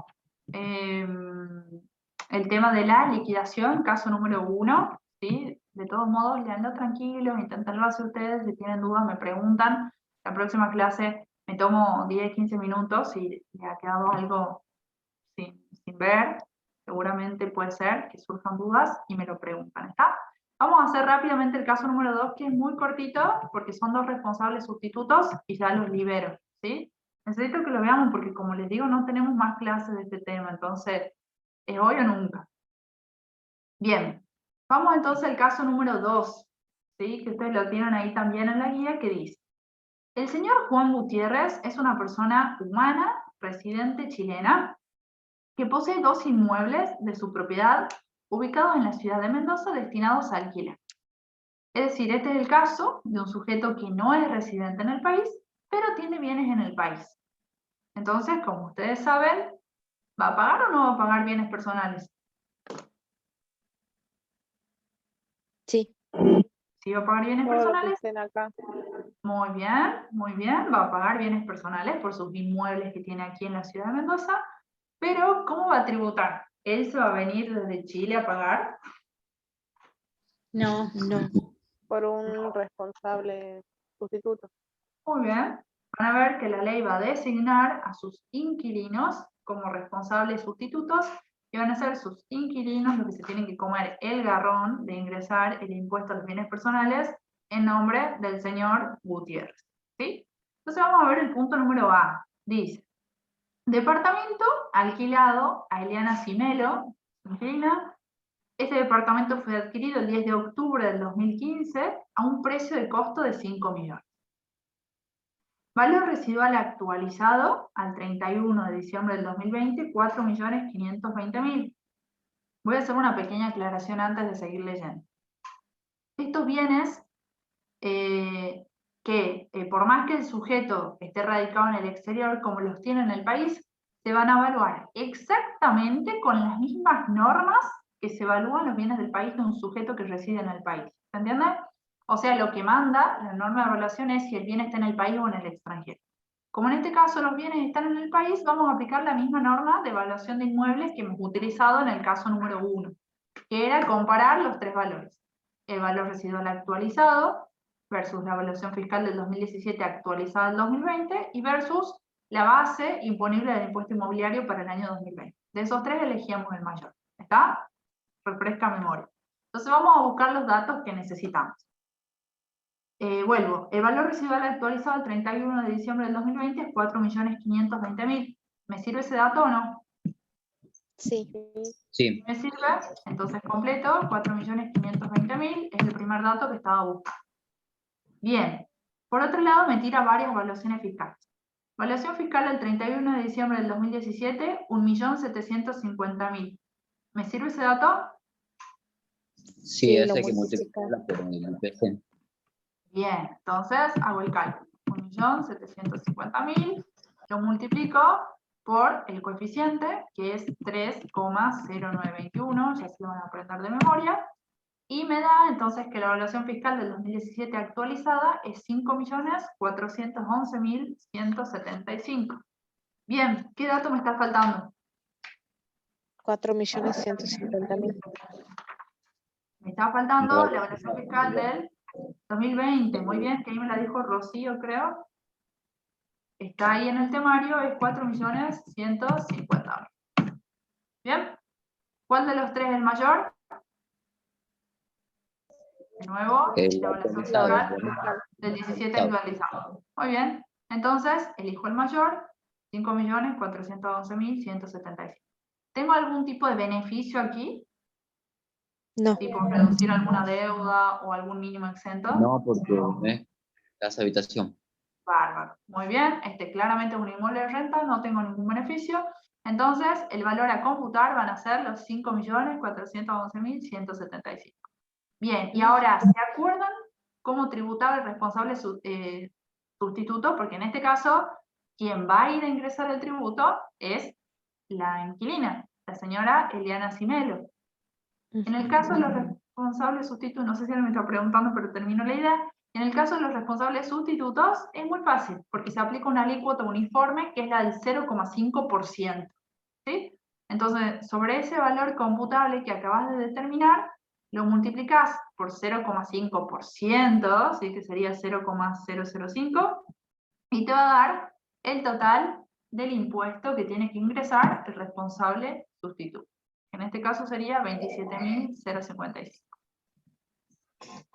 [SPEAKER 1] el tema de la liquidación, caso número 1, ¿sí? De todos modos, leanlo tranquilos, inténtenlo hacer ustedes, si tienen dudas me preguntan. La próxima clase me tomo 10, 15 minutos, si le ha quedado algo sin ver, seguramente puede ser que surjan dudas y me lo preguntan, ¿está? Vamos a hacer rápidamente el caso número 2, que es muy cortito, porque son 2 responsables sustitutos y ya los libero, ¿sí? Necesito que lo veamos porque, como les digo, no tenemos más clases de este tema, entonces, es hoy o nunca. Bien, Vamos entonces al caso número 2, ¿sí? Que ustedes lo tienen ahí también en la guía, que dice: el señor Juan Gutiérrez es una persona humana, residente chilena, que posee 2 inmuebles de su propiedad ubicados en la ciudad de Mendoza destinados a alquiler. Es decir, este es el caso de un sujeto que no es residente en el país, pero tiene bienes en el país. Entonces, como ustedes saben, ¿va a pagar o no va a pagar bienes personales?
[SPEAKER 9] Sí.
[SPEAKER 1] ¿Sí va a pagar bienes
[SPEAKER 10] Todo lo que
[SPEAKER 1] personales?
[SPEAKER 10] estén acá.
[SPEAKER 1] Muy bien, va a pagar bienes personales por sus inmuebles que tiene aquí en la ciudad de Mendoza, pero ¿cómo va a tributar? ¿Él se va a venir desde Chile a pagar?
[SPEAKER 3] No.
[SPEAKER 9] No.
[SPEAKER 10] Por un responsable sustituto.
[SPEAKER 1] Muy bien, van a ver que la ley va a designar a sus inquilinos como responsables sustitutos y van a ser sus inquilinos los que se tienen que comer el garrón de ingresar el impuesto a los bienes personales en nombre del señor Gutiérrez, ¿sí? Entonces vamos a ver el punto número A. Dice: departamento alquilado a Eliana Cimelo, inquilina. Este departamento fue adquirido el 10 de octubre del 2015 a un precio de costo de 5 millones. Valor residual actualizado al 31 de diciembre del 2020, 4.520.000. Voy a hacer una pequeña aclaración antes de seguir leyendo. Estos bienes por más que el sujeto esté radicado en el exterior, como los tiene en el país, se van a evaluar exactamente con las mismas normas que se evalúan los bienes del país de un sujeto que reside en el país. ¿Se entiende? O sea, lo que manda la norma de evaluación es si el bien está en el país o en el extranjero. Como en este caso los bienes están en el país, vamos a aplicar la misma norma de evaluación de inmuebles que hemos utilizado en el caso número 1, que era comparar los 3 valores. El valor residual actualizado versus la evaluación fiscal del 2017 actualizada del 2020 y versus la base imponible del impuesto inmobiliario para el año 2020. De esos 3 elegíamos el mayor. ¿Está? Refresca memoria. Entonces vamos a buscar los datos que necesitamos. Vuelvo, el valor residual actualizado al 31 de diciembre del 2020 es 4.520.000. ¿Me sirve ese dato o no?
[SPEAKER 9] Sí.
[SPEAKER 7] Sí.
[SPEAKER 1] ¿Me sirve? Entonces completo, 4.520.000 es el primer dato que estaba buscando. Bien, por otro lado me tira varias evaluaciones fiscales. Evaluación fiscal al 31 de diciembre del 2017, 1.750.000. ¿Me sirve ese dato?
[SPEAKER 7] Sí,
[SPEAKER 9] lo
[SPEAKER 7] ese hay que
[SPEAKER 9] multiplica.
[SPEAKER 7] multiplicarla por el PC.
[SPEAKER 1] Bien, entonces hago el cálculo. 1.750.000 lo multiplico por el coeficiente, que es 3,0921, ya se lo van a aprender de memoria, y me da entonces que la evaluación fiscal del 2017 actualizada es 5.411.175. Bien, ¿qué dato me está faltando?
[SPEAKER 9] 4.150.000.
[SPEAKER 1] Me está faltando la evaluación fiscal del 2020, muy bien, que ahí me la dijo Rocío, creo. Está ahí en el temario, es 4.150.000. ¿Bien? ¿Cuál de los 3 es el mayor? De nuevo, la evaluación fiscal del 17 actualizado. Muy bien, entonces elijo el mayor, 5.411.175. ¿Tengo algún tipo de beneficio aquí?
[SPEAKER 9] No.
[SPEAKER 1] ¿Tipo reducir alguna deuda o algún mínimo exento?
[SPEAKER 7] No, porque es casa habitación.
[SPEAKER 1] Bárbaro. Muy bien, claramente es un inmueble de renta, no tengo ningún beneficio. Entonces, el valor a computar van a ser los 5.411.175. Bien, y ahora, ¿se acuerdan cómo tributaba el responsable sustituto? Porque en este caso, quien va a ir a ingresar el tributo es la inquilina, la señora Eliana Cimelo. En el caso de los responsables sustitutos, no sé si me está preguntando, pero termino la idea. En el caso de los responsables sustitutos, es muy fácil, porque se aplica una alícuota uniforme, que es la del 0,5%. ¿Sí? Entonces, sobre ese valor computable que acabas de determinar, lo multiplicas por 0,5%, ¿sí? Que sería 0,005, y te va a dar el total del impuesto que tiene que ingresar el responsable sustituto. En este caso sería 27.055.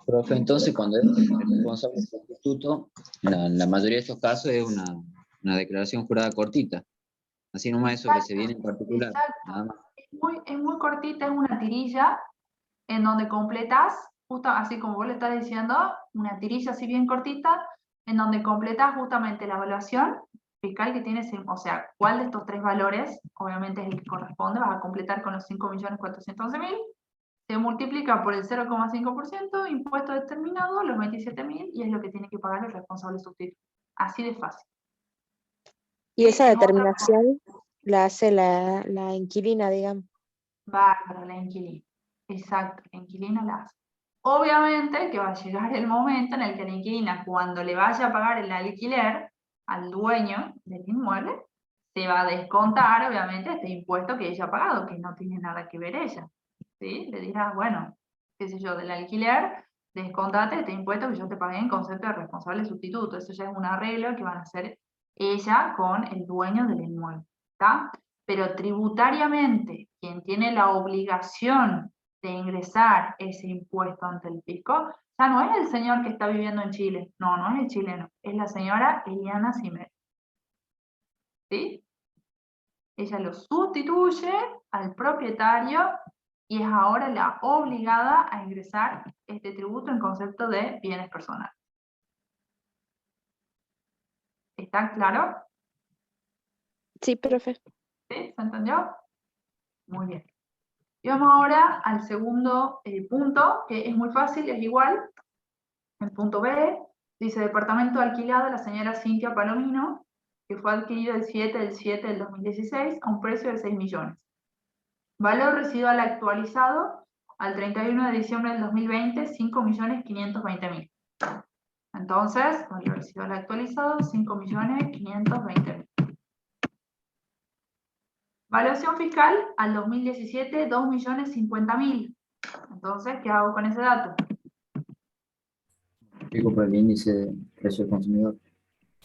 [SPEAKER 7] Profe, entonces cuando es responsable sustituto, la mayoría de estos casos es una declaración jurada cortita. Así nomás eso que se viene en particular.
[SPEAKER 1] Exacto.
[SPEAKER 7] Nada más.
[SPEAKER 1] Es muy cortita, es una tirilla. en donde completas, justo así como vos le estás diciendo, una tirilla así bien cortita, en donde completas justamente la evaluación fiscal que tienes, o sea, cuál de estos 3 valores, obviamente es el que corresponde, vas a completar con los 5.411.000, se multiplica por el 0,5%, impuesto determinado, los 27.000, y es lo que tiene que pagar el responsable sustituto. Así de fácil.
[SPEAKER 9] Y esa
[SPEAKER 1] En otra
[SPEAKER 9] determinación la hace la inquilina, digamos.
[SPEAKER 1] Bárbaro, la inquilina. Exacto, la inquilina la hace. Obviamente que va a llegar el momento en el que la inquilina, cuando le vaya a pagar el alquiler al dueño del inmueble, se va a descontar, obviamente, este impuesto que ella ha pagado, que no tiene nada que ver ella. ¿Sí? Le dirá, bueno, qué sé yo, del alquiler, descontate este impuesto que yo te pagué en concepto de responsable sustituto. Eso ya es un arreglo que van a hacer ella con el dueño del inmueble. ¿Está? Pero tributariamente, quien tiene la obligación de ingresar ese impuesto ante el fisco, ya no es el señor que está viviendo en Chile, no es el chileno, es la señora Eliana Simer. ¿Sí? Ella lo sustituye al propietario y es ahora la obligada a ingresar este tributo en concepto de bienes personales. ¿Está claro?
[SPEAKER 9] Sí, profe.
[SPEAKER 1] ¿Sí? ¿Se entendió? Muy bien. Y vamos ahora al segundo punto, que es muy fácil, es igual. El punto B dice: departamento alquilado a la señora Cintia Palomino, que fue adquirido el 7 del 7 del 2016 a un precio de 6 millones. Valor residual actualizado al 31 de diciembre del 2020, 5.520.000. Entonces, valor residual actualizado, 5.520.000. Valuación fiscal al 2017, 2.050.000. Entonces, ¿qué hago con ese dato?
[SPEAKER 11] Digo por el índice de precio del consumidor.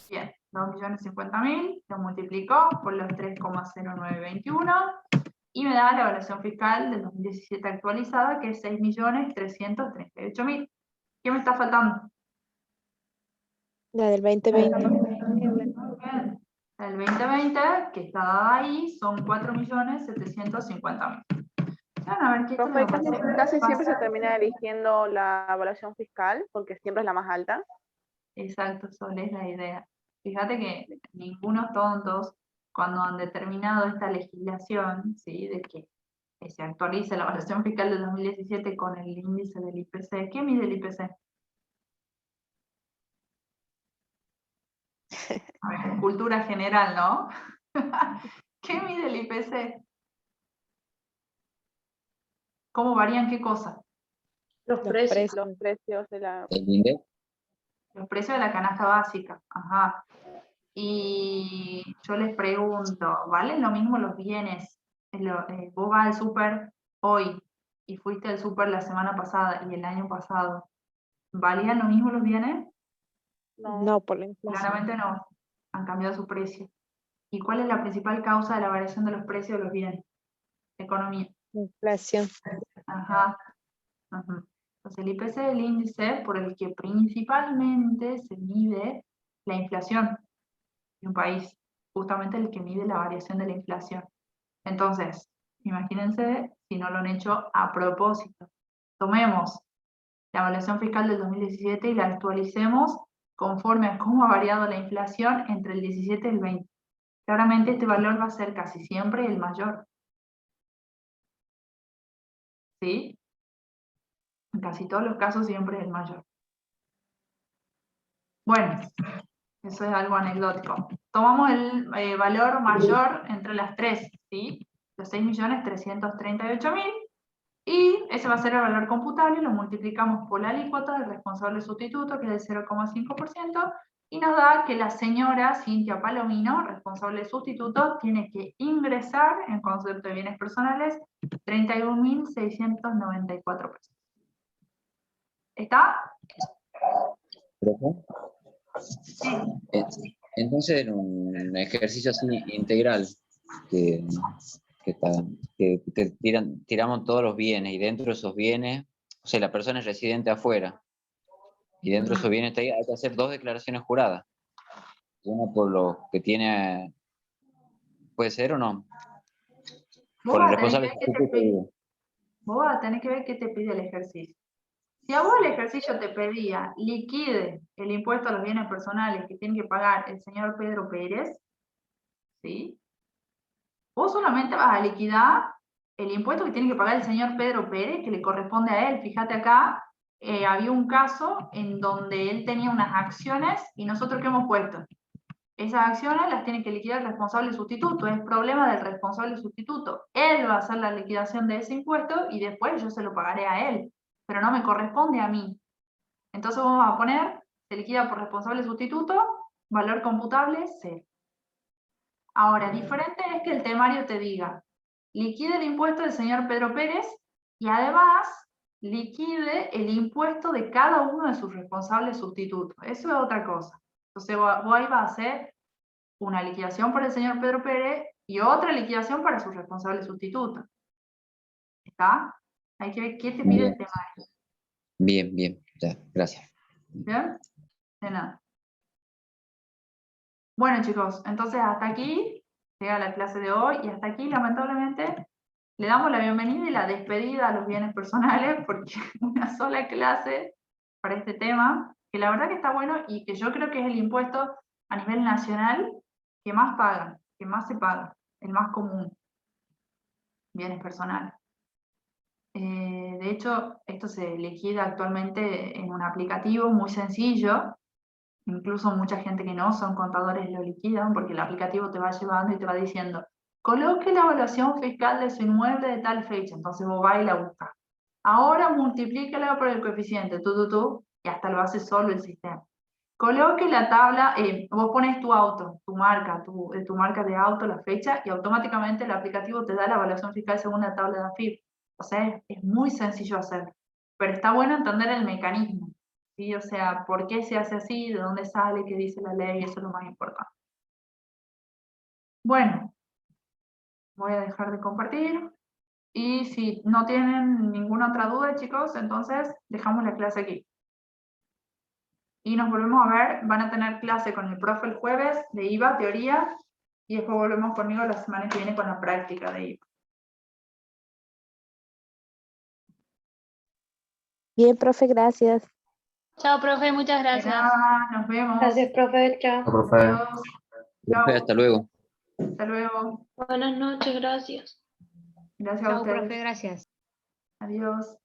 [SPEAKER 1] Bien, 2.050.000, lo multiplico por los 3,0921 y me da la evaluación fiscal del 2017 actualizada, que es 6.338.000. ¿Qué me está faltando?
[SPEAKER 9] La del 2020.
[SPEAKER 1] Muy bien. El 2020, que está dada ahí, son 4.750.000. Van a ver que esto
[SPEAKER 10] Profe,
[SPEAKER 1] les va a pasar.
[SPEAKER 10] casi siempre se termina eligiendo la evaluación fiscal porque siempre es la más alta.
[SPEAKER 1] Exacto, Sol, es la idea. Fíjate que ningunos tontos, cuando han determinado esta legislación, ¿sí?, de que se actualice la evaluación fiscal del 2017 con el índice del IPC. ¿Qué mide el IPC? A ver, cultura general, ¿no? ¿Qué mide el IPC? ¿Cómo varían qué cosas?
[SPEAKER 10] Los
[SPEAKER 9] precios.
[SPEAKER 10] precios de la...
[SPEAKER 7] El INDEC.
[SPEAKER 1] Los precios de la canasta básica. Ajá. Y yo les pregunto, ¿valen lo mismo los bienes? Vos vas al súper hoy y fuiste al súper la semana pasada y el año pasado. ¿Valían lo mismo los bienes?
[SPEAKER 9] No, por la inflación.
[SPEAKER 1] Claramente no. Han cambiado su precio. ¿Y cuál es la principal causa de la variación de los precios de los bienes? Economía.
[SPEAKER 9] Inflación.
[SPEAKER 1] Ajá. Ajá. Entonces el IPC es el índice por el que principalmente se mide la inflación de un país, justamente el que mide la variación de la inflación. Entonces, imagínense si no lo han hecho a propósito. Tomemos la evaluación fiscal del 2017 y la actualicemos conforme a cómo ha variado la inflación entre el 17 y el 20. Claramente este valor va a ser casi siempre el mayor. ¿Sí? En casi todos los casos siempre es el mayor. Bueno, eso es algo anecdótico. Tomamos el valor mayor entre las tres, ¿sí? Los 6.338.000, y ese va a ser el valor computable, lo multiplicamos por la alícuota del responsable sustituto, que es del 0,5%, y nos da que la señora Cintia Palomino, responsable sustituto, tiene que ingresar, en concepto de bienes personales, 31.694 pesos. ¿Está?
[SPEAKER 7] ¿Profe?
[SPEAKER 1] Sí.
[SPEAKER 7] Entonces, en un ejercicio así integral, que tiramos todos los bienes, y dentro de esos bienes, o sea, la persona es residente afuera, y dentro de esos bienes hay que hacer 2 declaraciones juradas. Una por lo que tiene, ¿puede ser o no? Por el responsable sustituto.
[SPEAKER 1] Vos vas a tener que ver qué te pide el ejercicio. Si a vos el ejercicio te pedía liquide el impuesto a los bienes personales que tiene que pagar el señor Pedro Pérez, ¿sí? Vos solamente vas a liquidar el impuesto que tiene que pagar el señor Pedro Pérez, que le corresponde a él. Fíjate acá, había un caso en donde él tenía unas acciones y nosotros ¿qué hemos puesto? Esas acciones las tiene que liquidar el responsable sustituto, es problema del responsable sustituto. Él va a hacer la liquidación de ese impuesto y después yo se lo pagaré a él, pero no me corresponde a mí. Entonces vamos a poner, se liquida por responsable sustituto, valor computable, 0. Ahora, diferente es que el temario te diga, liquide el impuesto del señor Pedro Pérez y además liquide el impuesto de cada uno de sus responsables sustitutos. Eso es otra cosa. Entonces vos ahí vas a hacer una liquidación por el señor Pedro Pérez y otra liquidación para su responsable sustituto. ¿Está? Hay que ver qué te pide el temario.
[SPEAKER 7] Bien, bien, ya, gracias.
[SPEAKER 1] ¿Bien? De nada. Bueno, chicos, entonces hasta aquí llega la clase de hoy y hasta aquí, lamentablemente, le damos la bienvenida y la despedida a los bienes personales porque una sola clase para este tema, que la verdad que está bueno y que yo creo que es el impuesto a nivel nacional que más pagan, que más se paga, el más común, bienes personales. De hecho, esto se liquida actualmente en un aplicativo muy sencillo. Incluso mucha gente que no son contadores lo liquidan porque el aplicativo te va llevando y te va diciendo coloque la evaluación fiscal de su inmueble de tal fecha, entonces vos vas y la buscas. Ahora multiplícala por el coeficiente, y hasta lo hace solo el sistema. Coloque la tabla, vos pones tu auto, tu marca de auto, la fecha, y automáticamente el aplicativo te da la evaluación fiscal según la tabla de AFIP. O sea, es muy sencillo hacerlo, pero está bueno entender el mecanismo. ¿Sí? O sea, ¿por qué se hace así? ¿De dónde sale? ¿Qué dice la ley? Eso es lo más importante. Bueno, voy a dejar de compartir. Y si no tienen ninguna otra duda, chicos, entonces dejamos la clase aquí. Y nos volvemos a ver. Van a tener clase con el profe el jueves de IVA, teoría. Y después volvemos conmigo la semana que viene con la práctica de IVA.
[SPEAKER 9] Bien, profe, gracias.
[SPEAKER 3] Chao, profe, muchas
[SPEAKER 1] De
[SPEAKER 3] gracias.
[SPEAKER 1] nada, nos vemos.
[SPEAKER 6] Gracias, profe. Chao.
[SPEAKER 11] Chao, profe.
[SPEAKER 1] Adiós. Chao.
[SPEAKER 7] Hasta luego.
[SPEAKER 1] Hasta luego.
[SPEAKER 6] Buenas noches, gracias.
[SPEAKER 1] Gracias a
[SPEAKER 3] Chao,
[SPEAKER 1] ustedes.
[SPEAKER 3] profe, gracias.
[SPEAKER 1] Adiós.